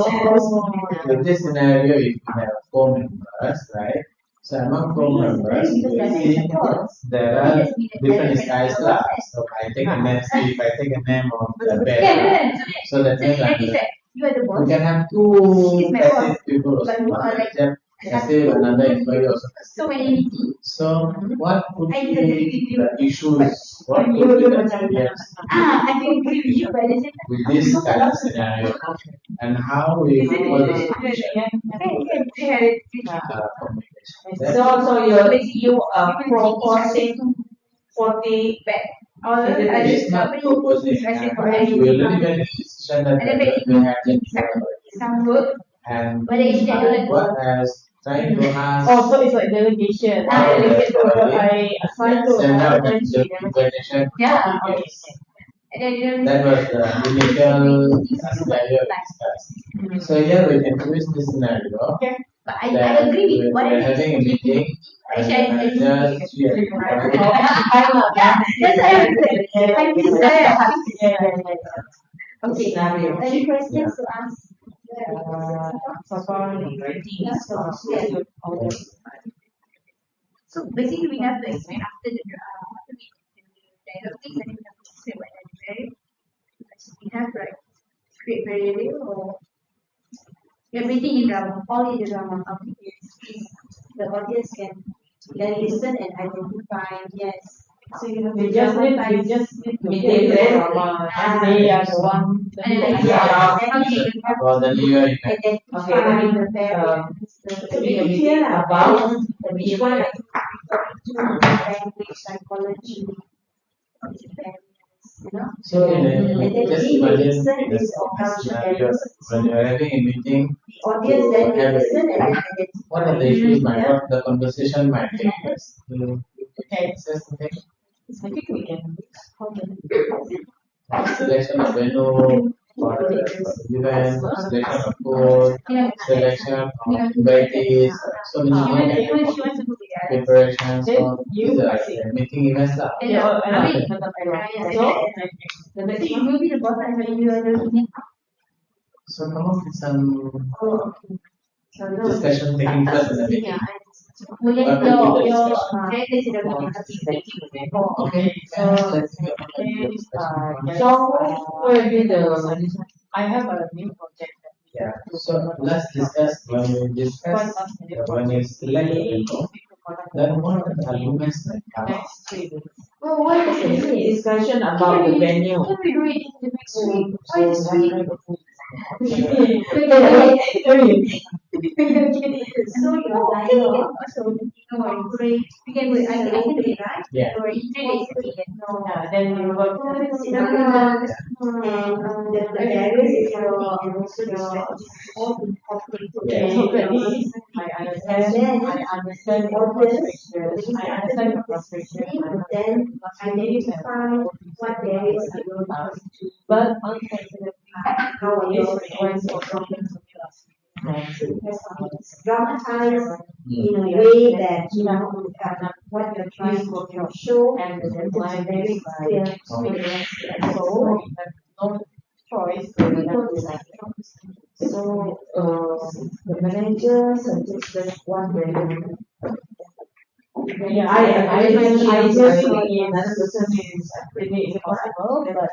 With this scenario, if we have 4 members, right? So among 4 members, we see there are different styles lah. So I take a name, see if I take a name of the bear. So that means You are the we boss. can have 2 passive people also. One manager, passive, another employee also. So many meetings. So what would be the issues? What would be the problems I can agree with you, but at the same time, with this kind of scenario? And how we follow the solution? Communication. So you are proposing 40 back. It's not proposing. We already made a decision that we have some work, and but it's what else? Trying to ask. so it's like delegation. I assign to Send out another the invitation. yeah. Okay. And then That was the initial scenario discussed. So here we can use this scenario. but I That agree with what we're having a meeting and just Yes, I agree. Okay, any questions to ask? So basically, we have to explain after the dialogue things, and then we have to explain what that is, right? We have like create variable or everything in drama, all in the drama. The audience can then listen and identify, yes. So you have They to just need to play the drama, and they are the one. For the new year event. identify the variables, To be clear about which one language, psychology, you know. So in And a, then just we imagine listen and this scenario when you're having a meeting. the audience then will Have a- listen and then identify. What are the issues what the conversation might take place? Okay. Something. I think we can. Selection of venue for the event, selection of food, selection of invitees, so many preparations for these are like meeting events lah. You will be the boss and when you are the So come up with some discussion taking place in the meeting. your Okay. So what will be the I have a new project. Yeah. So let's discuss when we discuss when you select the venue, then what are the arguments that come up? Next 3 weeks. Oh, what is the discussion about the venue? Can we do it in the next week? Why this week? So your dialogue Also, we can do it. I can do it, right? Yeah. Or in 3 days, we can know. Then you work. and the variables is your and also the strategies all incorporated. I understand your frustration. I understand your frustration. But then identify what areas are going to But how are this you requires for problems of class. dramatize in a way that you know what you're trying to show And and the it's deadline very is by clear. so we have no choice. So we have to like. So the manager suggested one venue. Yeah, I just another person is really impossible, but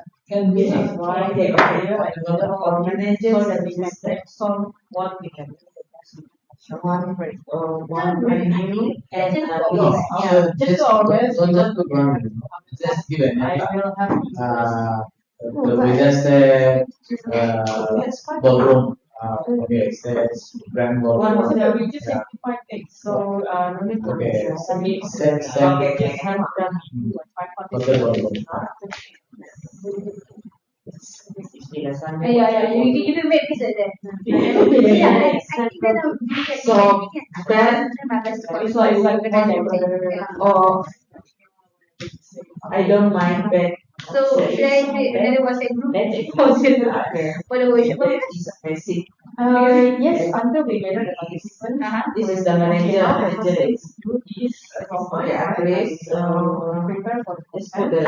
this is why they are here and our manager so that we can brainstorm what we can do. One venue and No, so Just so always, so just to run, just give an I example. will have We just say ballroom Okay, says grandmother. One was that we just Yeah. simplified things, so no need to Okay. submit. Sense. Okay, just have them do like 5 Yeah, you can make this like that. Yeah. I think that would be like So then It's like or I don't mind that. so should I create another WhatsApp group for the workshop? Is a basic. Yes, until we gather the participants. This is the manager. Manager is Yeah, please. prepare for Let's put the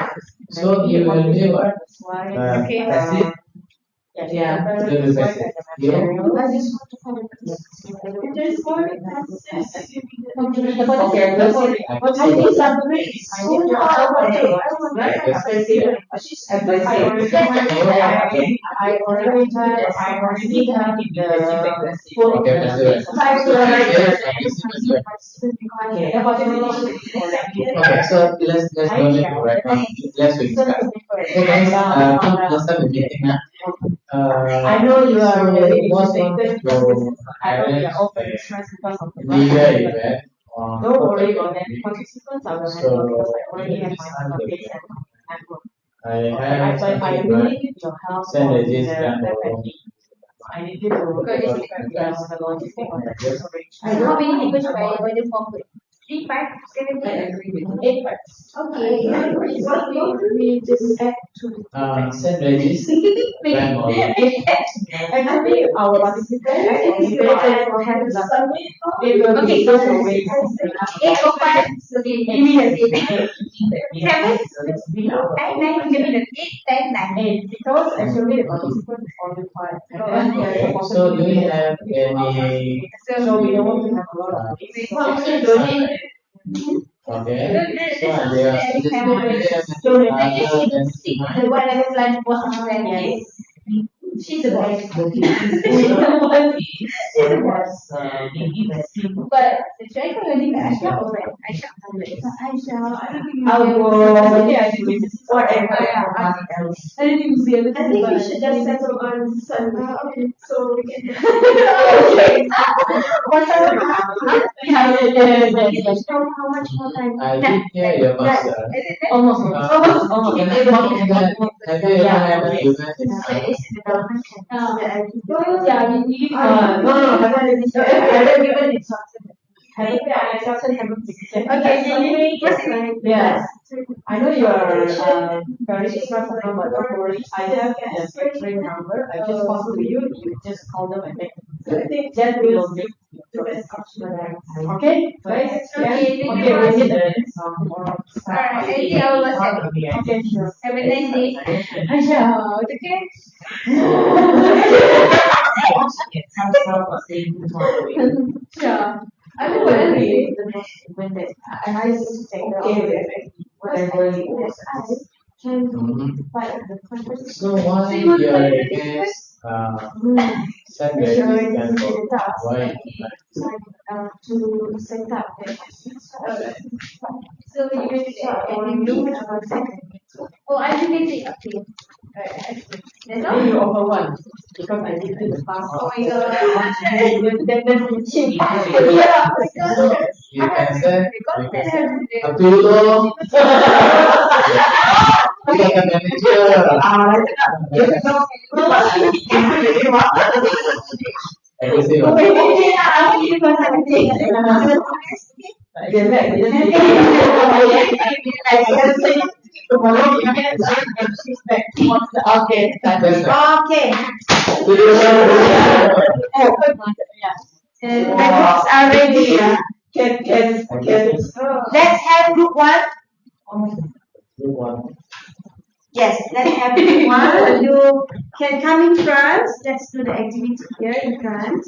So you will do what? Okay. Basic. Yeah, Do the basic. You. I just want to find a there's more classes. Okay, let's see. I think something is so hard. She's advising. I already have the full. Okay, let's do it. Okay, so let's go into right now. Let's discuss. Hey guys, let's start the meeting now. I know you are so very what's motivated. your I know you are all very parents' stressed because of the media event on Don't worry about that. Participants are the So, because I already have my topics and network. I But have I something really need your help send on a the gist and FFP. I need you to the logistic on So how many people should I order for? 3, 5, 7, I 8? agree with you. 8 parts. Okay. We just add to send regis grandmother. Actually, our participants will have submit. They will Okay. be so away. 8 or 5? Okay, give me the 8. 7? 8, 9, give me the 8, 10, 9. Because actually the participant is only 5. And then there's a So do you possibility. have any So we don't want to have a lot of things. okay? So there are The one that is like was Yes. she's the best. Yes. But should I call her name Aisha or what? Aisha. Aisha. I don't think I will. Yeah, I think whatever. I didn't even see it. I think we should just settle on Sunday. Okay, so we can. How much more time? I did hear your master. Almost. Have you ever had an event in Yeah, you no, haven't given instruction. Haven't given instruction, haven't given. Okay, Yes. I know you are very stressed about but don't worry. I have the secretary number. I just pass to you. You just call them and make. That will make the best option. Okay, guys. Okay, thank you. Okay, we need the tomorrow. Alright, I think I will WhatsApp. Okay, sure. Have a nice day. Aisha, okay? Sure. I don't worry. And I just take the whatever it was. Can Mhm. fight the conversation. So why your guest send regis and why? To set up the So you can oh, I can take up to you. Alright, that's Now all. you over one because I did the past. Oh my god. You can send Yeah. up to you though. You are the manager. Everything. Okay. Okay. The groups are ready. Can. Let's have group 1. Group one. Yes, let's have group 1. You can come in front. Let's do the activity here in front.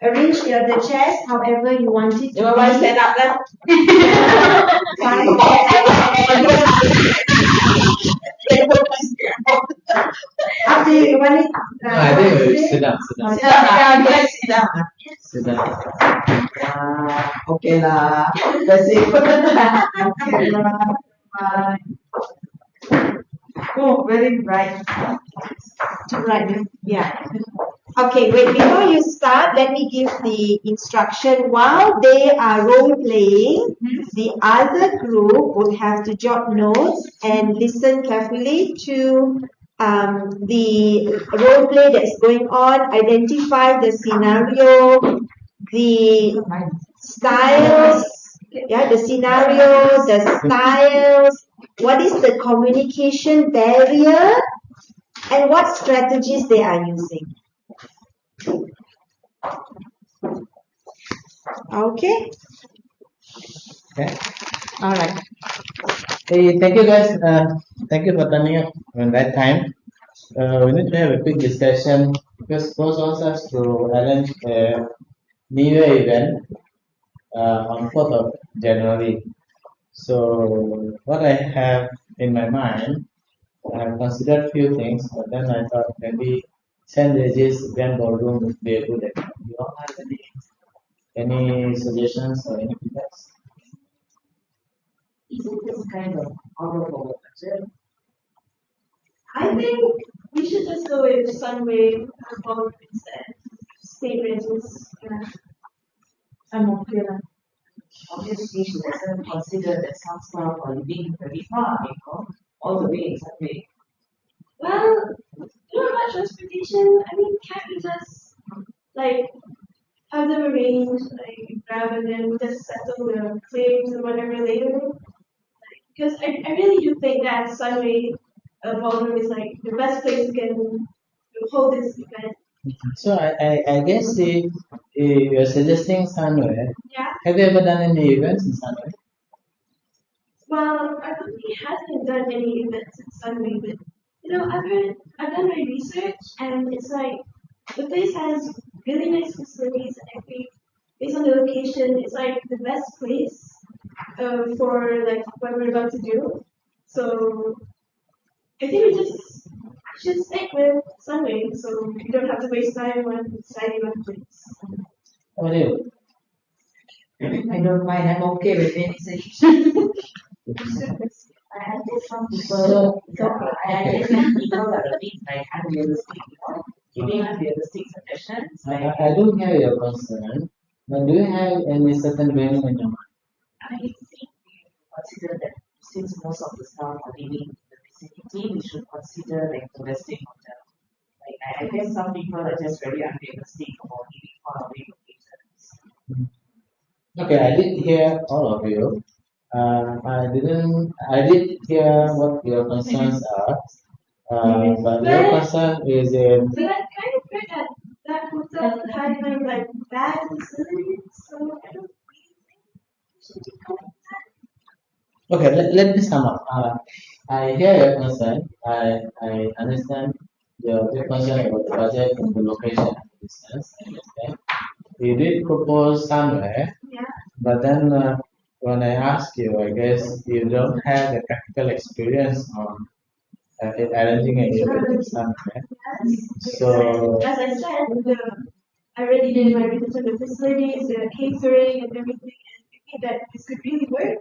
Arrange the chairs however you want it You to want to be. stand up then? After you want it. No, I think we sit down. Sit down. Let's sit down. Sit down. Okay lah. That's it. Oh, very bright. Right. Yeah. Okay, wait, before you start, let me give the instruction. While they are role playing, the other group would have to jot notes and listen carefully to the role play that's going on, identify the scenario, the styles, yeah, the scenario, the styles, what is the communication barrier, and what strategies they are using. Okay? Okay. All right. Hey, thank you guys. Thank you for turning up on that time. We need to have a quick discussion because boss wants us to arrange a New Year event on 4th of January. So what I have in my mind, I have considered few things, but then I thought maybe St. Regis Grand Ballroom would be a good idea. You all have any suggestions or any feedbacks? Isn't this kind of out of our budget? I think we should just go with Sunway Ballroom instead. State Regis. Yeah. I'm okay. Obviously, she doesn't consider that some staff are living very far, all the way in Sunway. Well, not much transportation. I mean, can't we just like have them arrange, like grab and then just settle the claims and whatever later? Because I really do think that Sunway Ballroom is like the best place to can hold this event. So I guess if you're suggesting somewhere, Yeah. have you ever done any events in somewhere? Well, I really hasn't done any events in Sunway, but I've done my research, and it's like the place has really nice facilities, and I think based on the location, it's like the best place for like what we're about to do. So I think we just should stick with Sunway, so we don't have to waste time on deciding on place. What do you? I don't mind, I'm okay with any suggestion. I guess some people, I guess some people are a bit like unrealistic, giving unrealistic suggestions. I do hear your concern, but do you have any certain venue in your mind? I think we consider that since most of the staff are living in the vicinity, we should consider like the Westin Hotel. Like I guess some people are just very unrealistic about living far away from places. Okay, I did hear all of you. I did hear what your concerns are. But your concern is in. But I kind of heard that that hotel had kind of like bad facilities, so I don't really think we should be going that. Okay, let me sum up. I hear your concern. I understand your concern about the budget and the location and the distance. I understand. You did propose somewhere, Yeah. but then when I ask you, I guess you don't have the practical experience on arranging an event somewhere. So As I said, I already did my research on the facilities, the catering, and everything, and I think that this could really work.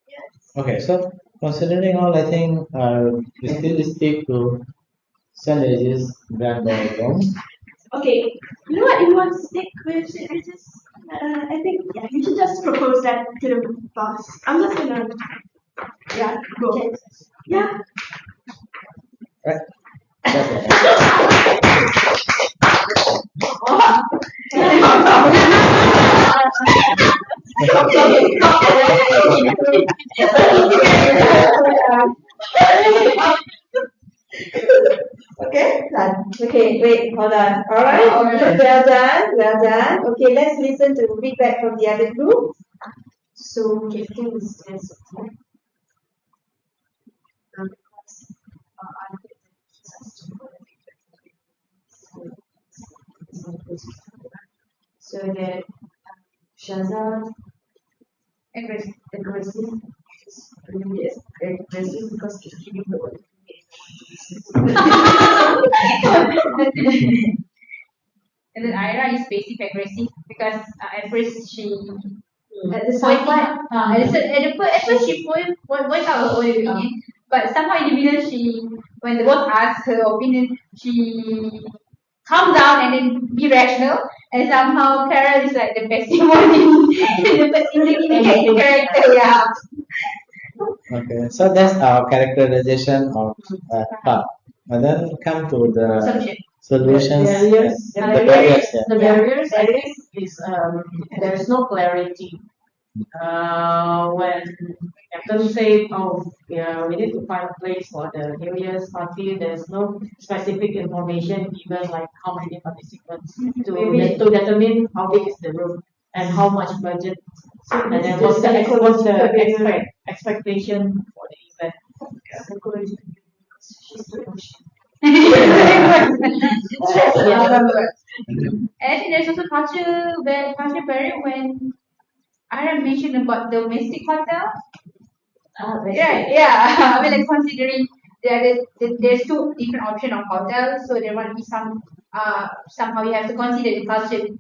Yes. okay, so considering all, I think we still stick to St. Regis Grand Ballroom. Okay, you know what? If you want to stick with Regis, I think you should just propose that to the boss. I'm just gonna, go. Yeah. Right? Okay. Okay, done. Okay, wait, hold on. All right, well done, well done. Okay, let's listen to feedback from the other group. So getting this sense of time. Because I think so that Shaza aggressive is really aggressive because it's giving the word. And then Ira is passive aggressive because at first she At the start, at first she point out her own opinion, But somehow in the middle, when the boss asks her opinion, she calm down and then be rational. And somehow Carol is like the testimony, the personified character. Yeah. Okay, so that's our characterization of part. And then come to the solutions. The and the barriers. the barriers I think is there's no clarity. When Captain said, "Oh, yeah, we need to find a place for the New Year's party," there's no specific information given, like how many participants to determine how big is the room and how much budget, and then what's the expectation for the event. And I think there's also culture barrier when I mentioned about domestic hotel. Yeah. I mean, like considering there's two different option of hotels, so there might be somehow you have to consider the culture with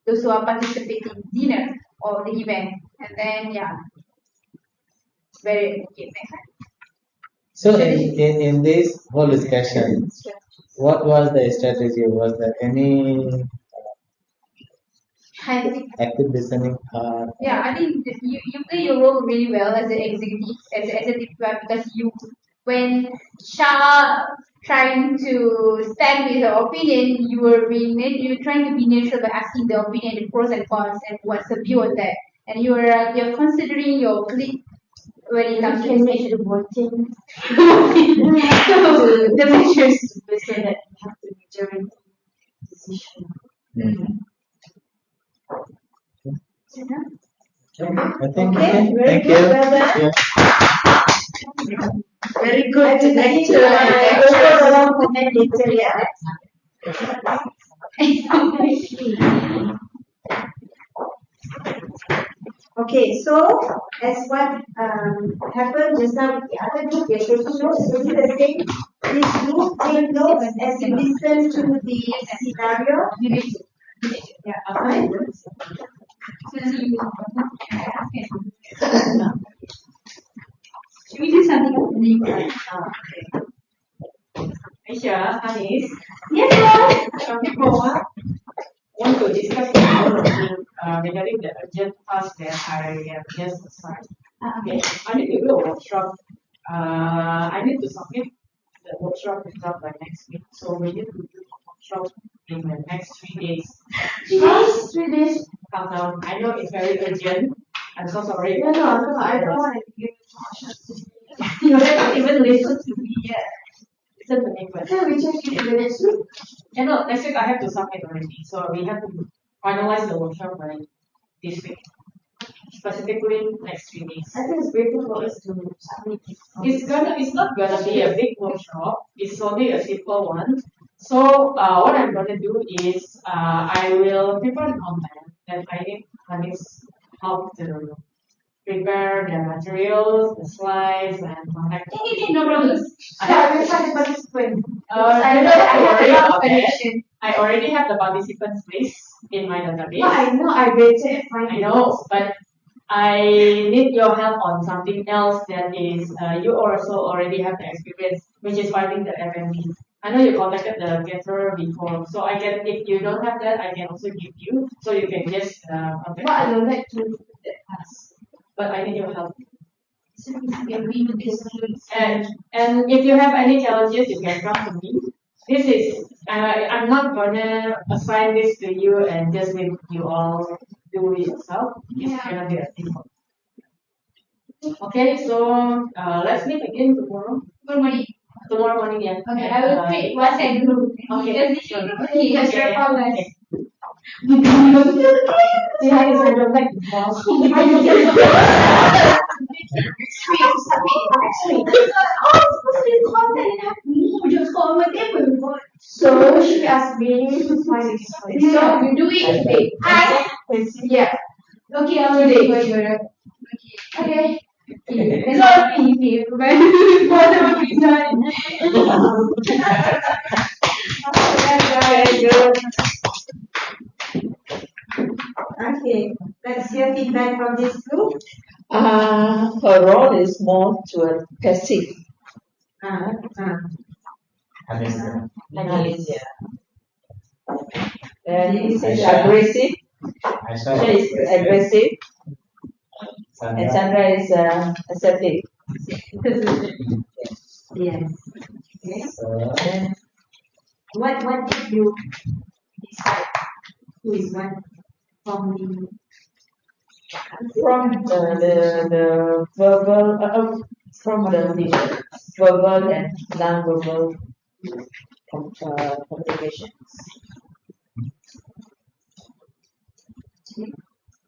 those who are participating in dinner or the event, and then very okay. Next one. So in this whole discussion, what was the strategy? Was there any I think active listening part? yeah, I think that you play your role really well as an executive, as an executive because when Shah trying to stand with her opinion, you're trying to be neutral by asking the opinion, the pros and cons, and what's the view on that, and you're considering your colleague when it comes to make the voting the measures. so that you have the majority decision. I think Okay, very thank good, you. well done. Yeah. Very good to lecture. Overall comment later, yeah. Okay, so as what happened just now with the other group, you're taking notes, so do the same. This group take notes as you listen to the scenario. Yeah, alright. Should we do something else? Aisha, Anis, Yes, want to discuss regarding the urgent task that I have just assigned. Okay, I need to do a workshop. I need to submit the workshop result by next week. So we need to do a workshop in the next 3 days. 3 days. Calm down. I know it's very urgent. I'm so sorry. No, I don't want to give You haven't even listened to me yet. Listen to me first. Can we change it to the next week? Yeah, no, next week I have to submit already. So we have to finalize the workshop by this week. Specifically next 3 days. I think it's better for us to submit it. It's not gonna be a big workshop. It's only a simple one. So what I'm gonna do is I will prepare the content and I need Hanif's help to prepare the materials, the slides, and contact. no problem. I will try to participate. I already have the participants list in my database. No, I know, I waited 5 I know, but I need your help on something else that is you also already have the experience, which is finding the FMV. I know you contacted the caterer before, so I can, if you don't have that, I can also give you, so you can just contact. But I don't like to do that task. But I need your help. And if you have any challenges, you can come to me. This is I'm not gonna assign this to you and just leave you all do it yourself. It's gonna be a team. Okay, so let's meet again tomorrow. Tomorrow morning, yeah. Okay, I will create WhatsApp group. Okay. Okay, that's your problem. Yeah, it's a joke like boss. So she asked me to find it. So you do it today. Yeah. Okay, I'll do it. Okay. It's not easy, but whatever we done. Okay, let's hear feedback from this group. Her role is more to a passive. Hanis, yeah. And this is aggressive. Aisha is aggressive. And Sandra is assertive. Yes. Okay. And What did you decide? Who is what from the from the verbal from the verbal and non-verbal communications.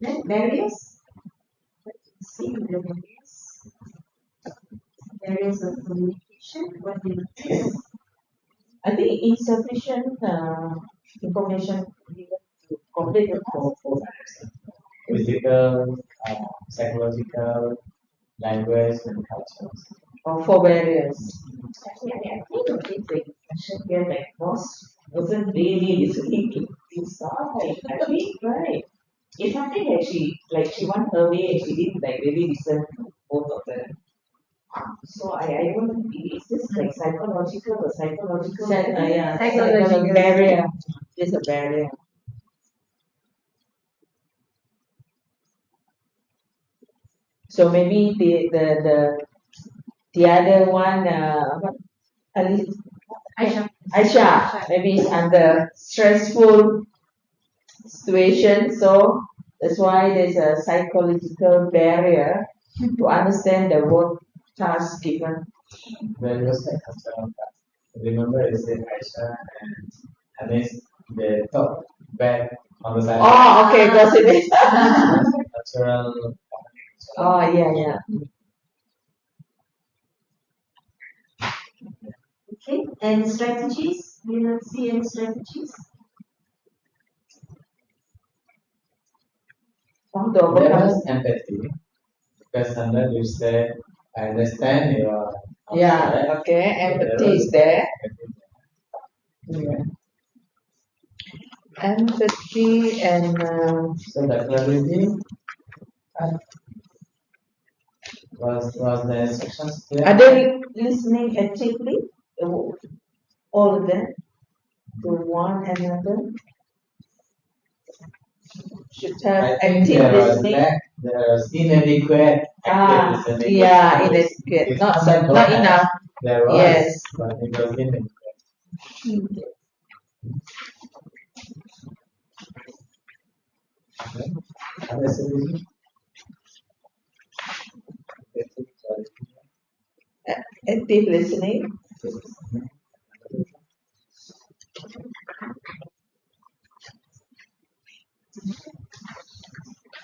then barriers? What do you see in the barriers? Barriers of communication. What do you notice? I think insufficient information given to complete the whole. Physical, psychological, language, and culture. Or for barriers. Actually, I think it's the question here that wasn't really listening to this side. I think right. It's something that she went her way and she didn't like really listen to both of them. So I don't is this like psychological or psychological? Yeah, psychological barrier. There's a barrier. So maybe the other one what Aisha maybe is under stressful situation, so that's why there's a psychological barrier to understand the work task given. When you say cultural class, remember it said Aisha and Hanis, they talk back on the side. Oh, okay, gossip. Cultural. Oh, yeah. Okay, and strategies? Do you not see any strategies? There was empathy because sometimes you say, I understand your. Yeah, okay, empathy is there. Yeah. Empathy and so the clarity was the instructions clear? are they listening actively? All of them to one another should have I think active there was listening. there was inadequate active listening. Yeah, inadequate, not enough. There was, Yes. but it was inadequate. Okay. Other solution? Active listening.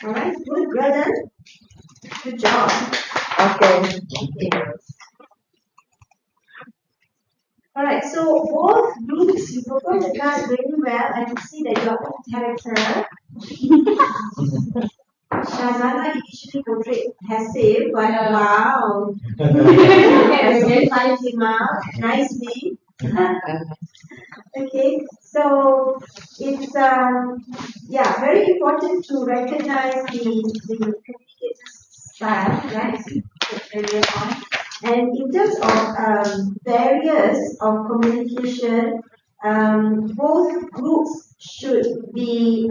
All right, good, well done. Good job. Okay. All right, so both groups, you performed the task really well. I can see that your own character, Shazana initially portrayed passive, but wow, you find him out nicely. Okay, so it's very important to recognize the communicator's style, right? Earlier on. And in terms of barriers of communication, both groups should be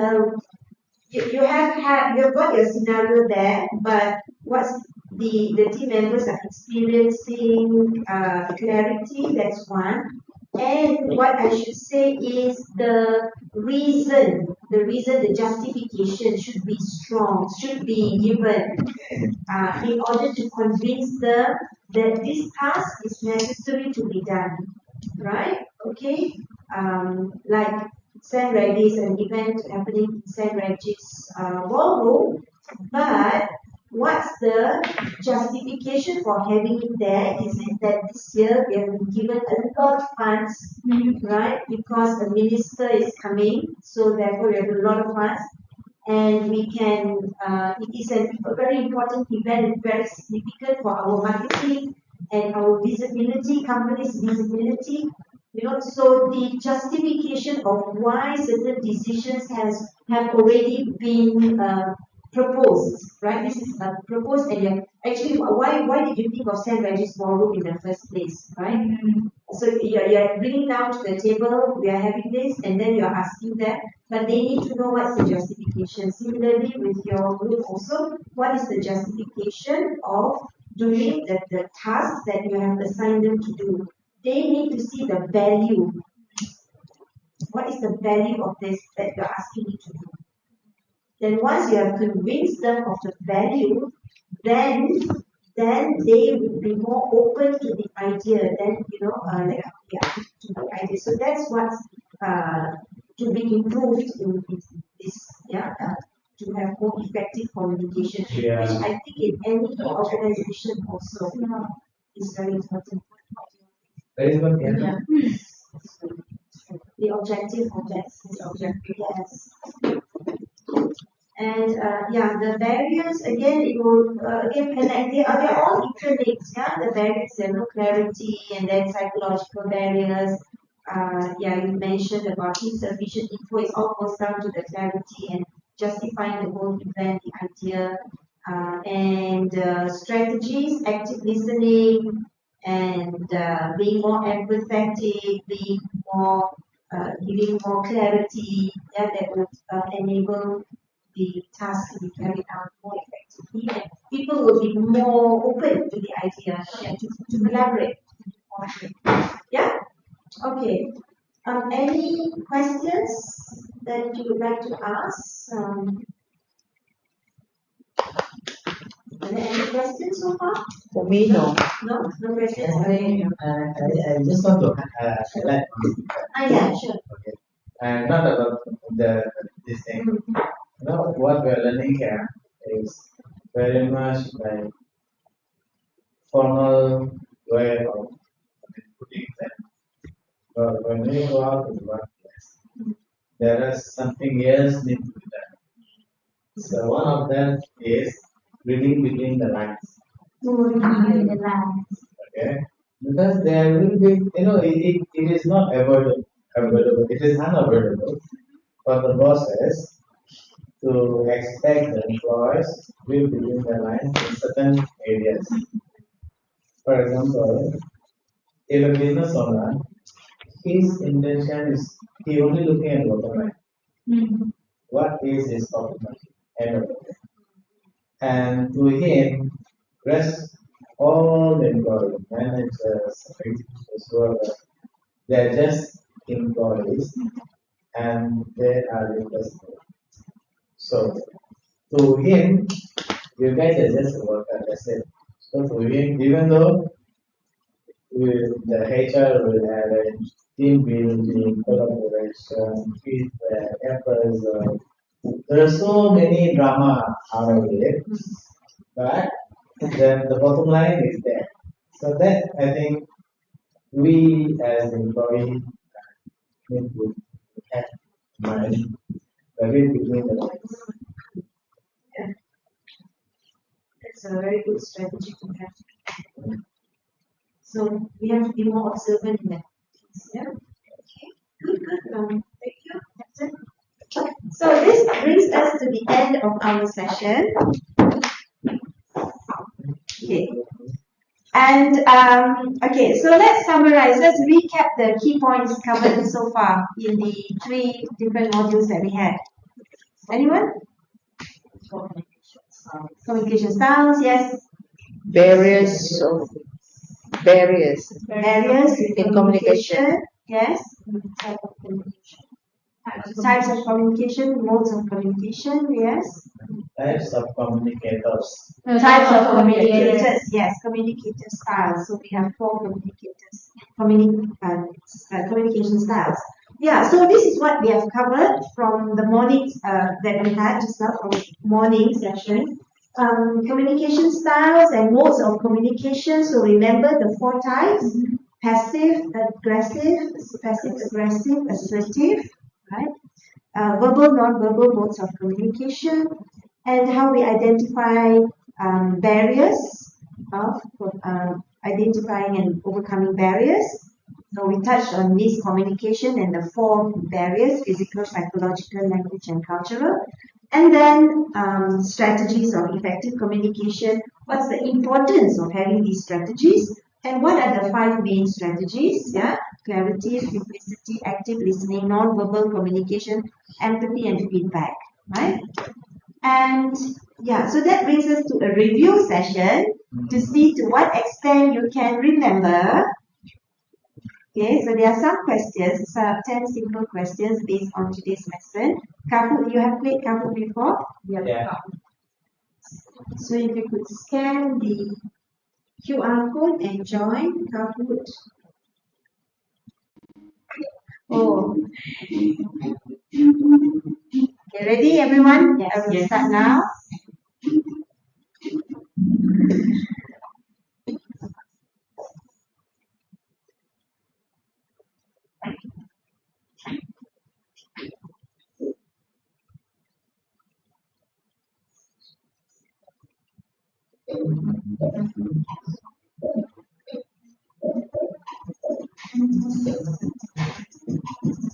you've got your scenario there, but what's the team members are experiencing clarity, that's one. And what I should say is the reason, the justification should be strong, should be given in order to convince them that this task is necessary to be done. Right? Okay? Like San Regis, an event happening in San Regis ballroom, but what's the justification for having it there is that this year we have been given a lot of funds, right? Because the minister is coming, so therefore we have a lot of funds, and we can. It is a very important event, very significant for our marketing and our visibility, company's visibility. So the justification of why certain decisions have already been propose, right? This is propose, and actually, why did you think of St. Regis Ballroom in the first place, right? So you're bringing down to the table, we are having this, and then you're asking them, but they need to know what's the justification. Similarly, with your group also, what is the justification of doing the tasks that you have assigned them to do? They need to see the value. What is the value of this that you're asking me to do? Then once you have convinced them of the value, then they will be more open to the idea. Then to the idea. So that's what's to be improved in this. To have more effective communication, Yeah. which I think in any organization also is very important. Very good, yeah. Yeah. The objective of that is objective, yes. And the barriers again, it will again connect. They're all interlinked. Yeah, the barriers, no clarity, and then psychological barriers. You mentioned about insufficient info. It all goes down to the clarity and justifying the whole event, the idea, and strategies, active listening, and being more empathetic, being more giving more clarity. Yeah, that would enable the task to be carried out more effectively, and people will be more open to the idea to collaborate. Yeah? Okay. Any questions that you would like to ask? Are there any questions so far? For me, no. No? No questions? I just want to highlight. Yeah, sure. Okay. Not about this thing. Now, what we are learning here is very much like formal way of putting them. But when we go out to the workplace, there is something else need to be done. So one of them is reading between the lines. Okay, because there will be, it is not avoidable. It is unavoidable for the bosses to expect the employees will between the lines in certain areas. For example, if a business owner, his intention is he only looking at bottom line. What is his profit margin? End of the day. And to him, rest all the employees, managers, executives, workers, they are just employees and they are replaceable. So to him, you guys are just a worker, that's it. So to him, even though the HR will arrange team building, collaboration, feedback, appraisal, there are so many drama out of it, but then the bottom line is there. So that I think we as employees need to have mind the read between the lines. Yeah. That's a very good strategy to have. So we have to be more observant in that. Yeah. Okay. Good. Thank you. That's it. So this brings us to the end of our session. Okay. And so let's summarize. Let's recap the key points covered so far in the 3 different modules that we had. Anyone? Communication styles, yes. Barriers in communication, yes. Types of communication, modes of communication, yes. Types of communicators. Types of communicators, yes. Communicator styles. So we have 4 communicators, communication styles. Yeah, so this is what we have covered from the morning that we had just now, from morning session. Communication styles and modes of communication. So remember the 4 types: passive, aggressive, assertive, right? Verbal, non-verbal modes of communication, and how we identify barriers of identifying and overcoming barriers. So we touched on this communication and the 4 barriers: physical, psychological, language, and cultural. And then strategies of effective communication. What's the importance of having these strategies? And what are the 5 main strategies? Yeah, clarity, simplicity, active listening, non-verbal communication, empathy, and feedback. Right? And yeah, so that brings us to a review session to see to what extent you can remember. Okay, so there are some questions, 10 simple questions based on today's lesson. Kahoot, you have played Kahoot before? Yeah. So if you could scan the QR code and join Kahoot. Oh. Okay, ready everyone? Yes. I will start now.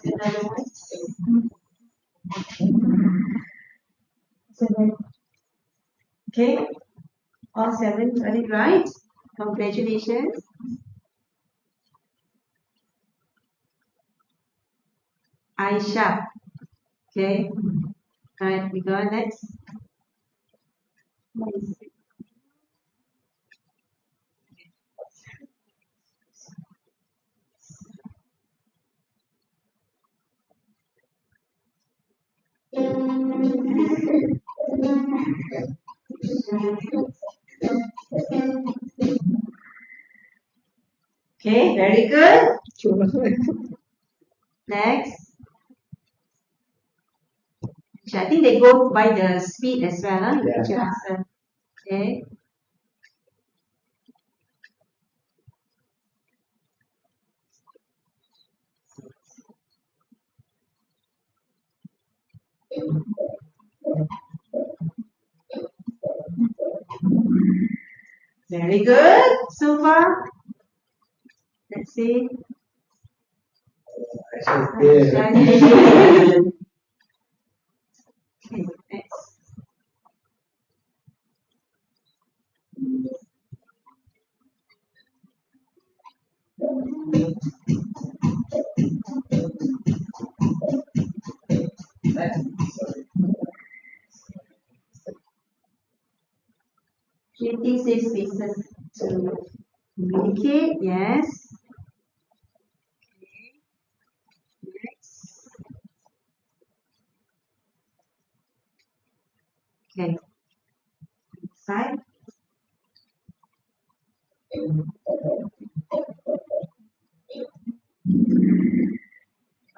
Another one. 7. Okay, all 7 got it right. Congratulations. Aisha. Okay, right, we go next. Okay, very good. Next. I think they go by the speed as well, huh? You put your answer. Okay. Very good so far. Let's see. Okay, next. Creating safe spaces to communicate, yes. Next. Okay. Side.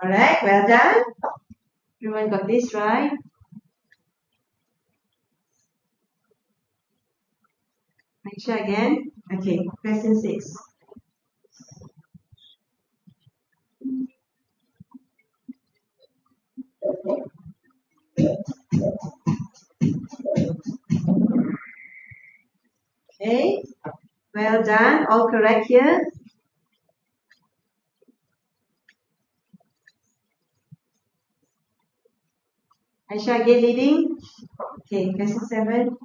Alright, well done. Everyone got this right. Aisha again. Okay, question 6. Okay, well done. All correct here. Aisha again leading. Okay, question 7.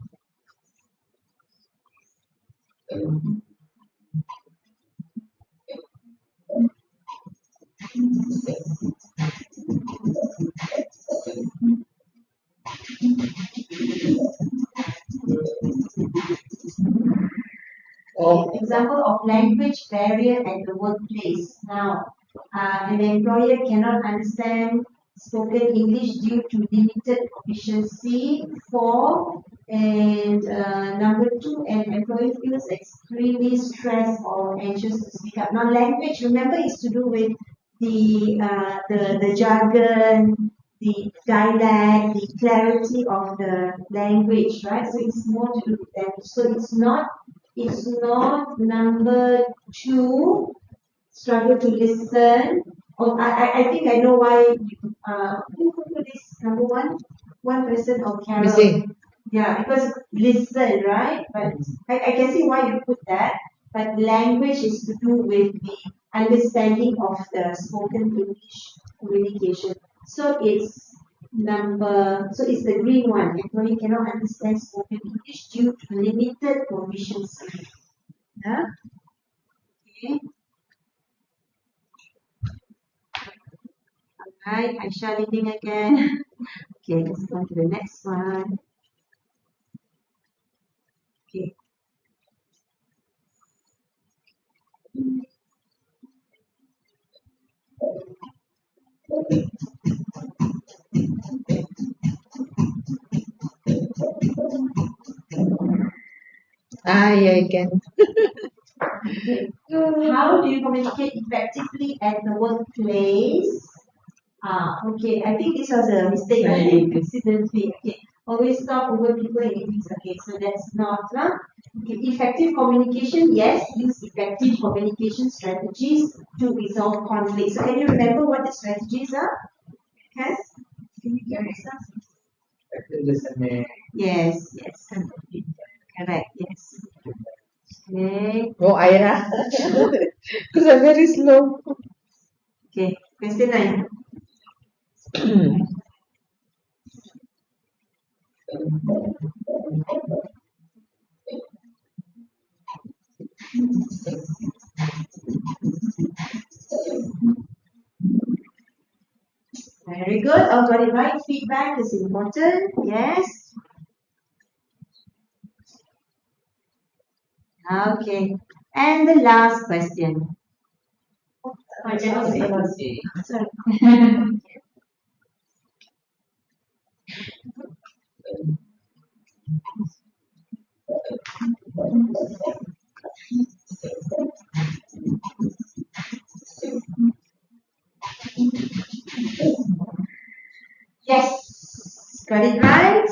Example of language barrier at the workplace. Now, an employer cannot understand spoken English due to limited proficiency. 4. And number 2, an employee feels extremely stressed or anxious to speak up. Now, language, remember, is to do with the jargon, the dialect, the clarity of the language, right? So it's more to do with that. So it's not number 2, struggle to listen. Oh, I think I know why you, who put this number 1? One person or Carol. Missing. Yeah, because listen, right? But I can see why you put that. But language is to do with the understanding of the spoken English communication. So it's So it's the green one. Employee cannot understand spoken English due to limited proficiency. Yeah. Okay. Alright, Aisha leading again. Okay, let's go to the next one. Okay. Yeah, again. How do you communicate effectively at the workplace? Okay, I think this was a mistake. I think accidentally. Okay, always talk over people in meetings. Okay, so that's not. Okay, effective communication, yes, use effective communication strategies to resolve conflicts. So can you remember what the strategies are? Yes? Can you give us some? Active listening. Yes, yes. Correct, yes. Okay. Oh, Ira. Because I'm very slow. Okay, question 9. Very good. All got it right. Feedback is important. Yes. Okay. And the last question. I cannot say. Sorry. Yes. Got it right.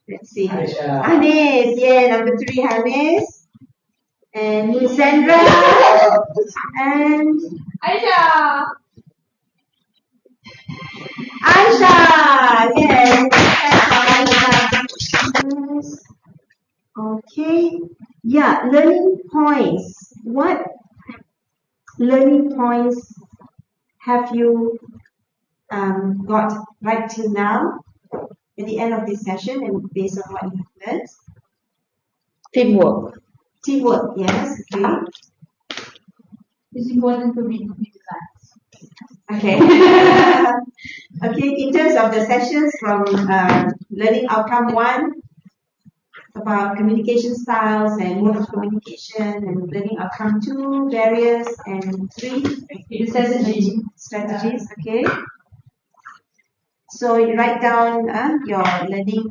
Let's see. Aisha. Hanis. Yeah, number 3, Hanis. And Sandra. And Aisha! Aisha. Yes. Aisha. Okay. Yeah, learning points. What learning points have you got right till now at the end of this session and based on what you have learned? Teamwork. Teamwork, yes, okay. It's important to be class. Okay. Okay, in terms of the sessions from learning outcome 1 about communication styles and mode of communication, and learning outcome 2 barriers, and 3 strategies, okay. So you write down your learning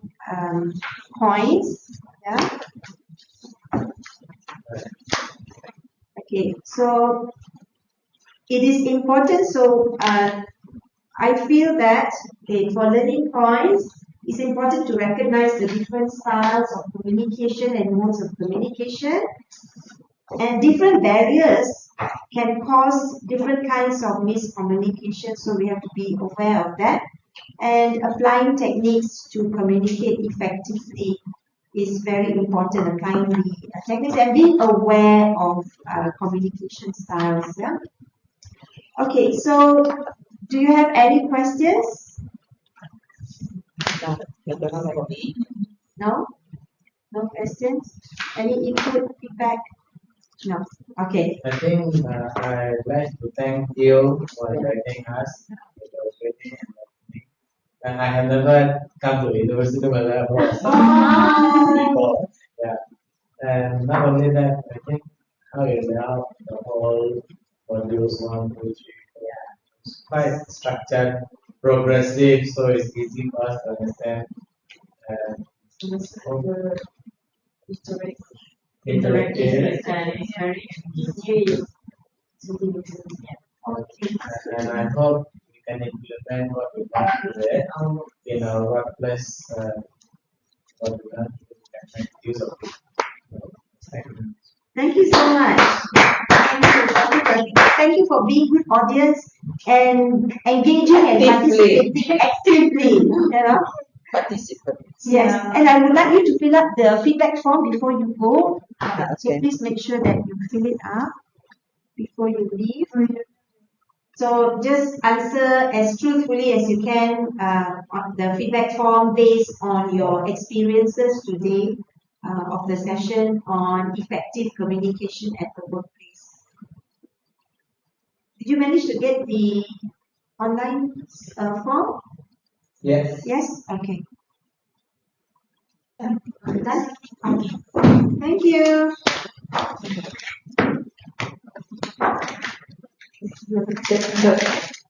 points. Yeah. Okay. So it is important. So I feel that for learning points, it's important to recognize the different styles of communication and modes of communication, and different barriers can cause different kinds of miscommunication. So we have to be aware of that. And applying techniques to communicate effectively is very important. Applying the techniques and being aware of communication styles. Yeah. Okay. So, do you have any questions? No. No questions. Any input, feedback? No. Okay. I think I'd like to thank you for inviting us. It was very enlightening. And I have never come to University Malaya before. Yeah. And not only that, I think how you lay out the whole modules 1, 2, 3, 4. Yeah. It's quite structured, progressive, so it's easy for us to understand. Interactive. And I hope we can implement what we learned today in our workplace. What we learned, we can make use of it. Thank you. Thank you so much. Thank you for being good audience and engaging and participating actively. You know? Participants. Yes, and I would like you to fill up the feedback form before you go. So Okay. please make sure that you fill it up before you leave. So just answer as truthfully as you can on the feedback form based on your experiences today of the session on effective communication at the workplace. Did you manage to get the online form? Yes. Yes? Okay. Done? Okay. Thank you. Good.